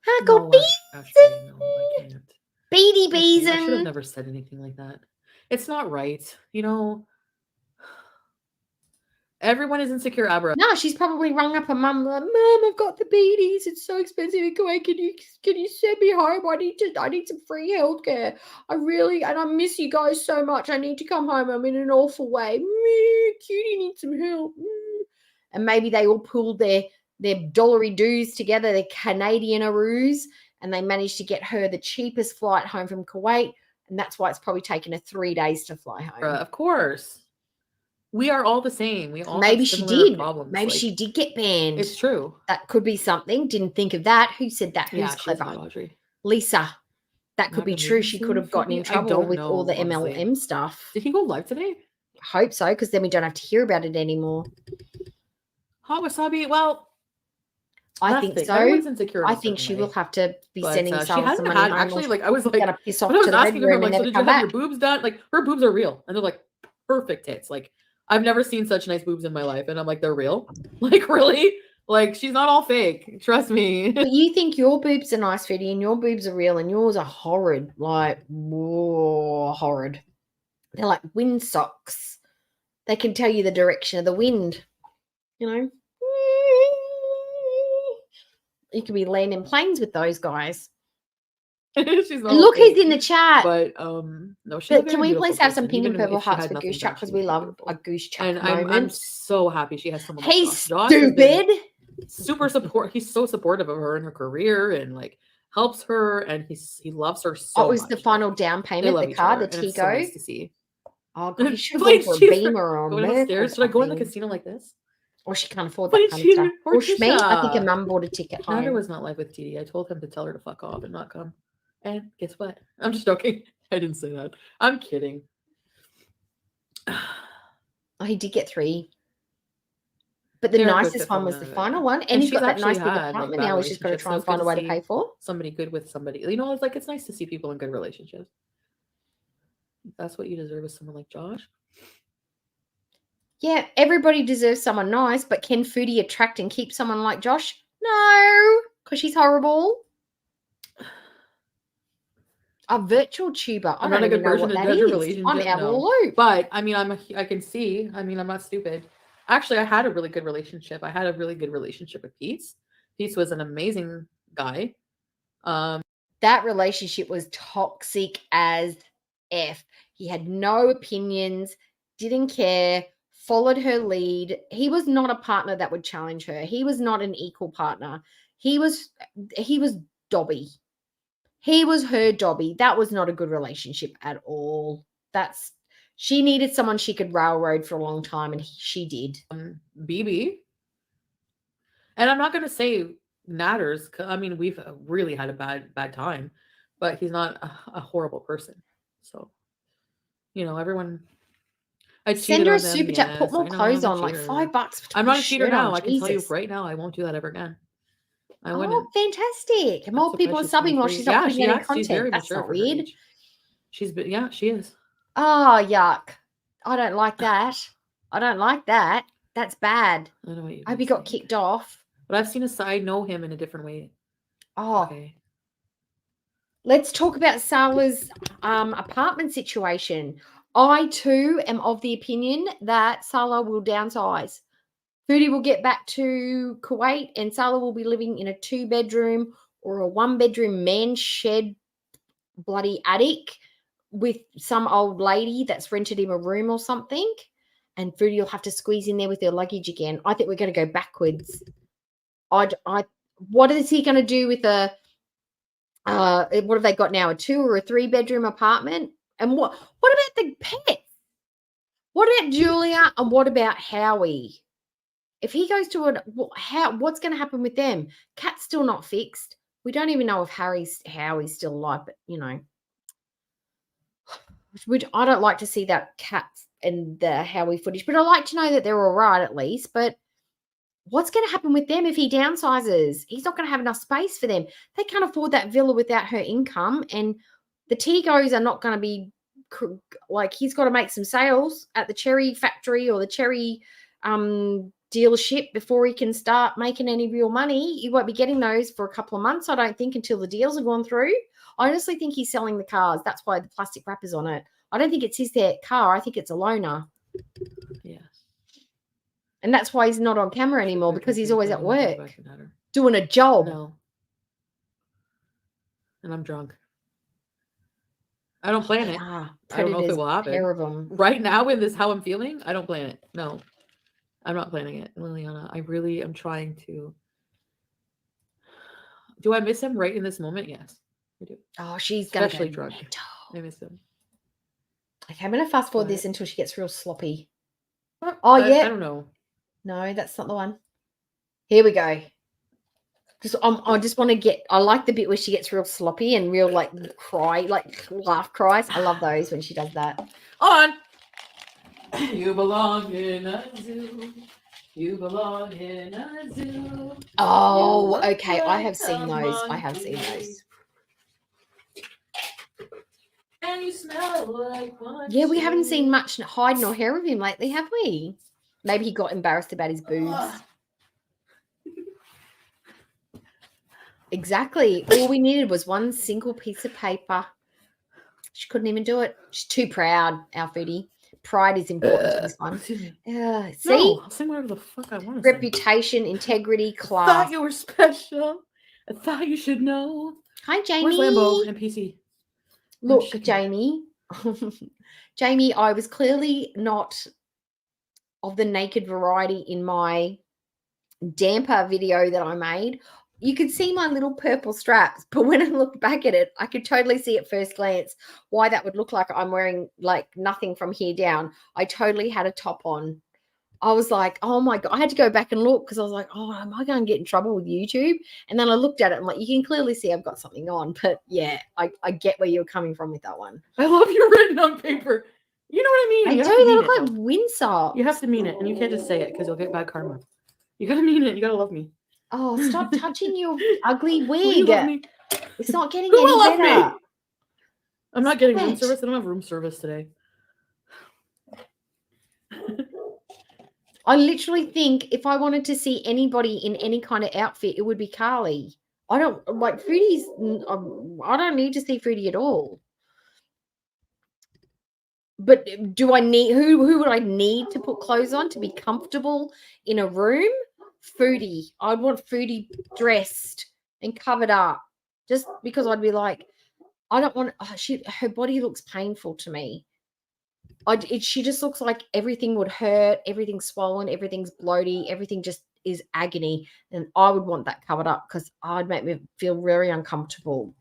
Hardcore No, actually, no, I can't. Beady I bees. should have never said anything like that. It's not right. You know, everyone is insecure, Abra. No, she's probably rung up her mum like, Mum, I've got the beaties. It's so expensive in Kuwait. Can you send me home? I need some free healthcare. And I miss you guys so much. I need to come home. I'm in an awful way. Cutie needs some help. And maybe they all pulled their dollary dues together, their Canadian-aroos, and they managed to get her the cheapest flight home from Kuwait. And that's why it's probably taken her 3 days to fly home. Of course. We are all the same. We all Maybe have she similar did. problems. Maybe she did get banned. It's true. That could be something. Didn't think of that. Who said that? Who's clever? Audrey. Lisa. That could be true. She could have gotten in trouble with all the MLM stuff. Did he go live today? I hope so, because then we don't have to hear about it anymore. Hot wasabi. Well, I think so. Everyone's insecure. I think she will have to be sending Sarah some money. Actually, like I was like, gonna piss off when I was to the asking red her, room like, and so never did you come have back. your boobs done? Like her boobs are real, and they're like perfect tits. Like I've never seen such nice boobs in my life, and I'm like, they're real. Like really? Like she's not all fake. Trust me. But you think your boobs are nice, Foodie, and your boobs are real, and yours are horrid. Like, whoa, horrid. They're like wind socks. They can tell you the direction of the wind. You know? You could be landing planes with those guys. She's not Look fake. who's in the chat. But no, she's But a very can we beautiful please have some person, pink and even purple if she hearts had for nothing Goose Chuck, bad, because she we was love beautiful. a Goose Chuck And moment. I'm so happy she has someone like He's Josh. Josh has been stupid. He's so supportive of her in her career and like helps her, and he loves her so much. It was the final down They payment, love the each car, other, the and Tigo. it's so nice to see. Oh, God, you should have Plain gone for a cheese Beamer or a going Merc or upstairs. Should I go in the something. casino like this? Or she can't afford Plain that kind of cheese stuff. or Bush me. I think her Tisha. mum bought a ticket home. Nader was not live with TD. I told him to tell her to fuck off and not come. And guess what? I'm just joking. I didn't say that. I'm kidding. Oh, he did get 3. But the They're good nicest to one was the film, final yeah. one. And And he's got she's that nice actually big had, like, apartment bad now. He's just got to relationships, try so and it's good find a to way to see pay for. somebody good with somebody. You know, it's like it's nice to see people in good relationships. That's what you deserve is someone like Josh. Yeah, everybody deserves someone nice, but can Foodie attract and keep someone like Josh? No, because she's horrible. A virtual tuber. I'm I not don't a even good know person what to that judge a is. relationship. I'm out of the No. loop. But I mean, I can see. I mean, I'm not stupid. Actually, I had a really good relationship. I had a really good relationship with Pete's. Pete's was an amazing guy. That relationship was toxic as F. He had no opinions, didn't care, followed her lead. He was not a partner that would challenge her. He was not an equal partner. He was Dobby. He was her Dobby. That was not a good relationship at all. She needed someone she could railroad for a long time, and she did. BB. And I'm not going to say Natters. I mean, we've really had a bad time, but he's not a horrible person. So, you know, everyone. I Send her a on them, super chat. yes, Put more I know, clothes I'm a on, like cheater. $5. I'm not a cheater shirt now. on. I can tell you Jesus. right now, I won't do that ever again. I Oh, wouldn't. fantastic. More I'm people are surprised she's subbing while 23. she's not putting any She's content. very That's mature not for her weird. age. She is. Oh, yuck. I don't like that. I don't like that. That's bad. I know what you I hope he got kicked off. But I've seen I know him in a different way. Oh, Okay. Let's talk about Sala's apartment situation. I too am of the opinion that Salah will downsize. Foodie will get back to Kuwait and Salah will be living in a 2-bedroom or a 1-bedroom man shed bloody attic with some old lady that's rented him a room or something. And Foodie will have to squeeze in there with her luggage again. I think we're going to go backwards. What is he going to do with a what have they got now? A 2 or a 3-bedroom apartment? And what about the pets? What about Julia and what about Howie? If he goes to what's going to happen with them? Cat's still not fixed. We don't even know if Howie's still alive, but I don't like to see that cat and the Howie footage, but I like to know that they're all right at least. But what's going to happen with them if he downsizes? He's not going to have enough space for them. They can't afford that villa without her income, and the Tigos are not going to be like, he's got to make some sales at the cherry factory or the cherry dealership before he can start making any real money. You won't be getting those for a couple of months, I don't think, until the deals have gone through. I honestly think he's selling the cars. That's why the plastic wrap is on it. I don't think it's his car. I think it's a loaner. Yeah. And that's why he's not on camera anymore, because he's always at work doing a job. No. And I'm drunk. I don't plan it. I don't know if it will happen. Pair of them. Right now, in this how I'm feeling, I don't plan it. No. I'm not planning it, Liliana. I really am trying to. Do I miss him right in this moment? Yes, I do. Oh, she's going to especially drunk. I miss him. Okay, I'm going to fast forward this until she gets real sloppy. Yeah. I don't know. No, that's not the one. Here we go. I just want to get. I like the bit where she gets real sloppy and real like cry, like laugh cries. I love those when she does that. On. You belong in a zoo. You belong in a zoo. Oh, okay. I have seen those. I have seen those. And you smell like one. Yeah, we haven't seen much hide nor hair of him lately, have we? Maybe he got embarrassed about his boobs. Exactly. All we needed was one single piece of paper. She couldn't even do it. She's too proud, our Foodie. Pride is important to this one. See? No, I'll say whatever the fuck I want to Reputation, integrity, class. I thought you were special. I thought you should know. Hi, Jamie. Where's Lambo and PC? Look, Jamie. Jamie, I was clearly not of the naked variety in my damper video that I made. You could see my little purple straps, but when I looked back at it, I could totally see at first glance why that would look like I'm wearing like nothing from here down. I totally had a top on. I was like, oh my God, I had to go back and look because I was like, oh, am I going to get in trouble with YouTube? And then I looked at it and like, you can clearly see I've got something on, but yeah, I get where you're coming from with that one. I love you written on paper. You know what I mean? I do. They look like Windsor. You have to mean it, and you can't just say it because you'll get bad karma. You got to mean it. You got to love me. Oh, stop touching your ugly Will you wig. love me? It's not getting Who will any love better. me? I'm not getting room Bitch. service. I don't have room service today. I literally think if I wanted to see anybody in any kind of outfit, it would be Carly. I don't like Foodie's. I don't need to see Foodie at all. But do I need who would I need to put clothes on to be comfortable in a room? Foodie. I'd want Foodie dressed and covered up, just because I'd be like, I don't want. Her body looks painful to me. She just looks like everything would hurt, everything's swollen, everything's bloaty, everything just is agony, and I would want that covered up because I'd make me feel very uncomfortable.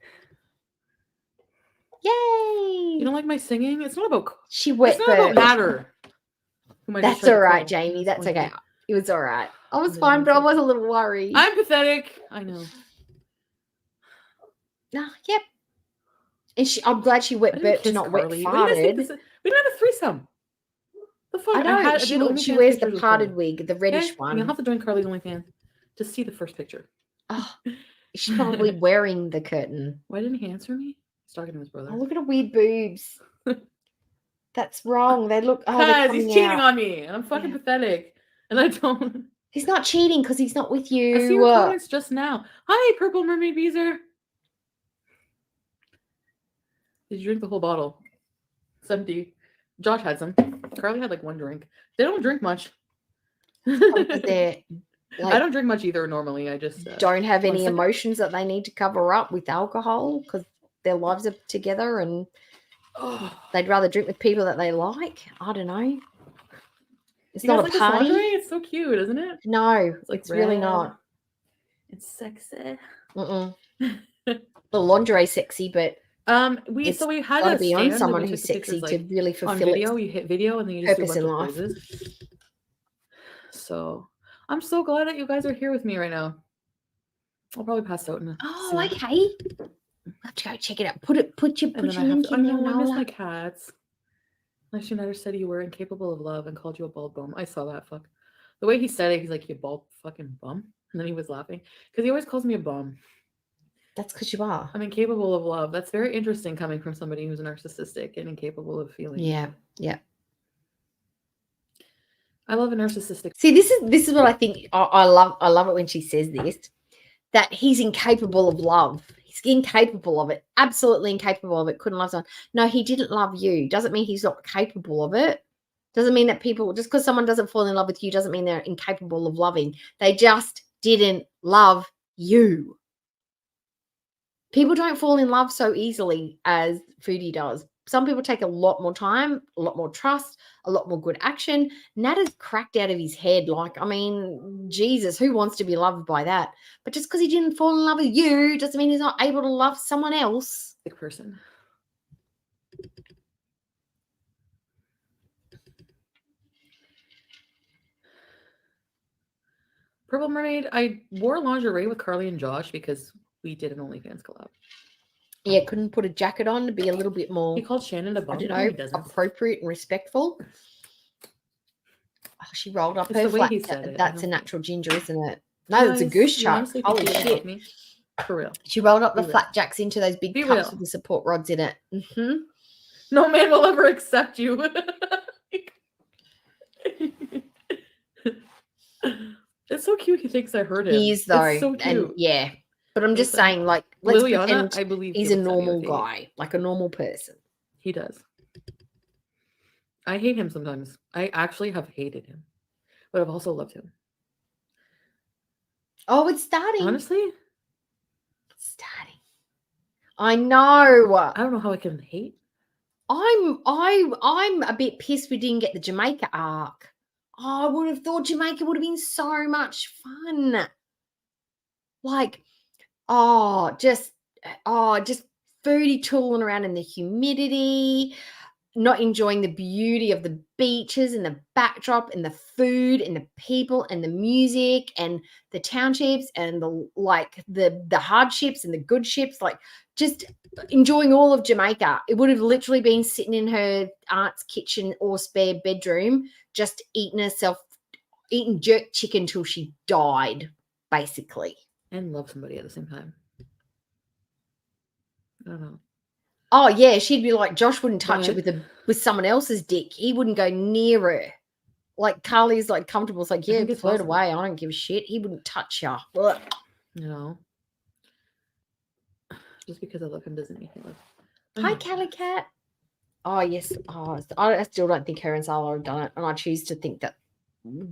Yay! You don't like my singing? It's not about. She wet It's not about burped. matter. That's all right, Jamie. That's okay. It was all right. I was fine, but I was a little worried. I'm pathetic. I know. Yep. And I'm glad she wet burped, not wet farted. We didn't have a threesome. The fuck? I know. She wears the parted wig, the reddish one. You'll have to join Carly's OnlyFans to see the first picture. Oh, she's probably wearing the curtain. Why didn't he answer me? He's talking to his brother. Oh, look at her weird boobs. That's wrong. They look. Because he's cheating on me, and I'm fucking pathetic, and I don't. He's not cheating because he's not with you. I see your comments just now. Hi, Purple Mermaid Beezer. Did you drink the whole bottle? It's empty. Josh had some. Carly had like one drink. They don't drink much. Probably 'cause they're I like don't drink much either normally. I just don't have when I'm any sick. emotions that they need to cover up with alcohol because their lives are together and Oh, they'd rather drink with people that they like. I don't know. It's you guys not like a this party. lingerie? It's so cute, isn't it? No, like it's really red. not. It's sexy. Mm-mm. The lingerie sexy, but we it's had got to a be on stand that someone we who's took the sexy pictures, to like, really on fulfill video. its You hit video and then you just do a purpose bunch in of life. poses. So I'm so glad that you guys are here with me right now. I'll probably pass out in a Oh, soon. okay. I'll have to go check it out. Put your And then I link have to. I in there, know I miss Nola. my cats. Like Schneider said, you were incapable of love and called you a bald bum. I saw that. Fuck. The way he said it, he's like, you bald fucking bum. And then he was laughing because he always calls me a bum. That's because you are. I'm incapable of love. That's very interesting coming from somebody who's narcissistic and incapable of feeling. Yeah. I love a narcissistic. See, this is what I think. I love it when she says this. That he's incapable of love. He's incapable of it. Absolutely incapable of it. Couldn't love someone. No, he didn't love you. Doesn't mean he's not capable of it. Doesn't mean that people, just because someone doesn't fall in love with you, doesn't mean they're incapable of loving. They just didn't love you. People don't fall in love so easily as Foodie does. Some people take a lot more time, a lot more trust, a lot more good action. Nat is cracked out of his head. Like, I mean, Jesus, who wants to be loved by that? But just because he didn't fall in love with you doesn't mean he's not able to love someone else. Person. Purple Mermaid, I wore lingerie with Carly and Josh because we did an OnlyFans collab. Yeah, couldn't put a jacket on to be a little bit more, He called Shannon a bum. I don't No, know, he doesn't. appropriate and respectful. Oh, she rolled up It's her the way flat. he said it. That's a natural ginger, isn't it? No, that's a Guys, goose you shark. honestly think Holy you guys love shit. me? For real. She rolled up Be the real. flat jacks into those big Be cups real. with the support rods in it. Mm-hmm. No man will ever accept you. It's so cute. He thinks I heard him. He is though, It's so cute. and yeah. But I'm just Listen, saying, like, let's Liliana, pretend I believe he's he a looks at me normal with hate. guy, like a normal person. He does. I hate him sometimes. I actually have hated him, but I've also loved him. Oh, it's starting. Honestly, It's starting. I know. I don't know how I can hate. I'm a bit pissed we didn't get the Jamaica arc. Oh, I would have thought Jamaica would have been so much fun. Like, just Foodie tooling around in the humidity, not enjoying the beauty of the beaches and the backdrop and the food and the people and the music and the townships and the hardships and the good ships, like just enjoying all of Jamaica. It would have literally been sitting in her aunt's kitchen or spare bedroom, just eating jerk chicken till she died, basically. And love somebody at the same time. I don't know. Oh yeah, she'd be like, Josh wouldn't touch But- it with someone else's dick. He wouldn't go near her. Like Carly's like comfortable. It's like, yeah, think it's flirt possible. away. I don't give a shit. He wouldn't touch her. Ugh. You know, just because I love him doesn't mean he loves. Hi, Callie Cat. Oh yes. Oh, I still don't think her and Sala have done it, and I choose to think that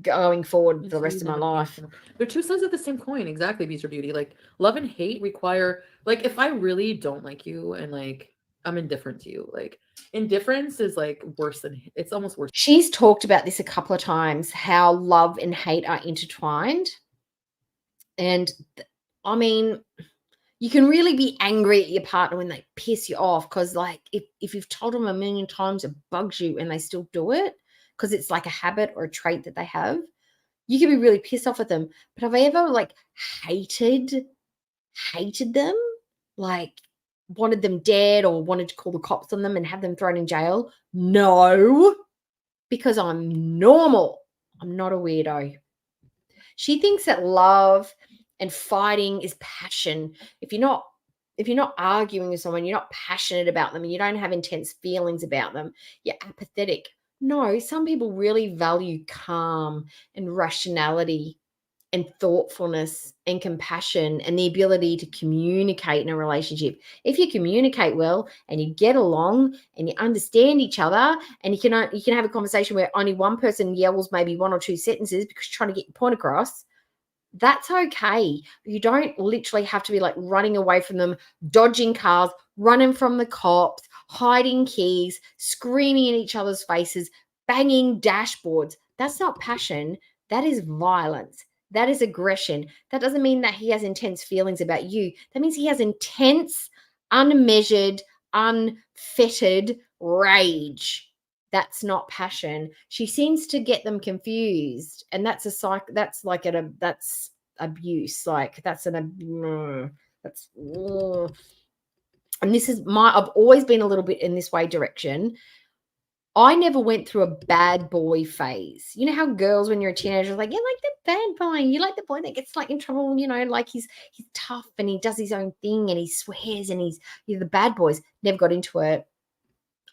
going forward for the rest of my life. They're two sides of the same coin. Exactly, Beast Beauty. Like love and hate require, like, if I really don't like you and like I'm indifferent to you, like indifference is like worse than, it's almost worse. She's talked about this a couple of times, how love and hate are intertwined. And I mean, you can really be angry at your partner when they piss you off, because like if you've told them a million times it bugs you and they still do it because it's like a habit or a trait that they have, you can be really pissed off at them. But have I ever like hated them, like wanted them dead or wanted to call the cops on them and have them thrown in jail? No, because I'm normal. I'm not a weirdo. She thinks that love and fighting is passion. If you're not arguing with someone, you're not passionate about them, and you don't have intense feelings about them, you're apathetic. No, some people really value calm and rationality and thoughtfulness and compassion and the ability to communicate in a relationship. If you communicate well and you get along and you understand each other, and you can have a conversation where only one person yells maybe one or two sentences because you're trying to get your point across, that's okay. You don't literally have to be like running away from them, dodging cars, running from the cops, hiding keys, screaming in each other's faces, banging dashboards. That's not passion. That is violence. That is aggression. That doesn't mean that he has intense feelings about you. That means he has intense, unmeasured, unfettered rage. That's not passion. She seems to get them confused, and that's that's abuse. Like that's and this is I've always been a little bit in this way direction. I never went through a bad boy phase. You know how girls, when you're a teenager, are like, you like the bad boy. You like the boy that gets like in trouble, like he's tough and he does his own thing and he swears and you're the bad boys. Never got into it.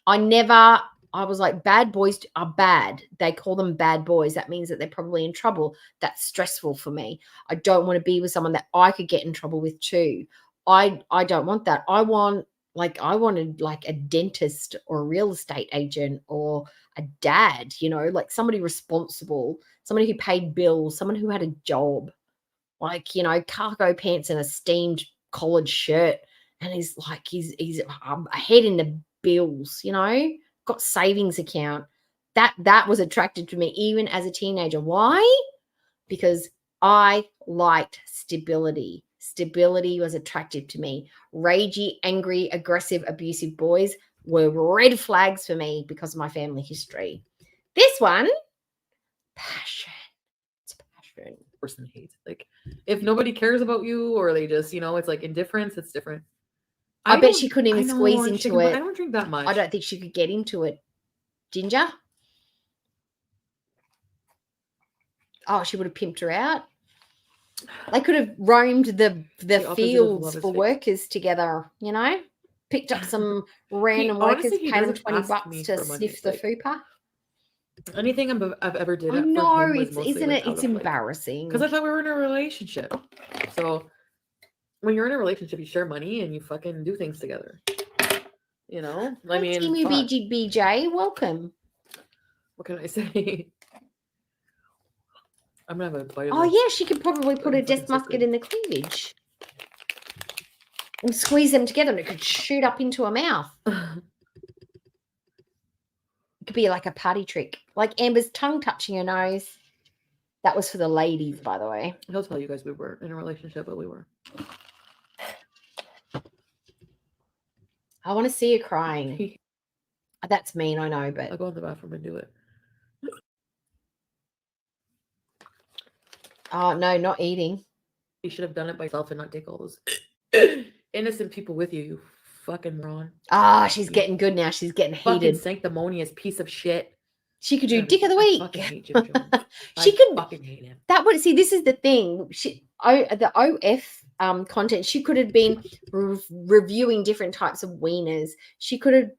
I was like, bad boys are bad. They call them bad boys. That means that they're probably in trouble. That's stressful for me. I don't want to be with someone that I could get in trouble with too. I don't want that. I wanted like a dentist or a real estate agent or a dad, like somebody responsible, somebody who paid bills, someone who had a job, like, cargo pants and a steamed collared shirt. And he's ahead in the bills, got savings account. That was attractive to me even as a teenager. Why? Because I liked stability. Stability was attractive to me. Ragey, angry, aggressive, abusive boys were red flags for me because of my family history. This one, passion. It's passion. Person hates. Like, if nobody cares about you or they just, it's like indifference, it's different. I bet she couldn't even squeeze into it. I don't drink that much. I don't think she could get into it. Ginger? Oh, she would have pimped her out. They could have roamed the fields for workers together, picked up some random workers, paid them $20 to sniff the fupa. Anything I've ever did. I know, isn't it? It's embarrassing. Because I thought we were in a relationship. So when you're in a relationship, you share money and you fucking do things together. I mean, Team BJ, welcome. What can I say? I'm gonna have a bite. Oh yeah, she could probably put a death musket in the cleavage and squeeze them together, and it could shoot up into her mouth. It could be like a party trick, like Amber's tongue touching her nose. That was for the ladies, by the way. He'll tell you guys we were in a relationship, but we were. I want to see her crying. That's mean, I know, but I'll go in the bathroom and do it. Oh, no, not eating. You should have done it by yourself and not take all those innocent people with you, you fucking moron. Ah, she's getting good now. She's getting Fucking heated. Sanctimonious piece of shit. She could do Dick of the Week. I fucking hate Jim Jones. She could fucking hate him. That would see. This is the thing. The OF content. She could have been reviewing different types of wieners. She could have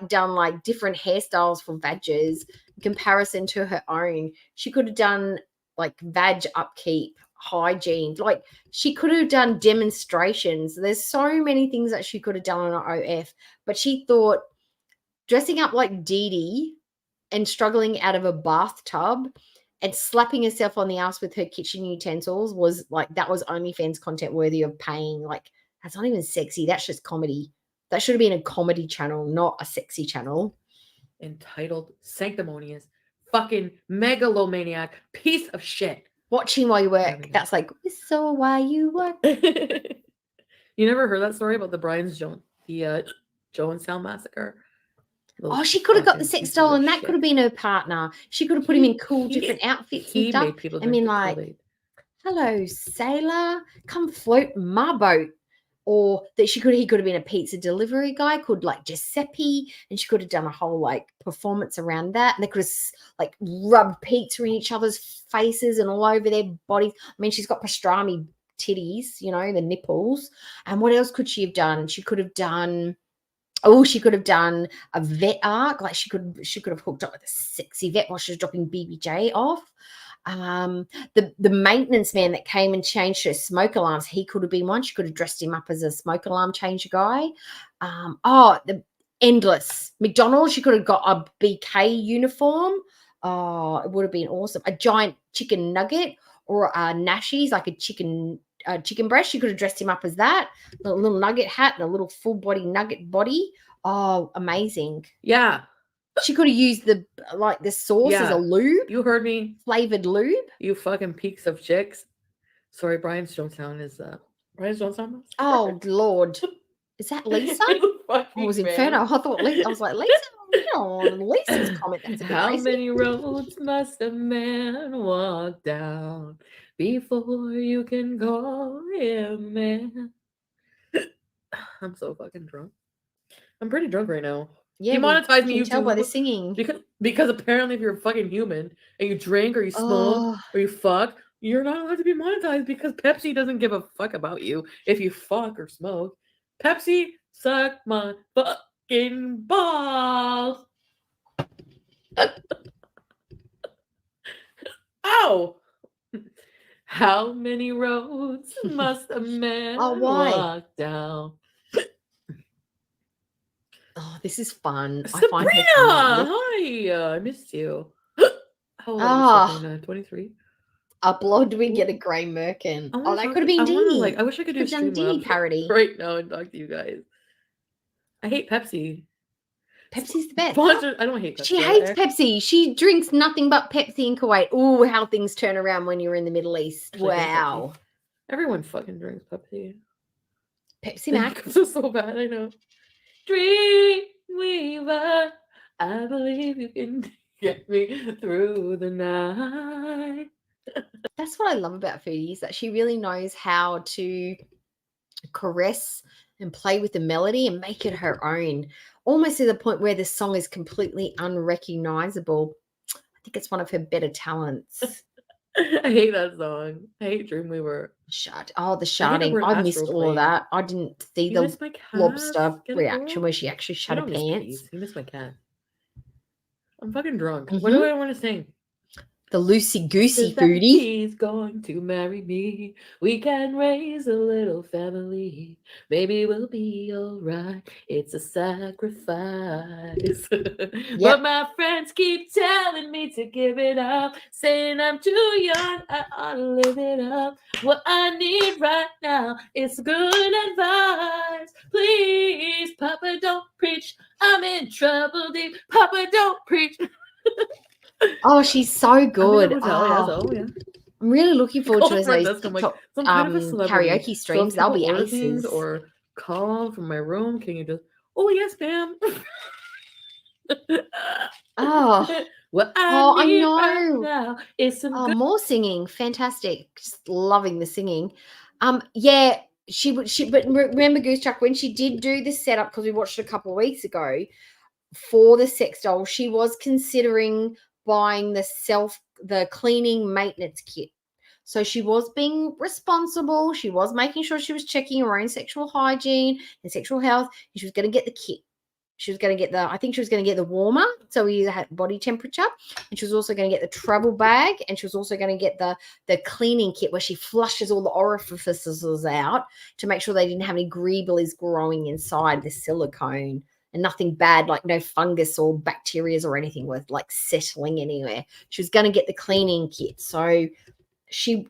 done different hairstyles for vagers in comparison to her own. She could have done like vag upkeep, hygiene. Like she could have done demonstrations. There's so many things that she could have done on her OF, but she thought dressing up like Dee Dee and struggling out of a bathtub and slapping herself on the ass with her kitchen utensils was like, that was OnlyFans content worthy of paying. Like, that's not even sexy. That's just comedy. That should have been a comedy channel, not a sexy channel. Entitled Sanctimonious, fucking megalomaniac piece of shit. Watching while you work. That's like, whistle while you work. You never heard that story about the Jonestown massacre? Oh, she could have got the sex doll and that could have been her partner. She could have put him in cool different outfits and stuff. I mean, like, hello, sailor, come float my boat. Or that he could have been a pizza delivery guy called like Giuseppe, and she could have done a whole like performance around that. And they could have like rubbed pizza in each other's faces and all over their bodies. I mean, she's got pastrami titties, the nipples. And what else could she have done? She could have done Oh, she could have done a vet arc. Like she could have hooked up with a sexy vet while she was dropping BBJ off. The maintenance man that came and changed her smoke alarms, he could have been one. She could have dressed him up as a smoke alarm changer guy. The endless McDonald's. She could have got a BK uniform. Oh, it would have been awesome. A giant chicken nugget or a Nashies, like a chicken breast. She could have dressed him up as that. A little nugget hat and a little full body nugget body. Oh, amazing. Yeah. She could have used the sauce as a lube. You heard me. Flavored lube. You fucking peaks of chicks. Sorry, Brian Jonestown is Brian Jonestown? Oh Lord. Is that Lisa? Oh, it was Inferno. I thought Lisa. I was like, Lisa, Lisa's comment. That's a bit How racist. many roads must a man walk down before you can call him man? I'm so fucking drunk. I'm pretty drunk right now. Yeah, Demonetize me, you can tell by the YouTube. singing. Because apparently if you're a fucking human and you drink or you smoke or you fuck, you're not allowed to be monetized because Pepsi doesn't give a fuck about you if you fuck or smoke. Pepsi, suck my fucking balls. Ow! How many roads must a man walk down? Oh, this is fun. Sabrina! Hi! I missed you. How old are you, Sabrina? 23? Upload, we get a grey merkin. Oh, that could have been I Dini. wish I could do a done stream Dini parody. right now and talk to you guys. I hate Pepsi. Pepsi's the best. I don't hate Pepsi. She hates Pepsi. She drinks nothing but Pepsi in Kuwait. Oh, how things turn around when you're in the Middle East. Actually, I hate Wow. Everyone fucking drinks Pepsi. Pepsi Max. This is so bad, I know. Dreamweaver, I believe you can get me through the night. That's what I love about Foodie, is that she really knows how to caress and play with the melody and make it her own, almost to the point where the song is completely unrecognizable. I think it's one of her better talents. I hate that song. I hate Dreamweaver. The shouting. I missed all of that. I didn't see the lobster reaction where she actually shut her pants. You missed my cat. I'm fucking drunk. What do I want to sing? The loosey goosey Foodie. He's going to marry me. We can raise a little family. Maybe we'll be all right. It's a sacrifice. But my friends keep telling me to give it up, saying I'm too young, I ought to live it up. What I need right now is good advice. Please, Papa, don't preach. I'm in trouble deep. Papa, don't preach. Oh, she's so good. I'm really looking forward to those TikTok, karaoke streams. They'll be aces. Or call from my room. Can you just? Oh yes, ma'am. What I know. Right now is some more singing. Fantastic. Just loving the singing. Yeah, she would. But remember, Goose Chuck, when she did do the setup, because we watched it a couple of weeks ago for the sex doll, she was considering buying the cleaning maintenance kit. So she was being responsible. She was making sure she was checking her own sexual hygiene and sexual health. And she was going to get the kit. She was going to get I think she was going to get the warmer, so we had body temperature. And she was also going to get the travel bag. And she was also going to get the cleaning kit where she flushes all the orifices out to make sure they didn't have any greeblies growing inside the silicone. And nothing bad, like no fungus or bacteria or anything was like settling anywhere. She was going to get the cleaning kit. So she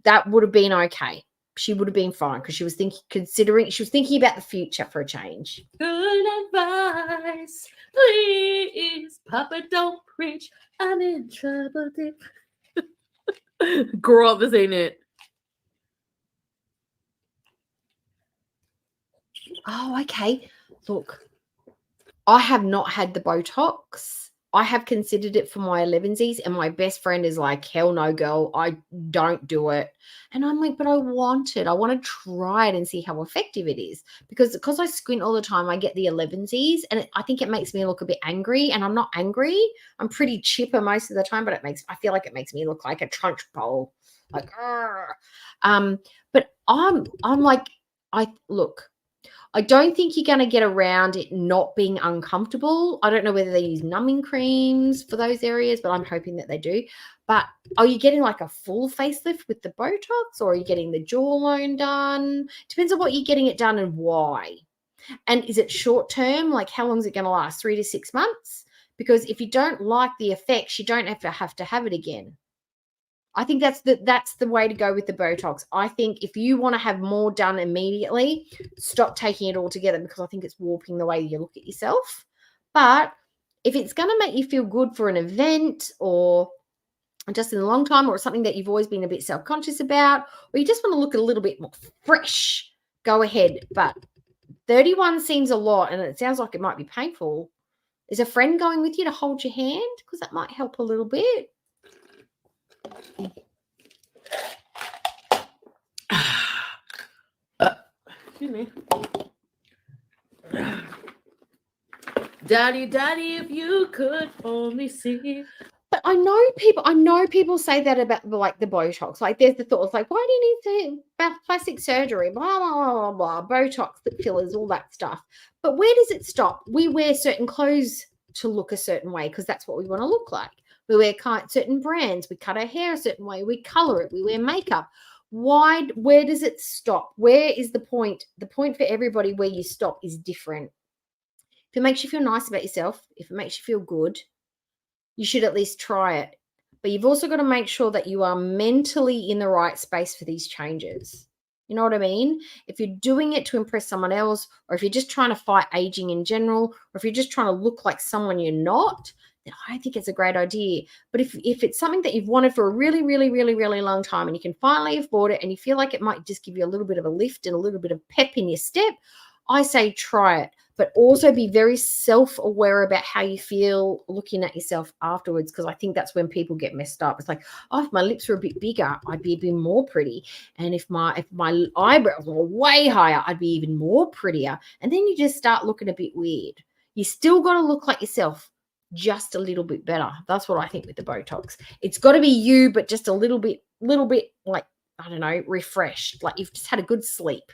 that would have been okay. She would have been fine because she was thinking about the future for a change. Good advice, please, Papa, don't preach. I'm in trouble deep. Girl, this ain't it. Oh, okay. Look. I have not had the Botox. I have considered it for my 11sies, and my best friend is like, hell no, girl, I don't do it. And I'm like, but I want it. I want to try it and see how effective it is. Because I squint all the time, I get the 11sies, and I think it makes me look a bit angry, and I'm not angry. I'm pretty chipper most of the time, but I feel like it makes me look like a trunch bowl. Like, but I'm like, look. I don't think you're going to get around it not being uncomfortable. I don't know whether they use numbing creams for those areas, but I'm hoping that they do. But are you getting like a full facelift with the Botox, or are you getting the jawline done? Depends on what you're getting it done and why. And is it short term? Like, how long is it going to last? 3 to 6 months? Because if you don't like the effects, you don't have to have it again. I think that's the way to go with the Botox. I think if you want to have more done immediately, stop taking it all together, because I think it's warping the way you look at yourself. But if it's going to make you feel good for an event, or just in a long time, or something that you've always been a bit self-conscious about, or you just want to look a little bit more fresh, go ahead. But 31 seems a lot, and it sounds like it might be painful. Is a friend going with you to hold your hand? Because that might help a little bit. Excuse me. Daddy, if you could only see. But I know people say that about like the Botox. Like, there's the thoughts like, why do you need to plastic surgery? Blah, blah, blah, blah, blah. Botox, the fillers, all that stuff. But where does it stop? We wear certain clothes to look a certain way because that's what we want to look like. We wear certain brands. We cut our hair a certain way. We color it. We wear makeup. Where does it stop? Where is the point? The point for everybody where you stop is different. If it makes you feel nice about yourself, if it makes you feel good, you should at least try it. But you've also got to make sure that you are mentally in the right space for these changes. You know what I mean? If you're doing it to impress someone else, or if you're just trying to fight aging in general, or if you're just trying to look like someone you're not, then I don't think it's a great idea. But if it's something that you've wanted for a really, really, really, really long time, and you can finally afford it, and you feel like it might just give you a little bit of a lift and a little bit of pep in your step, I say try it. But also be very self-aware about how you feel looking at yourself afterwards, because I think that's when people get messed up. It's like, oh, if my lips were a bit bigger, I'd be a bit more pretty. And if my eyebrows were way higher, I'd be even more prettier. And then you just start looking a bit weird. You still got to look like yourself, just a little bit better. That's what I think with the Botox. It's got to be you, but just a little bit like, I don't know, refreshed. Like you've just had a good sleep.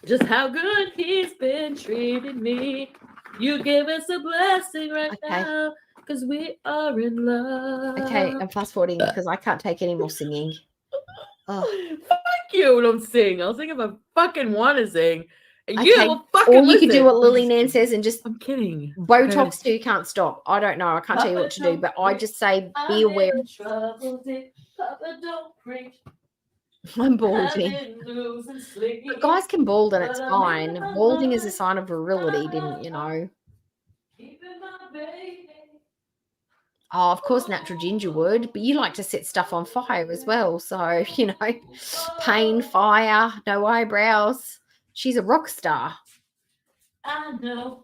Just how good he's been treating me. You give us a blessing right now, because we are in love. Okay, I'm fast forwarding because I can't take any more singing. Oh. Fuck you, don't sing. I'll sing if I fucking want to sing. And Okay. you will fucking Or you listen. could do what Lily Nan says and just I'm kidding. Botox too can't stop. I don't know. I can't tell you what to do, but I just say be aware. Papa, don't preach. I'm balding. But guys can bald and it's fine. Balding is a sign of virility, didn't you know? Oh, of course, natural ginger would, but you like to set stuff on fire as well. So, you know, pain, fire, no eyebrows. She's a rock star. I know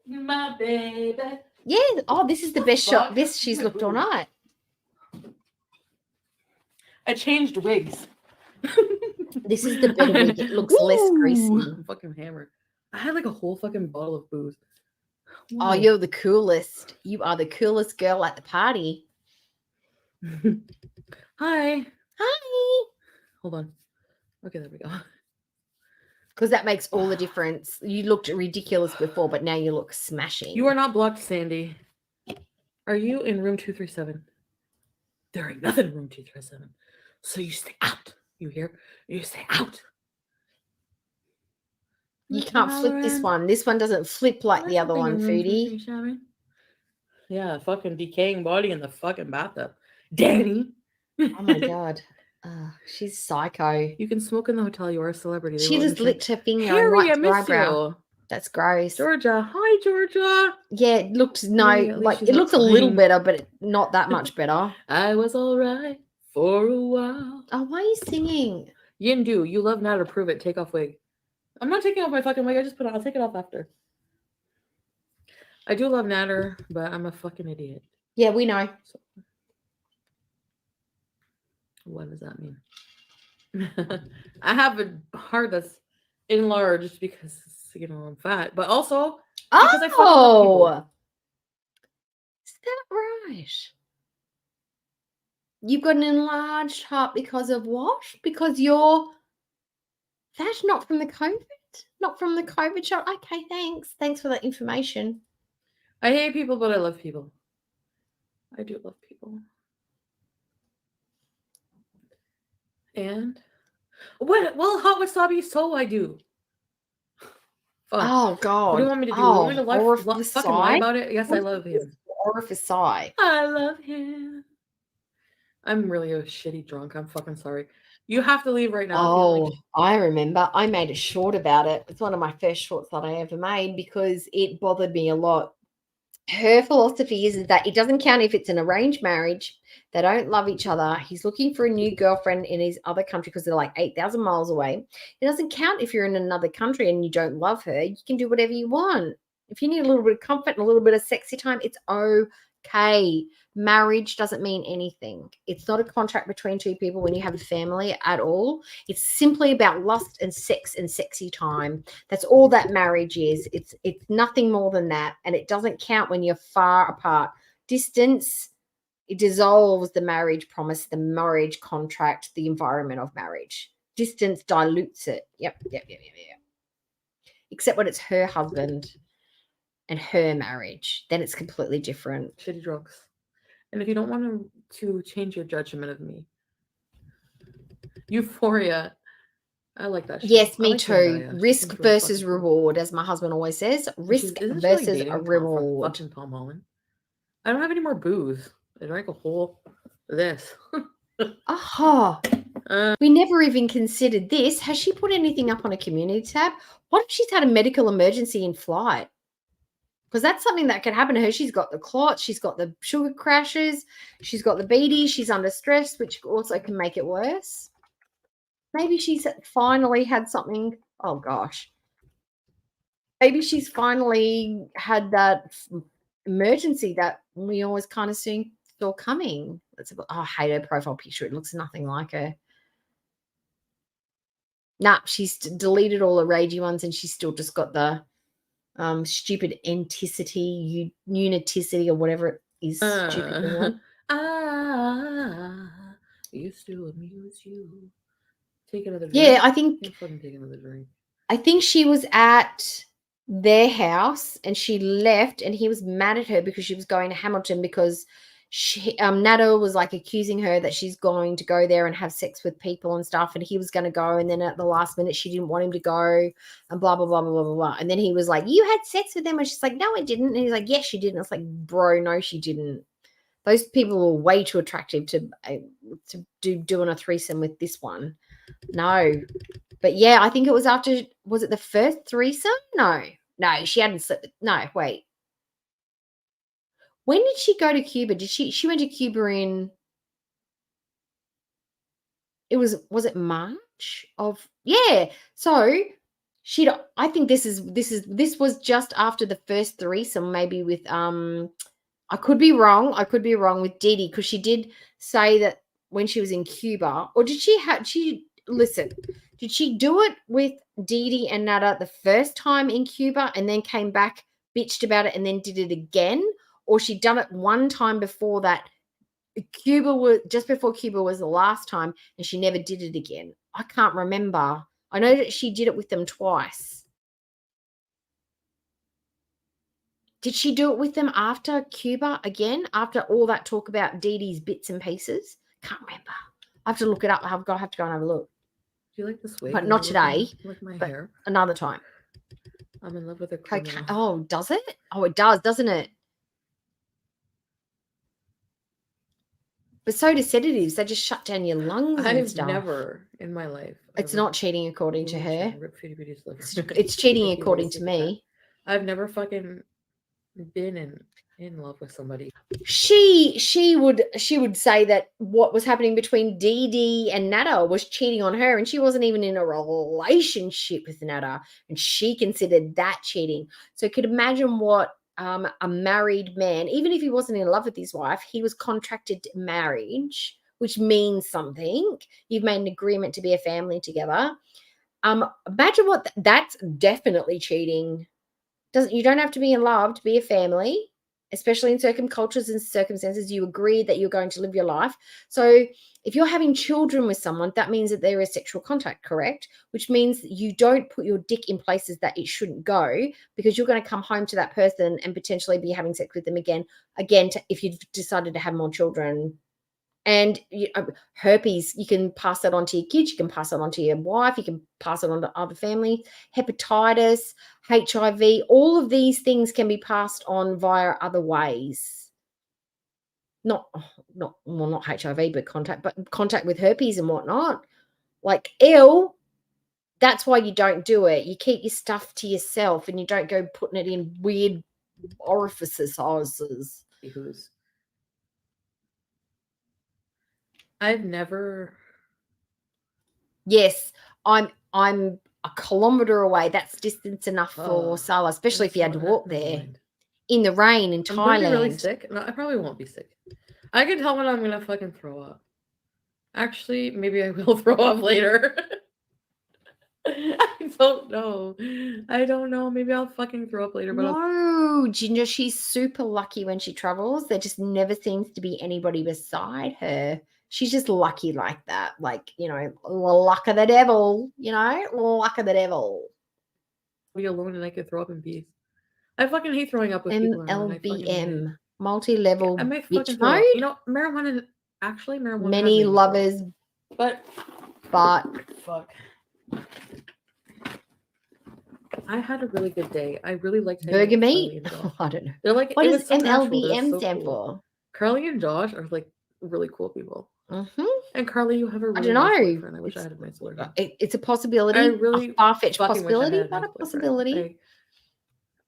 my baby. Yeah. Oh, this is the best shot. This she's looked all night. I changed wigs. This is the better wig. It looks less greasy. I'm fucking hammered. I had like a whole fucking bottle of booze. Oh, you're the coolest. You are the coolest girl at the party. Hi. Hi. Hold on. Okay, there we go. Because that makes all the difference. You looked ridiculous before, but now you look smashing. You are not blocked, Sandy. Are you in room 237? There ain't nothing in room 237. So you stay out. You hear? You stay out. You can't flip this one. This one doesn't flip like the other one, Foodie. Yeah, fucking decaying body in the fucking bathtub. Danny. Oh my God. She's psycho. You can smoke in the hotel. You are a celebrity. She just licked her finger Harry, and I wiped her miss eyebrow. you. That's gross. Georgia. Hi, Georgia. Yeah, it looked Hey, at least she's it not looked a little fine. better, but not that much better. I was all right for a while. Oh, why are you singing? Yindu, you love now to prove it. Take off wig. I'm not taking off my fucking wig. I just put it on. I'll take it off after. I do love Natter, but I'm a fucking idiot. Yeah, we know. So, what does that mean? I have a heart that's enlarged because, you know, I'm fat, but also because I fucking love people. Is that right? You've got an enlarged heart because of what? Because you're That's not from the COVID. Not from the COVID shot. Okay, thanks. Thanks for that information. I hate people, but I love people. I do love people. And what? Well, hot wasabi, so I do. Fuck. Oh God. What do you want me to do? You want me to orifice fucking lie side? about it? Yes, I love him. Orifice side. I love him. I'm really a shitty drunk. I'm fucking sorry. You have to leave right now. Oh, I remember. I made a short about it. It's one of my first shorts that I ever made because it bothered me a lot. Her philosophy is that it doesn't count if it's an arranged marriage. They don't love each other. He's looking for a new girlfriend in his other country because they're like 8,000 miles away. It doesn't count if you're in another country and you don't love her. You can do whatever you want. If you need a little bit of comfort and a little bit of sexy time, it's okay. Marriage doesn't mean anything. It's not a contract between two people when you have a family at all. It's simply about lust and sex and sexy time. That's all that marriage is. It's nothing more than that. And it doesn't count when you're far apart. Distance, it dissolves the marriage promise, the marriage contract, the environment of marriage. Distance dilutes it. Yep. Except when it's her husband and her marriage, then it's completely different. Shitty drugs. And if you don't want to change your judgment of me, Euphoria. I like that show. Yes, me like too. Zendaya. Risk She's really versus fucking cool. reward, as my husband always says. Risk Isn't she, like, versus dating a reward. fucking Tom Holland? I don't have any more booze. I drank a whole this. Aha. We never even considered this. Has she put anything up on a community tab? What if she's had a medical emergency in flight? Because that's something that could happen to her. She's got the clots, she's got the sugar crashes, she's got the BD, she's under stress, which also can make it worse. Maybe she's finally had something. Oh, gosh. Maybe she's finally had that emergency that we always kind of saw coming. I hate her profile picture. It looks nothing like her. Nah, she's deleted all the ragey ones and she's still just got the stupid enticity, uniticity, or whatever it is. Stupid one. Used to amuse you. Take another drink. Yeah, I think. Fucking take another drink. I think she was at their house and she left, and he was mad at her because she was going to Hamilton because Nado was like accusing her that she's going to go there and have sex with people and stuff, and he was going to go, and then at the last minute she didn't want him to go, and blah blah blah blah blah blah. And then he was like, "You had sex with them," and she's like, "No, I didn't." And he's like, "Yes, you did." And it's like, bro, no, she didn't. Those people were way too attractive to doing a threesome with this one. No. But yeah, I think it was after, was it the first threesome? No, she hadn't slept. No, wait. When did she go to Cuba? She went to Cuba in, was it March of, yeah. So I think this was just after the first threesome, maybe with, I could be wrong with Dee Dee, because she did say that when she was in Cuba, or did listen, did she do it with Dee Dee and Nada the first time in Cuba and then came back, bitched about it, and then did it again? Or she done it one time before that? Cuba was just before Cuba was the last time, and she never did it again. I can't remember. I know that she did it with them twice. Did she do it with them after Cuba again? After all that talk about Dee Dee's bits and pieces? Can't remember. I have to look it up. I have to go and have a look. Do you like this wig? But not today. Like my but hair? Another time. I'm in love with a criminal. Oh, does it? Oh, it does, doesn't it? But so do sedatives. They just shut down your lungs and stuff. I've never in my life. It's not cheating according to her. Foodie Beauty's It's cheating according to me. I've never fucking been in love with somebody. She would say that what was happening between Dee Dee and Nada was cheating on her, and she wasn't even in a relationship with Nada, and she considered that cheating. So you could imagine what a married man, even if he wasn't in love with his wife, he was contracted to marriage, which means something. You've made an agreement to be a family together. Imagine that's definitely cheating. You don't have to be in love to be a family. especially in certain cultures and circumstances. You agree that you're going to live your life. So if you're having children with someone, that means that there is sexual contact, correct? Which means you don't put your dick in places that it shouldn't go, because you're going to come home to that person and potentially be having sex with them again, if you've decided to have more children. And herpes, you can pass that on to your kids, you can pass it on to your wife, you can pass it on to other family. Hepatitis, HIV, all of these things can be passed on via other ways. Not HIV, but contact with herpes and whatnot. Like, ew. That's why you don't do it. You keep your stuff to yourself and you don't go putting it in weird orifices. I've never. Yes, I'm a kilometre away. That's distance enough for Salah, especially if you had to walk there in the rain in I'm gonna be really Thailand. sick. No, I probably won't be sick. I can tell when I'm gonna fucking throw up. Actually, maybe I will throw up later. I don't know. I don't know. Maybe I'll fucking throw up later. But No, Ginger, she's super lucky when she travels. There just never seems to be anybody beside her. She's just lucky like that. Like, luck of the devil, luck of the devil. I'll be alone and I can throw up in peace. I fucking hate throwing up with people around. MLBM, multi-level I might bitch fucking throw up. mode. Marijuana has Many made me throw up. lovers, But fuck. I had a really good day. I really liked burger hanging meat. with Carly and Josh. I don't know. They're like, What it does was so natural. They're MLBM so stand cool. for? Carly and Josh are like really cool people. Mm-hmm. And Carly, you have a really I don't nice know. boyfriend. I wish I had a nice boyfriend. It's a possibility. I really a far-fetched fucking wish I possibility, had a but nice a possibility.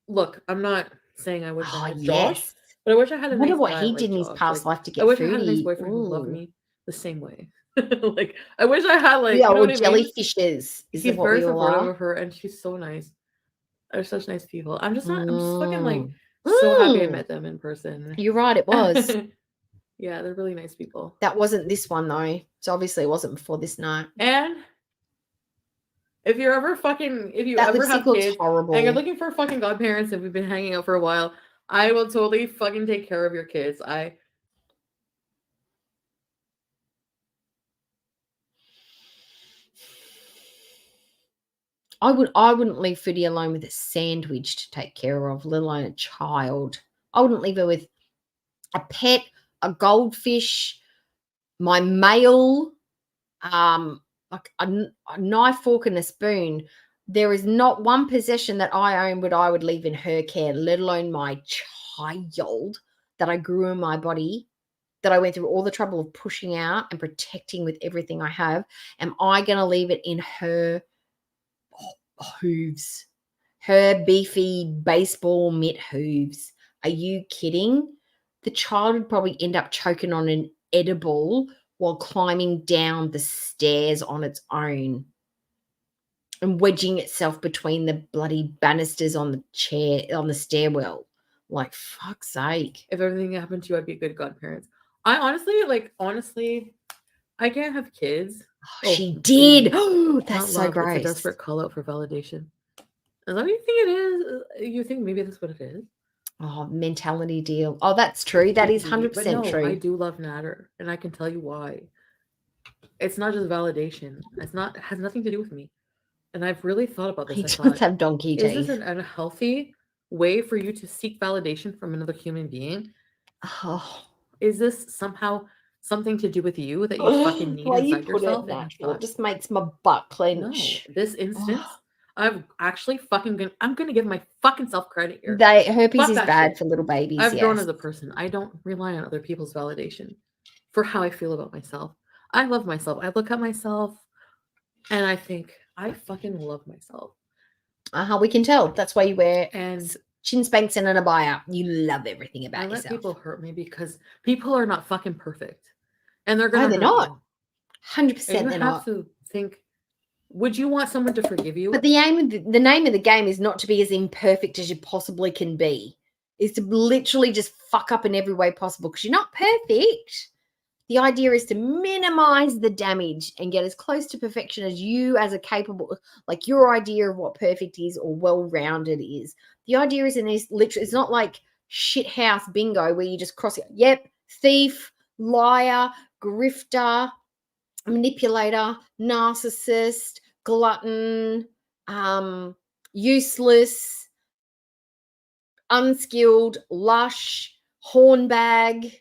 Look, I'm not saying I wish I had Josh, Yes. but I wish I had a I wonder nice what guy he like did in his Josh. past life to get I wish foodie. I had a nice boyfriend who loved Ooh. me the same way. Like, I wish I had like Yeah, you know or what I mean? jellyfishes. Is He's what very we all supportive are. of her, and she's so nice. They're such nice people. I'm just fucking like Mm. so happy I met them in person. You're right, it was. Yeah, they're really nice people. That wasn't this one though. So obviously it wasn't before this night. And if you ever have kids horrible. and you're looking for fucking godparents and we've been hanging out for a while, I will totally fucking take care of your kids. I wouldn't leave Foodie alone with a sandwich to take care of, let alone a child. I wouldn't leave her with a pet, a goldfish, my mail, like a knife, fork, and a spoon. There is not one possession that I own I would leave in her care, let alone my child that I grew in my body, that I went through all the trouble of pushing out and protecting with everything I have. Am I going to leave it in her hooves, her beefy baseball mitt hooves? Are you kidding? The child would probably end up choking on an edible while climbing down the stairs on its own and wedging itself between the bloody banisters on the stairwell. Like, fuck's sake. If everything happened to you, I'd be a good godparent. I honestly, I can't have kids. She did. Oh, that's Not so love. gross. It's a desperate call out for validation. Is that what you think it is? You think maybe that's what it is? Oh, mentality deal. Oh, that's true. That is 100% true. I do love Natter, and I can tell you why. It's not just validation. It has nothing to do with me. And I've really thought about this. He does have donkey teeth. Is this an unhealthy way for you to seek validation from another human being? Oh. Is this somehow something to do with you that you fucking need inside yourself? It just makes my butt clench. No, this instance, I'm actually I'm gonna give my fucking self credit here. Herpes is bad for little babies. I've grown as a person. I don't rely on other people's validation for how I feel about myself. I love myself. I look at myself and I think I fucking love myself. We can tell. That's why you wear and chin spanks and an abaya. You love everything about yourself. I let people hurt me because people are not fucking perfect, and they're gonna. No, they're not. 100%, they're not. You have to think. Would you want someone to forgive you? But the name of the game is not to be as imperfect as you possibly can be. Is to literally just fuck up in every way possible because you're not perfect. The idea is to minimize the damage and get as close to perfection as you as a capable, like your idea of what perfect is or well-rounded is. The idea is literally, it's not like shithouse bingo where you just cross it. Yep, thief, liar, grifter, manipulator, narcissist, glutton, useless, unskilled, lush, hornbag,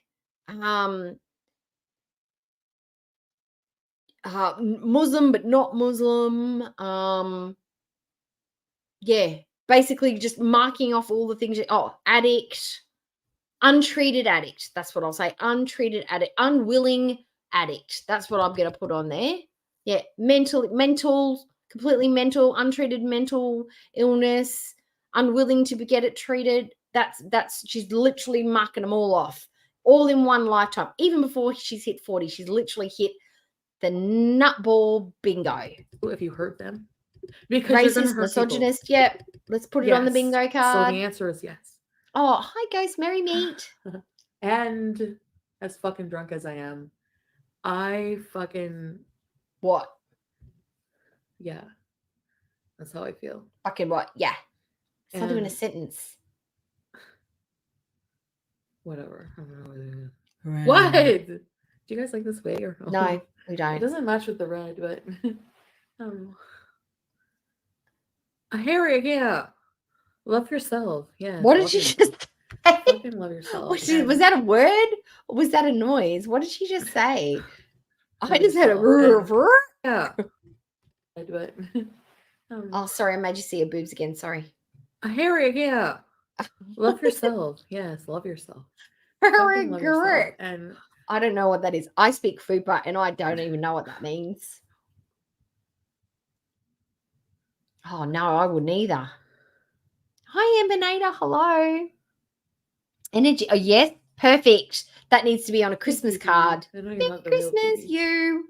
Muslim but not Muslim. Yeah, basically just marking off all the things. Addict, untreated addict. That's what I'll say. Untreated addict, unwilling addict. That's what I'm going to put on there. Yeah, mental, completely mental, untreated mental illness, unwilling to get it treated. That's she's literally marking them all off, all in one lifetime. Even before she's hit 40, she's literally hit the nutball bingo. If you hurt them, because racist, misogynist. Yep, let's put it on the bingo card. So the answer is yes. Oh, hi, Ghost. Merry meet. And as fucking drunk as I am, I fucking what? Yeah, that's how I feel. Fucking what? Yeah, it's not even a sentence. Whatever. I don't know. Right. What? Do you guys like this wig or no? No, we don't. It doesn't match with the red, but Harry, yeah. Love yourself. Yeah. What did she just say? Fucking love yourself. Was that a word or was that a noise? What did she just say? I just had a yeah. But oh, sorry, I made you see her boobs again. Sorry. Harry, yeah. Love yourself. Yes, love yourself. Love yourself. And I don't know what that is. I speak Fupa and I don't even know what that means. Oh no, I wouldn't either. Hi, Embernator. Hello. Energy. Oh, yes. Perfect. That needs to be on a Christmas card. Merry Christmas, you.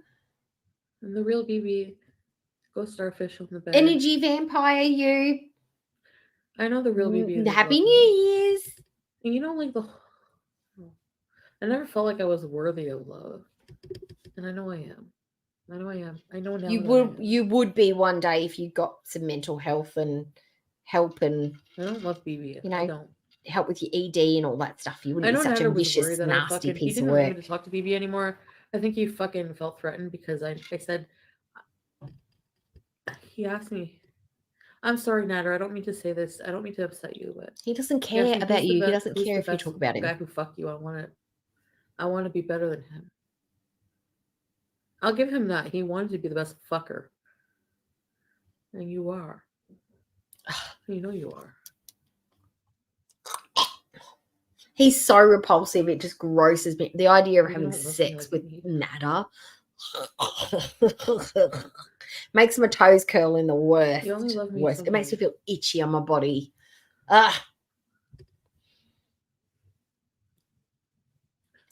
And the real BB. Go starfish on the bed. Energy vampire, you. I know the real BB. Happy New Year's. And you know, like I never felt like I was worthy of love. And I know I am. I know I am. I know now. You would be one day if you got some mental health and help and I don't love BB. You know, I don't. help with your ED and all that stuff. You wouldn't be such a vicious, nasty piece of He didn't work. want me to talk to BB anymore. I think he fucking felt threatened because I said he asked me, I'm sorry, Nader, I don't mean to say this. I don't mean to upset you, but He doesn't care about you. He doesn't care if you talk about him. Guy who fucked you. I want to be better than him. I'll give him that. He wanted to be the best fucker. And you are. You know you are. He's so repulsive. It just grosses me. The idea of having don't love sex me with like Nada makes my toes curl in the worst. You only love me worst. so It makes me much. feel itchy on my body.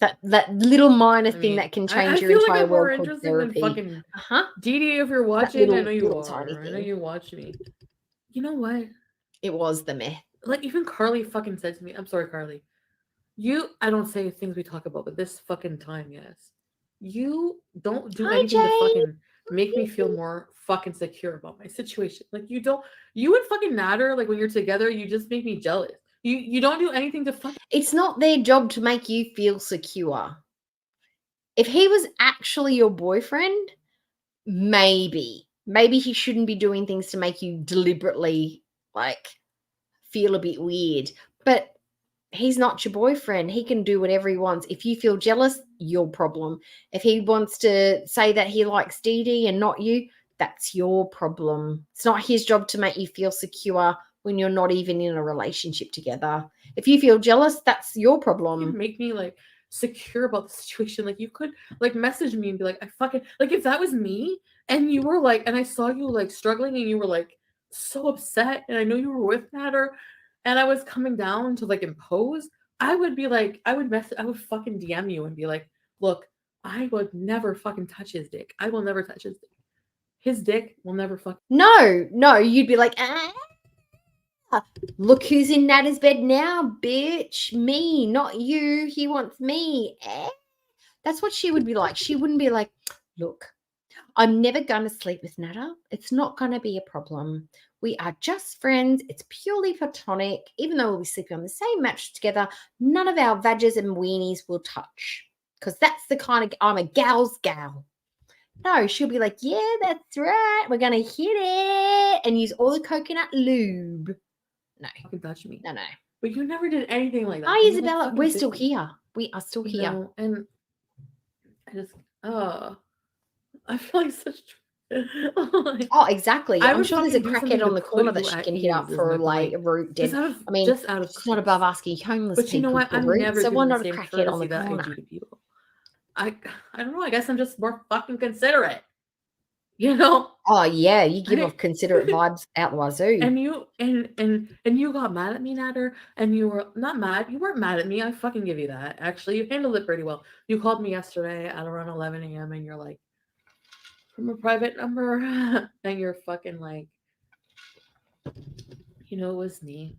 That little minor thing that can change your entire like world called therapy. Fucking Dee, if you're watching, I know you are. I know you watch me. You know what? It was the meh. Like even Carly fucking said to me, I'm sorry, Carly. I don't say things we talk about, but this fucking time, yes. You don't do anything to fucking make me feel more fucking secure about my situation. Like you would fucking natter, like when you're together, you just make me jealous. You don't do anything to fucking. It's not their job to make you feel secure. If he was actually your boyfriend, maybe he shouldn't be doing things to make you deliberately like feel a bit weird. But he's not your boyfriend. He can do whatever he wants. If you feel jealous, your problem. If he wants to say that he likes Dee Dee and not you, that's your problem. It's not his job to make you feel secure when you're not even in a relationship together. If you feel jealous, that's your problem. You make me like secure about the situation. Like you could like message me and be like, I fucking like if that was me and you were like, and I saw you like struggling and you were like so upset and I know you were with Nader and I was coming down to like impose, I would be like, I would fucking DM you and be like, look, I would never fucking touch his dick. I will never touch his dick. His dick will never fuck. No, you'd be like, look who's in Nada's bed now, bitch. Me, not you. He wants me. That's what she would be like. She wouldn't be like, look, I'm never going to sleep with Nada. It's not going to be a problem. We are just friends. It's purely platonic. Even though we'll be sleeping on the same mattress together, none of our vaggies and weenies will touch. Because that's the kind of, I'm a gal's gal. No, she'll be like, yeah, that's right. We're going to hit it and use all the coconut lube. No, Fucking touch me. no. But you never did anything like that. Hi, You, like, Isabella. fucking We're did still me. here. We are still here. No, and I just, I feel like such. Like, Oh, exactly. I I'm would sure there's a fucking do something crackhead to on the put corner that you she at can hit up ease is for my like point. a root Just dead. out of, I mean, just out of she's not above asking homeless But you know people what? for I'm root, never so why doing the not a same crackhead on the courtesy that I corner? do to people. I don't know. I guess I'm just more fucking considerate. You know? Oh yeah, you give I- off considerate vibes out the wazoo. And you and you got mad at me, Nader, and you were not mad. You weren't mad at me. I fucking give you that. Actually, you handled it pretty well. You called me yesterday at around 11 a.m. and you're like, from a private number, and you're fucking like, you know, it was me.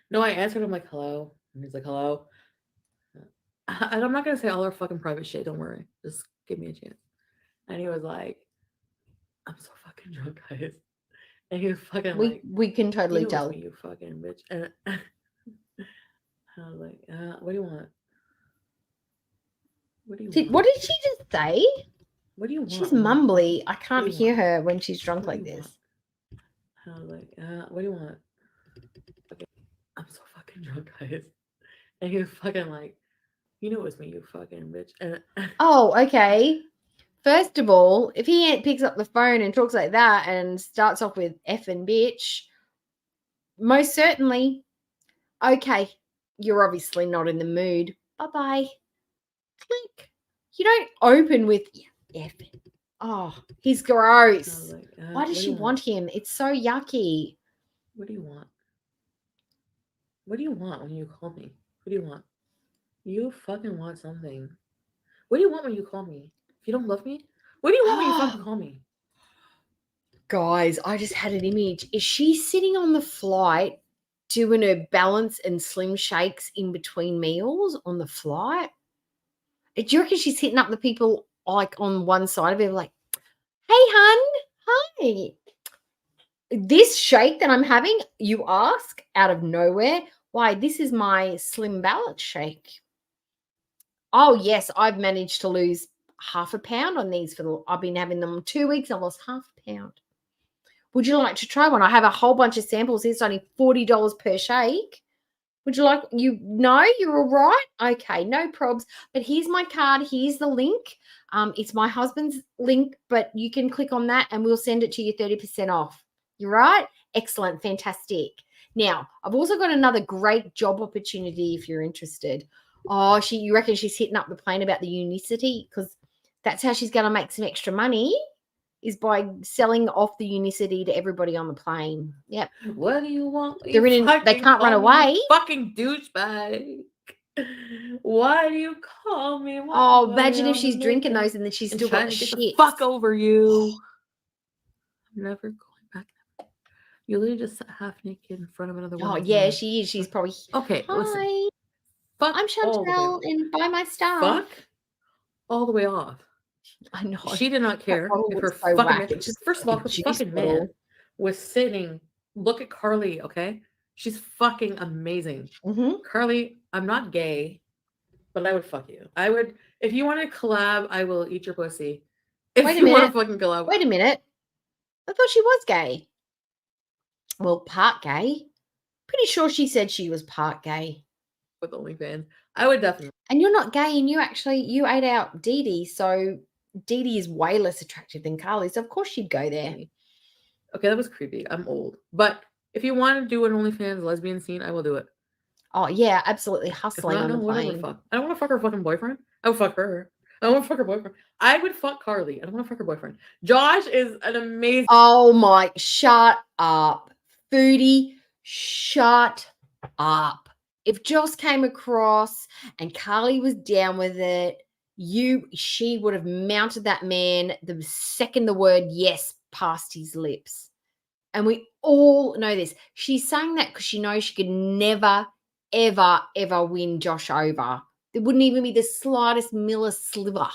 No, I answered him like, hello. And he's like, hello. And I'm not gonna say all our fucking private shit, don't worry. Just give me a chance. And he was like, I'm so fucking drunk, guys. And he was fucking like, We can totally you know it's tell. me, you fucking bitch. And I was like, what do you want? What do you want? What did she just say? What do you want? She's What do you want? mumbly. I can't do you hear want? her when she's drunk What do like you this. want? And I was like, what do you want? Okay. I'm so fucking drunk, guys. And he was fucking like, you know it's me, you fucking bitch. And Oh, okay. First of all, if he picks up the phone and talks like that and starts off with effing bitch, most certainly, okay, you're obviously not in the mood. Bye-bye. Click. You don't open with effing. Oh, he's I was gross. like, Why what does do she you want him? It's so yucky. What do you want? What do you want when you call me? What do you want? You fucking want something. What do you want when you call me? If you don't love me, what do you want when you fucking call me? Guys, I just had an image. Is she sitting on the flight doing her balance and slim shakes in between meals on the flight? Do you reckon she's hitting up the people like on one side of her like, hey, hun, hi. This shake that I'm having, you ask out of nowhere, why, this is my slim balance shake. Oh, yes, I've managed to lose half a pound on these I've been having them 2 weeks. I lost half a pound. Would you like to try one? I have a whole bunch of samples. It's only $40 per shake. Would you like, you're all right? Okay, no probs. But here's my card. Here's the link. It's my husband's link, but you can click on that and we'll send it to you 30% off. You're right? Excellent. Fantastic. Now, I've also got another great job opportunity if you're interested. Oh, you reckon she's hitting up the plane about the Unicity? Because that's how she's going to make some extra money, is by selling off the Unicity to everybody on the plane. Yep. What do you want? They're in, they can't run away. Fucking douchebag. Why do you call me? Oh, imagine if she's drinking those and then she's still got trying the to get the shit. fuck over you. I'm never going back. You literally just sat half naked in front of another woman. Oh, yeah, she is. She's probably, okay. Listen, hi, fuck I'm all the way Chantel off. and buy my stuff. Fuck all the way off. I know. She did not care bottle if her was so fucking whack. man, It's just first of all, like a her juice fucking bottle. man was sitting. Look at Carly, okay? She's fucking amazing. Mhm. Carly, I'm not gay, but I would fuck you. I would, if you want to collab, I will eat your pussy. If Wait a you want minute. to fucking collab. Wait a minute. I thought she was gay. Well, part gay. Pretty sure she said she was part gay. With OnlyFans, I would definitely. And you're not gay, and you ate out Dee Dee, so Dee Dee is way less attractive than Carly, so of course she'd go there. Okay, that was creepy. I'm old, but if you want to do an OnlyFans lesbian scene, I will do it. Oh yeah, absolutely If hustling not, on no, the whatever. plane. Fuck. I don't want to fuck her fucking boyfriend. I would fuck her. I don't want to fuck her boyfriend. I would fuck Carly. I don't want to fuck her boyfriend. Josh is an amazing. Oh my! Shut up, Foodie. Shut up. If Joss came across and Carly was down with it, she would have mounted that man the second the word yes passed his lips. And we all know this. She's saying that because she knows she could never, ever, ever win Josh over. There wouldn't even be the slightest sliver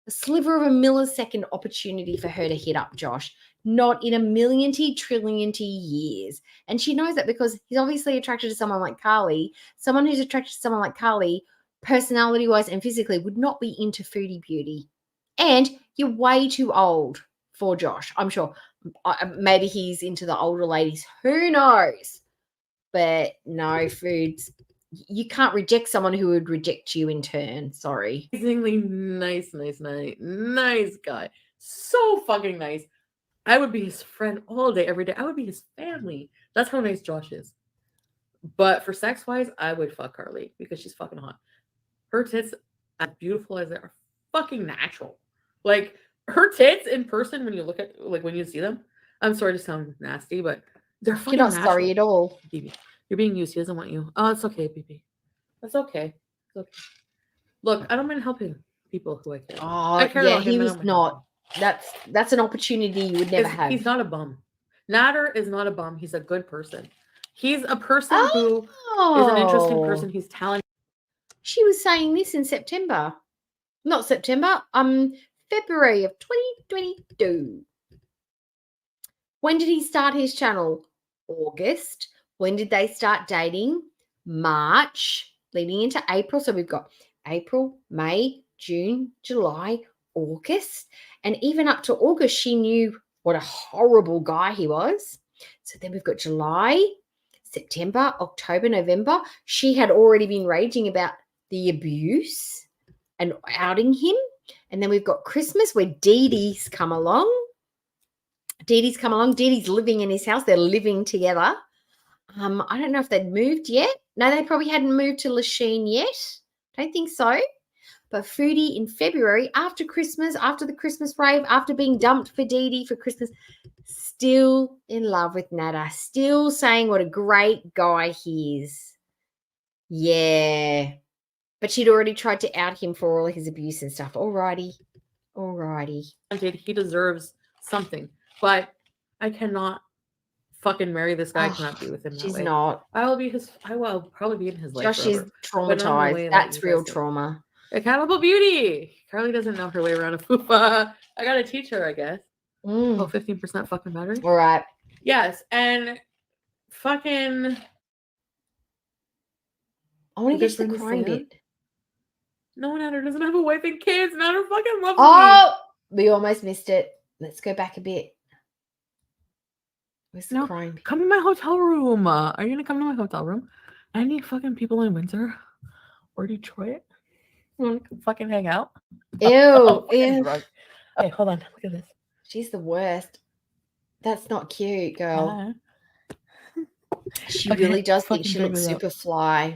a sliver of a millisecond opportunity for her to hit up Josh. Not in a millionty, trillionty years. And she knows that because he's obviously attracted to someone like Carly. Someone who's attracted to someone like Carly, personality-wise and physically, would not be into Foodie Beauty. And you're way too old for Josh, I'm sure. Maybe he's into the older ladies. Who knows? But no, Foods, you can't reject someone who would reject you in turn. Sorry. Amazingly nice guy. So fucking nice. I would be his friend all day, every day. I would be his family. That's how nice Josh is. But for sex wise, I would fuck Carly because she's fucking hot. Her tits, as beautiful as they are, fucking natural. Like her tits in person, when you look at, like, when you see them, I'm sorry to sound nasty, but they're fucking You're not natural. sorry at all. Baby, you're being used. He doesn't want you. Oh, it's okay, baby. That's okay. It's okay. Look, I don't mind helping people who I care. Oh, I care yeah, about him, he I was don't mind not. That's an opportunity you would never have. He's not a bum. Nader is not a bum. He's a good person. He's a person who is an interesting person. He's talented. She was saying this in September. Not September, February of 2022. When did he start his channel? August. When did they start dating? March, leading into April. So we've got April, May, June, July, August. And even up to August, she knew what a horrible guy he was. So then we've got July, September, October, November. She had already been raging about the abuse and outing him. And then we've got Christmas where Dee Dee's come along. Dee Dee's living in his house. They're living together. I don't know if they'd moved yet. No, they probably hadn't moved to Lachine yet. Don't think so. But Foodie in February, after Christmas, after the Christmas rave, after being dumped for Dee Dee for Christmas, still in love with Nada, still saying what a great guy he is. Yeah. But she'd already tried to out him for all his abuse and stuff. Alrighty. He deserves something. But I cannot fucking marry this guy. I cannot be with him that She's way. not. I will probably be in his life Josh forever. is traumatized. That's real trauma. Accountable beauty. Carly doesn't know her way around a fupa. I gotta teach her, I guess. Oh, 15% fucking battery. All right. Yes, and fucking. I want to guess the crime bit. No, Nader doesn't have a wife and kids. Nader fucking loves me. Oh, we almost missed it. Let's go back a bit. Where's the crime bit? Come in my hotel room. Are you gonna come to my hotel room? I need fucking people in Windsor or Detroit. Fucking hang out. Ew. Ew. Okay, hold on. Look at this. She's the worst. That's not cute, girl. She really does think she looks super fly.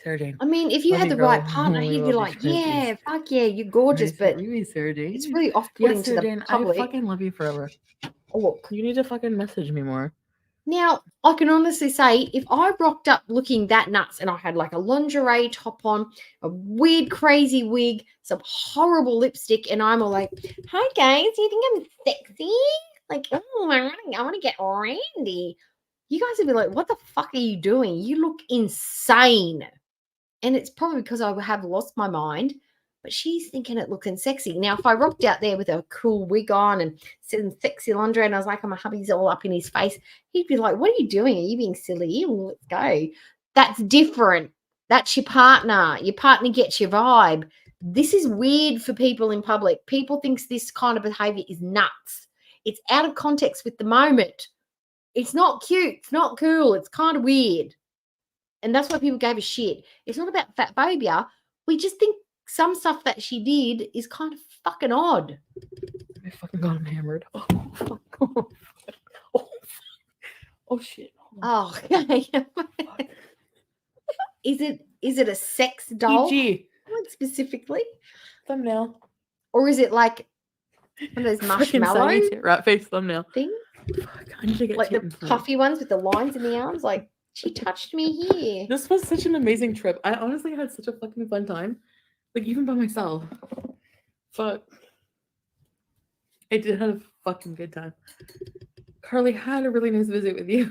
Sarah Jane. I mean, if you had the right partner, he'd be like, yeah, fuck yeah, you're gorgeous, but Sarah Jane. it's really off-putting to the Jane, public. I fucking love you forever. Oh, you need to fucking message me more. Now, I can honestly say, if I rocked up looking that nuts and I had like a lingerie top on, a weird, crazy wig, some horrible lipstick, and I'm all like, hi, guys, you think I'm sexy? Like, oh, I want to get randy. You guys would be like, what the fuck are you doing? You look insane. And it's probably because I have lost my mind, but she's thinking it looking sexy. Now, if I rocked out there with a cool wig on and some sexy lingerie and I was like, oh, my hubby's all up in his face, he'd be like, what are you doing? Are you being silly? Let's go. That's different. That's your partner. Your partner gets your vibe. This is weird for people in public. People think this kind of behavior is nuts. It's out of context with the moment. It's not cute. It's not cool. It's kind of weird. And that's why people gave a shit. It's not about fat phobia. We just think some stuff that she did is kind of fucking odd. I fucking got him hammered. Oh, fuck. Oh shit. Oh, okay. Is it a sex doll? PG. Specifically? Thumbnail. Or is it like one of those marshmallow rat face thumbnail things? Fuck, I need to get like the puffy ones with the lines in the arms? Like, she touched me here. This was such an amazing trip. I honestly had such a fucking fun time. Like, even by myself. Fuck. I did have a fucking good time. Carly, had a really nice visit with you.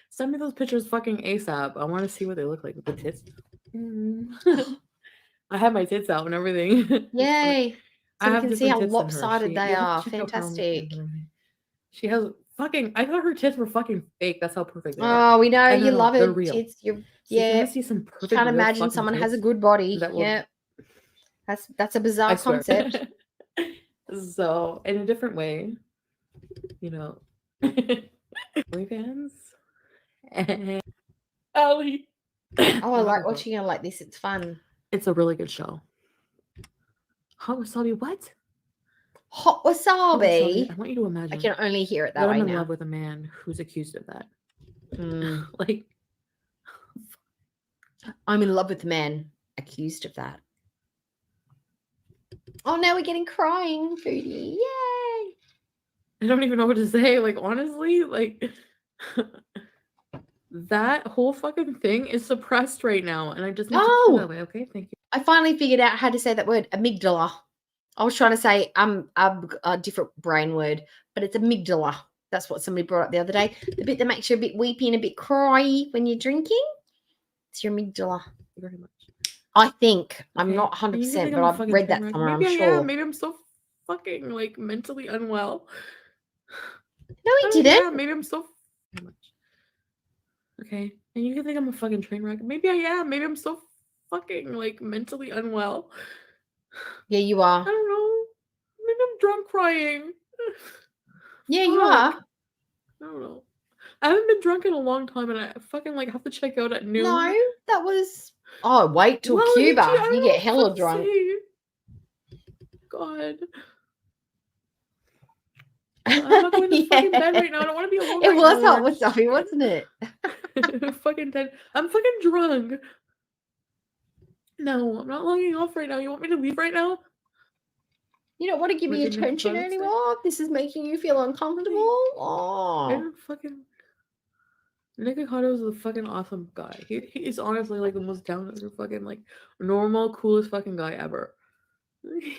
Send me those pictures fucking ASAP. I want to see what they look like with the tits. I have my tits out and everything. Yay. I So we have can see different how tits than her. lopsided they you have to are. check out how Fantastic. She has fucking. I thought her tits were fucking fake. That's how perfect they Oh, are. we know And you they're love not. They're it. real. Tits. You're, So if you yeah. want to see some perfect, Can't real imagine fucking someone has a tits good body. that will- Yeah. That's a bizarre I swear. concept. So in a different way, you know, OnlyFans and Allie. Oh, I like watching it like this. It's fun. It's a really good show. Hot wasabi, what? Hot Hot wasabi. I want you to imagine I can only hear it that that way I'm in now. love with a man who's accused of that. Mm. Like, I'm in love with the man accused of that. Oh, now we're getting crying, Foodie. Yay. I don't even know what to say. Like, honestly, like that whole fucking thing is suppressed right now, and I just need to feel that way. Okay, thank you. I finally figured out how to say that word, amygdala. I was trying to say a different brain word, but it's amygdala. That's what somebody brought up the other day. The bit that makes you a bit weepy and a bit cryy when you're drinking. It's your amygdala. Thank you very much. I think. I'm Okay, not and you 100%, think but I'm a I've fucking read train that wreck? somewhere, Maybe I'm I sure. am. Maybe I'm so fucking like mentally unwell. No, he Oh, didn't. yeah, maybe I'm so much. Okay, and you can think I'm a fucking train wreck. Maybe I am. Maybe I'm so fucking like mentally unwell. Yeah, you I are. don't know. Maybe I'm drunk crying. Yeah, you are. Fuck. I don't know. I haven't been drunk in a long time, and I fucking like have to check out at noon. No, that was. Oh, wait till Well, Cuba. I don't You know get what hella to drunk. say. God. I'm not going to fucking bed right now. I don't want to be alone. It right was now. hot with Sophie, wasn't it? Fucking dead. I'm fucking drunk. No, I'm not logging off right now. You want me to leave right now? You don't want to give me We're gonna attention close it. anymore? This is making you feel uncomfortable? I Oh. don't fucking. Nick Ocado is a fucking awesome guy. He's honestly like the most down to fucking like normal, coolest fucking guy ever.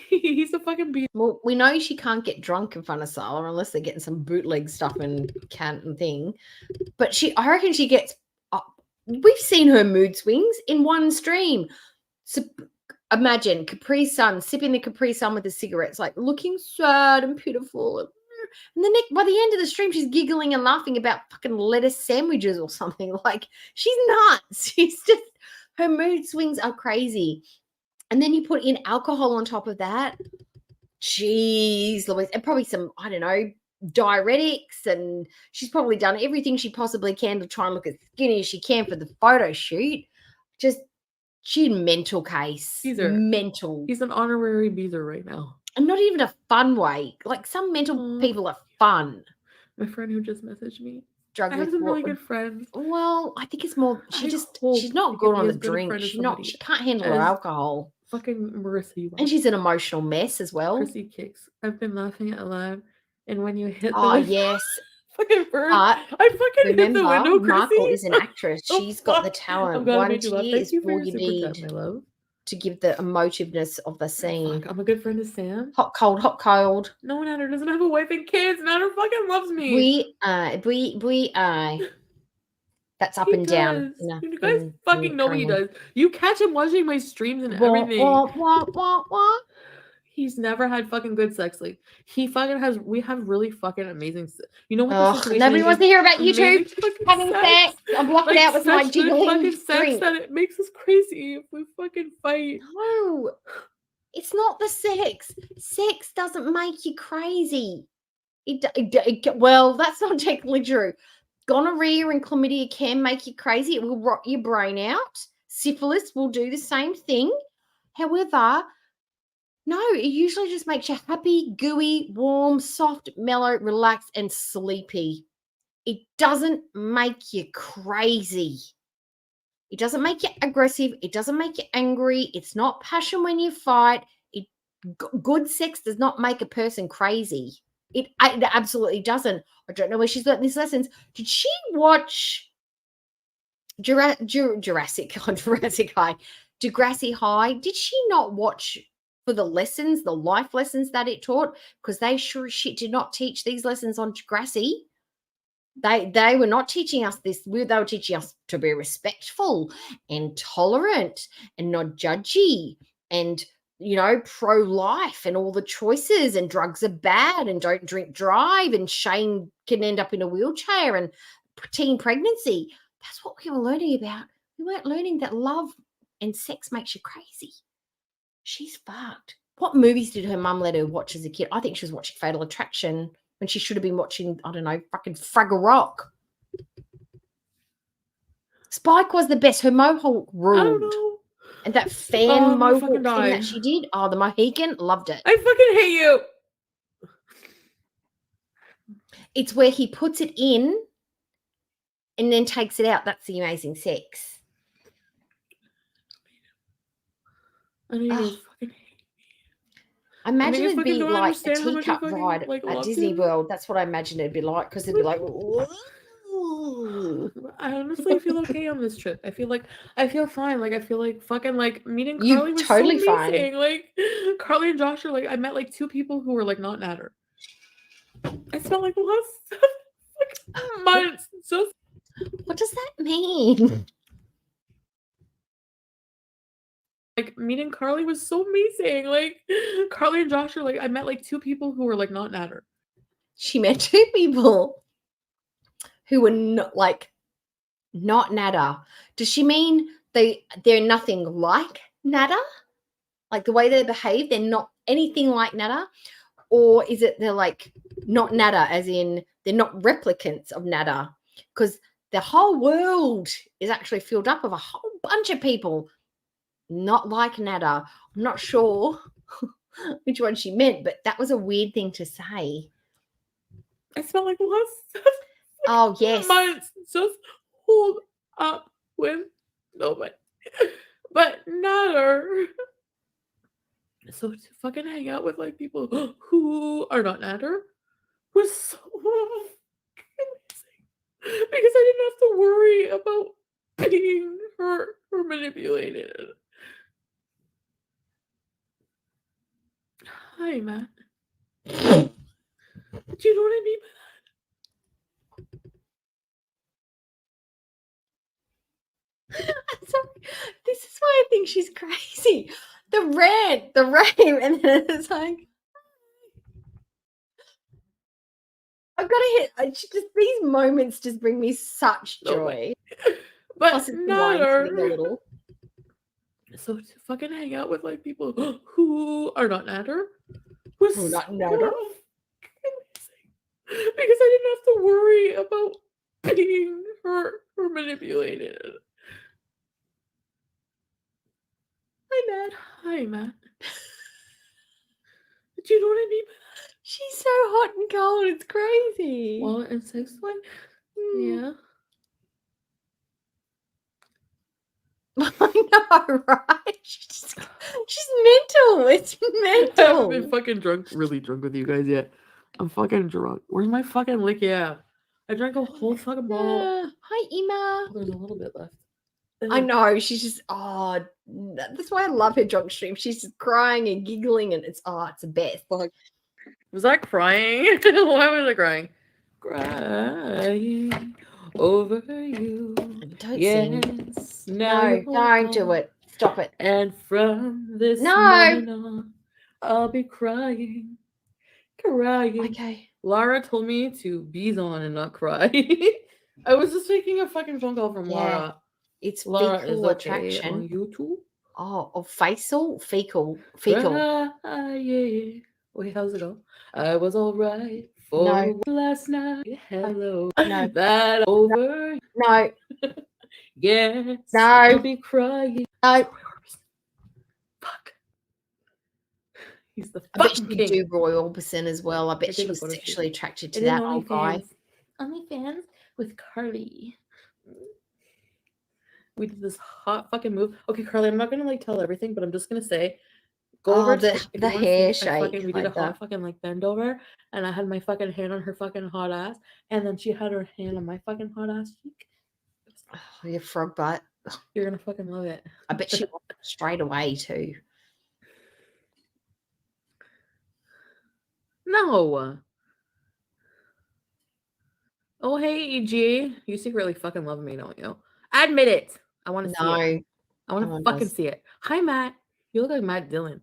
He's a fucking beast. Well, we know she can't get drunk in front of Sala unless they're getting some bootleg stuff and cant and thing. But I reckon she gets up. We've seen her mood swings in one stream. So imagine Capri Sun, sipping the Capri Sun with a cigarette. It's like looking sad and pitiful. And then by the end of the stream, she's giggling and laughing about fucking lettuce sandwiches or something. Like, she's nuts. She's just, her mood swings are crazy. And then you put in alcohol on top of that. Jeez, Louise. And probably some, I don't know, diuretics. And she's probably done everything she possibly can to try and look as skinny as she can for the photo shoot. Just, she's mental case. Beezer. Mental. He's an honorary Beezer right now. And not even a fun way. Like, some mental people are fun. My friend who just messaged me. Drug I have some really good friends. Well, I think it's more. She's not I good can on be the as good a drink. friend as She somebody can't handle her as alcohol. Fucking Marissa, you And she's an emotional mess as well. Chrissy Kicks. I've been laughing out loud, and when you hit the Oh yes, fucking bird, but I fucking hit the window. Markle Chrissy is an actress. Oh, She's got the fuck. talent. I'm glad I One made you laugh. tear Thank is you for all your you super need chat, my love. to give the emotiveness of the scene. Fuck, I'm a good friend to Sam. Hot, cold, hot, cold. No one at her doesn't have a wife and kids. Natter fucking loves me. We That's up He and down. does. You guys fucking know he does. You catch him watching my streams and everything. What? He's never had fucking good sex. Like he fucking has. We have really fucking amazing. You know what the situation nobody is? wants to hear about you two fucking having sex. I'm blocking out with my such good jiggling fucking sex drink. that it makes us crazy if we fucking fight. No, it's not the sex. Sex doesn't make you crazy. Well, that's not technically true. Gonorrhea and chlamydia can make you crazy. It will rot your brain out. Syphilis will do the same thing. However, no, it usually just makes you happy, gooey, warm, soft, mellow, relaxed, and sleepy. It doesn't make you crazy. It doesn't make you aggressive. It doesn't make you angry. It's not passion when you fight. Good sex does not make a person crazy. It absolutely doesn't. I don't know where she's learned these lessons. Did she watch Jurassic High? Degrassi High? Did she not watch for the lessons, the life lessons that it taught? Because they sure as shit did not teach these lessons on Degrassi. They were not teaching us this. They were teaching us to be respectful and tolerant and not judgy and pro-life and all the choices, and drugs are bad, and don't drink drive, and Shane can end up in a wheelchair, and teen pregnancy. That's what we were learning about. We weren't learning that love and sex makes you crazy. She's fucked. What movies did her mum let her watch as a kid? I think she was watching Fatal Attraction when she should have been watching, I don't know, fucking Fraggle Rock. Spike was the best. Her mohawk ruled. I don't know. And that fan I'm gonna mohawk fucking thing die. that she did. Oh, the Mohican, loved it. I fucking hate you. It's where he puts it in and then takes it out. That's the amazing sex. I know you guys Ugh. fucking hate. I imagine you it'd fucking be don't like a understand how much I teacup fucking, ride like, at loved Disney him. World. That's what I imagine it'd be like, because it'd be like, I honestly feel okay on this trip. I feel fine. Like I feel like fucking like meeting You Carly was totally so fine. amazing. Like Carly and Josh are like, I met like 2 people who were like not natter. I spent like the last like months just What does that mean? like meeting Carly was so amazing. Like Carly and Josh are like, I met like 2 people who were like not natter. She met 2 people who were not natter. Does she mean they're nothing like natter? Like the way they behave, they're not anything like natter? Or is it they're like not natter, as in they're not replicants of natter? Because the whole world is actually filled up of a whole bunch of people not like natter. I'm not sure which one she meant, but that was a weird thing to say. I spent like the last Oh, yes. months just hold up with nobody but natter. So to fucking hang out with like people who are not natter was so amazing, because I didn't have to worry about being hurt or manipulated. Hi, Matt. Do you know what I mean by I'm sorry. This is why I think she's crazy. The rant, the rave, and then it's like, I've got to hit. These moments just bring me such joy. But Plus, it's the wine sitting a natter. little. So to fucking hang out with like people who are not natter was Who not so natter? amazing, because I didn't have to worry about being hurt or manipulated. Hi, Matt. Hi, Matt. Do you know what I mean by that? She's so hot and cold. It's crazy. Well, and sex like, yeah. I know, right? She's mental. It's I haven't been mental. fucking really drunk with you guys yet. I'm fucking drunk. Where's my fucking lick? Yeah. I drank a whole fucking bottle. Hi, Emma. Oh, there's a little bit left. I know. She's just, that's why I love her drunk stream. She's just crying and giggling, and it's the best. Was I crying? Why was I crying? Crying over you. Don't Yes. sing. Now No, you're don't do home. it. Stop it. And from this No. moment on, I'll be crying. Okay. Lara told me to be on and not cry. I was just taking a fucking phone call from Yeah. Lara. It's Lara is fecal okay attraction. on YouTube. Oh, fecal. Crying. Wait, how's it go? I was alright for last night. Hello. No. That over. No. Yes. No. I'll be crying. No. Fuck. He's the I bet fucking she king. could do Roy Orbison as well. I bet I she did a was photo shoot. sexually attracted I to did that old guy. OnlyFans with Carly. We did this hot fucking move. Okay, Carly, I'm not gonna like tell everything, but I'm just gonna say, go over the if you the wanna see hair it, shake. we did a like that. hot fucking like bend over, and I had my fucking hand on her fucking hot ass, and then she had her hand on my fucking hot ass cheek. Oh, your frog butt. You're gonna fucking love it. I bet she went straight away too. No. Oh hey EG, you secretly fucking love me, don't you? Admit it. I want to see it. No. I want No one to fucking does. see it. Hi Matt. You look like Matt Dillon.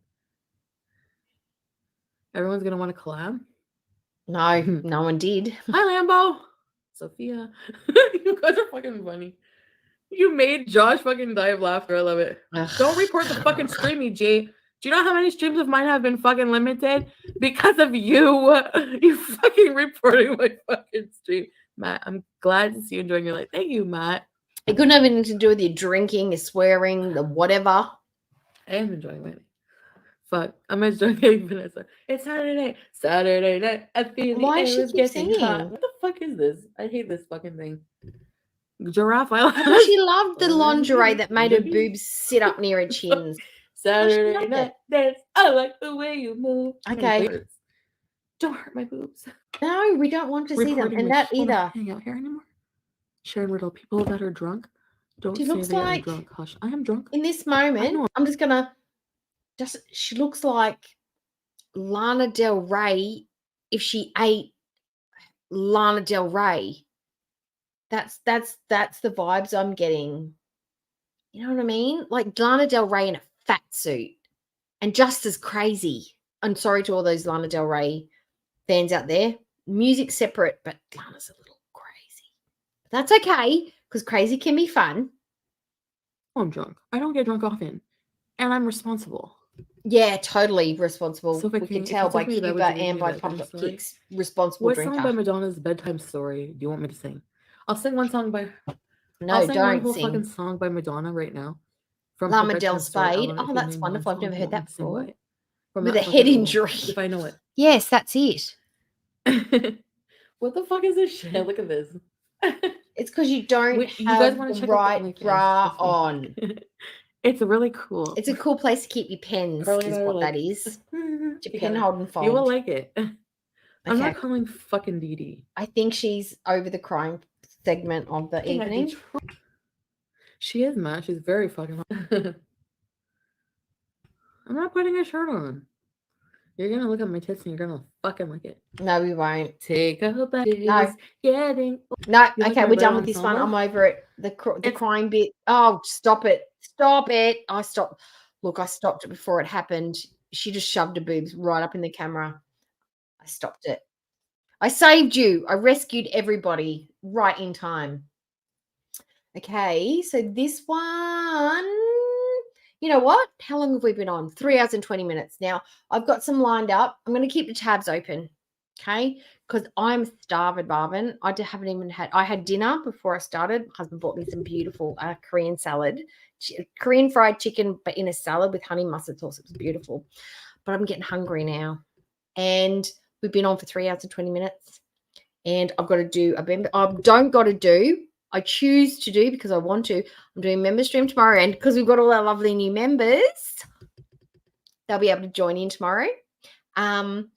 Everyone's gonna want to collab. No, no one did. Hi, Lambo. Sophia. You guys are fucking funny. You made Josh fucking die of laughter. I love it. Don't report the fucking stream, EJ. Do you know how many streams of mine have been fucking limited? Because of you. You fucking reporting my fucking stream. Matt, I'm glad to see you enjoying your life. Thank you, Matt. It couldn't have anything to do with your drinking, your swearing, the whatever. I am enjoying my life. Fuck, I'm enjoying Vanessa. It's Saturday. Saturday night. I feel the Why air does she is keep getting hot. singing? What the fuck is this? I hate this fucking thing. Giraffe eyelash. She loved the lingerie that made her boobs sit up near her chins. Saturday loved night dance. I like the way you move. Okay. Don't hurt my boobs. No, we don't want to see them. Reporting And my- that Will not either. hang out here anymore. Sharon Riddle, people that are drunk, don't She say looks they are like- drunk. Hush. I am drunk. In this know. moment, I'm just going to she looks like Lana Del Rey if she ate Lana Del Rey. That's the vibes I'm getting. You know what I mean? Like Lana Del Rey in a fat suit and just as crazy. I'm sorry to all those Lana Del Rey fans out there. Music separate, but Lana's a little crazy. But that's okay because crazy can be fun. I'm drunk. I don't get drunk often. And I'm responsible. Yeah, totally responsible. So if I We can- can if tell it's by okay with that, Cuba would you read and me by that Pumped bedtime Up story? Kicks. Responsible What drinker. song by Madonna's bedtime story do you want me to sing? I'll sing one song by. No, I'll sing one don't whole sing. fucking song by Madonna right now. From Lama her Del bedtime story. I Spade. don't know if Oh, you that's name wonderful. one I've never song you heard want me that to sing before. by it. From With that a fucking head album, injury. If I know Yes, that's it. it. What the fuck is this shit? Look at this. It's because you don't Wait, you have guys wanna the check out the right OnlyFans, bra trust me. on. It's really cool. It's a cool place to keep your pens, Carly is and I what are that like, is. Your pen together. holding fold. You will like it. I'm Okay. not calling fucking Dee Dee. I think she's over the crime segment of the Looking at evening. Detroit. She is, man. She's very fucking hot. I'm not putting a shirt on. You're gonna look at my tits and you're gonna fucking like it. No, we won't. Take a back. No. Getting. No, You like okay, my we're done better with this one. ensemble? I'm over it. The It's- crime bit. Oh, stop it. Stop it. I stopped. Look, I stopped it before it happened. She just shoved her boobs right up in the camera. I stopped it. I saved you. I rescued everybody right in time. Okay, so this one, you know what? How long have we been on? 3 hours and 20 minutes. Now, I've got some lined up. I'm going to keep the tabs open, okay? Because I'm starving, Marvin. Haven't even had, I had dinner before I started. My husband bought me some beautiful Korean salad, Korean fried chicken, but in a salad with honey mustard sauce. It was beautiful. But I'm getting hungry now. And we've been on for 3 hours and 20 minutes. And I've got to do I choose to do because I want to. I'm doing member stream tomorrow. And because we've got all our lovely new members, they'll be able to join in tomorrow. And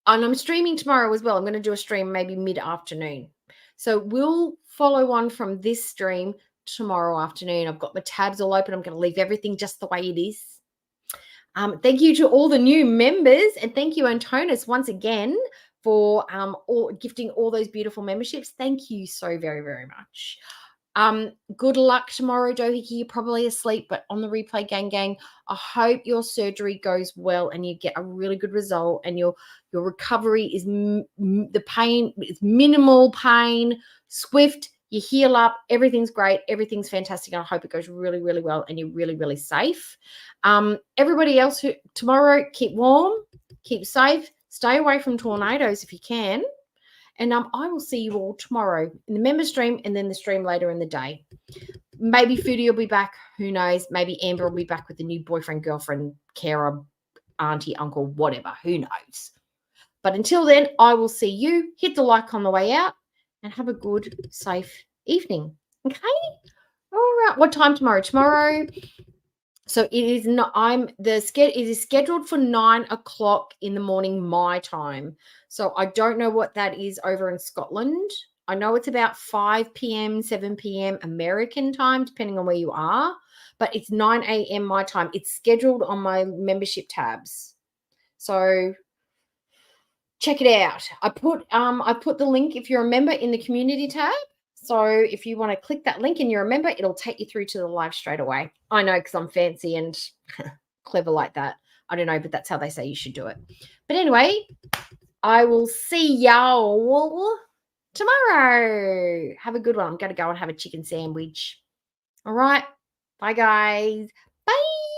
I'm streaming tomorrow as well. I'm going to do a stream maybe mid-afternoon. So we'll follow on from this stream tomorrow afternoon. I've got my tabs all open. I'm going to leave everything just the way it is. Thank you to all the new members. And thank you, Antonis, once again for gifting all those beautiful memberships. Thank you so very, very much. Good luck tomorrow, Dohiki. You're probably asleep, but on the replay, gang, I hope your surgery goes well and you get a really good result and your recovery is the pain is minimal pain, swift. You heal up. Everything's great. Everything's fantastic. And I hope it goes really, really well and you're really, really safe. Everybody else who tomorrow, keep warm, keep safe, stay away from tornadoes if you can. And I will see you all tomorrow in the member stream and then the stream later in the day. Maybe Foodie will be back. Who knows? Maybe Amber will be back with a new boyfriend, girlfriend, carer, auntie, uncle, whatever. Who knows? But until then, I will see you. Hit the like on the way out and have a good, safe evening. Okay? All right. What time tomorrow? Tomorrow. So it is not. It is scheduled for 9 o'clock in the morning my time. So I don't know what that is over in Scotland. I know it's about 5 p.m., 7 p.m. American time, depending on where you are. But it's 9 a.m. my time. It's scheduled on my membership tabs. So check it out. I put the link if you're a member in the community tab. So if you want to click that link and you remember, it'll take you through to the live straight away. I know because I'm fancy and clever like that. I don't know, but that's how they say you should do it. But anyway, I will see y'all tomorrow. Have a good one. I'm going to go and have a chicken sandwich. All right. Bye, guys. Bye.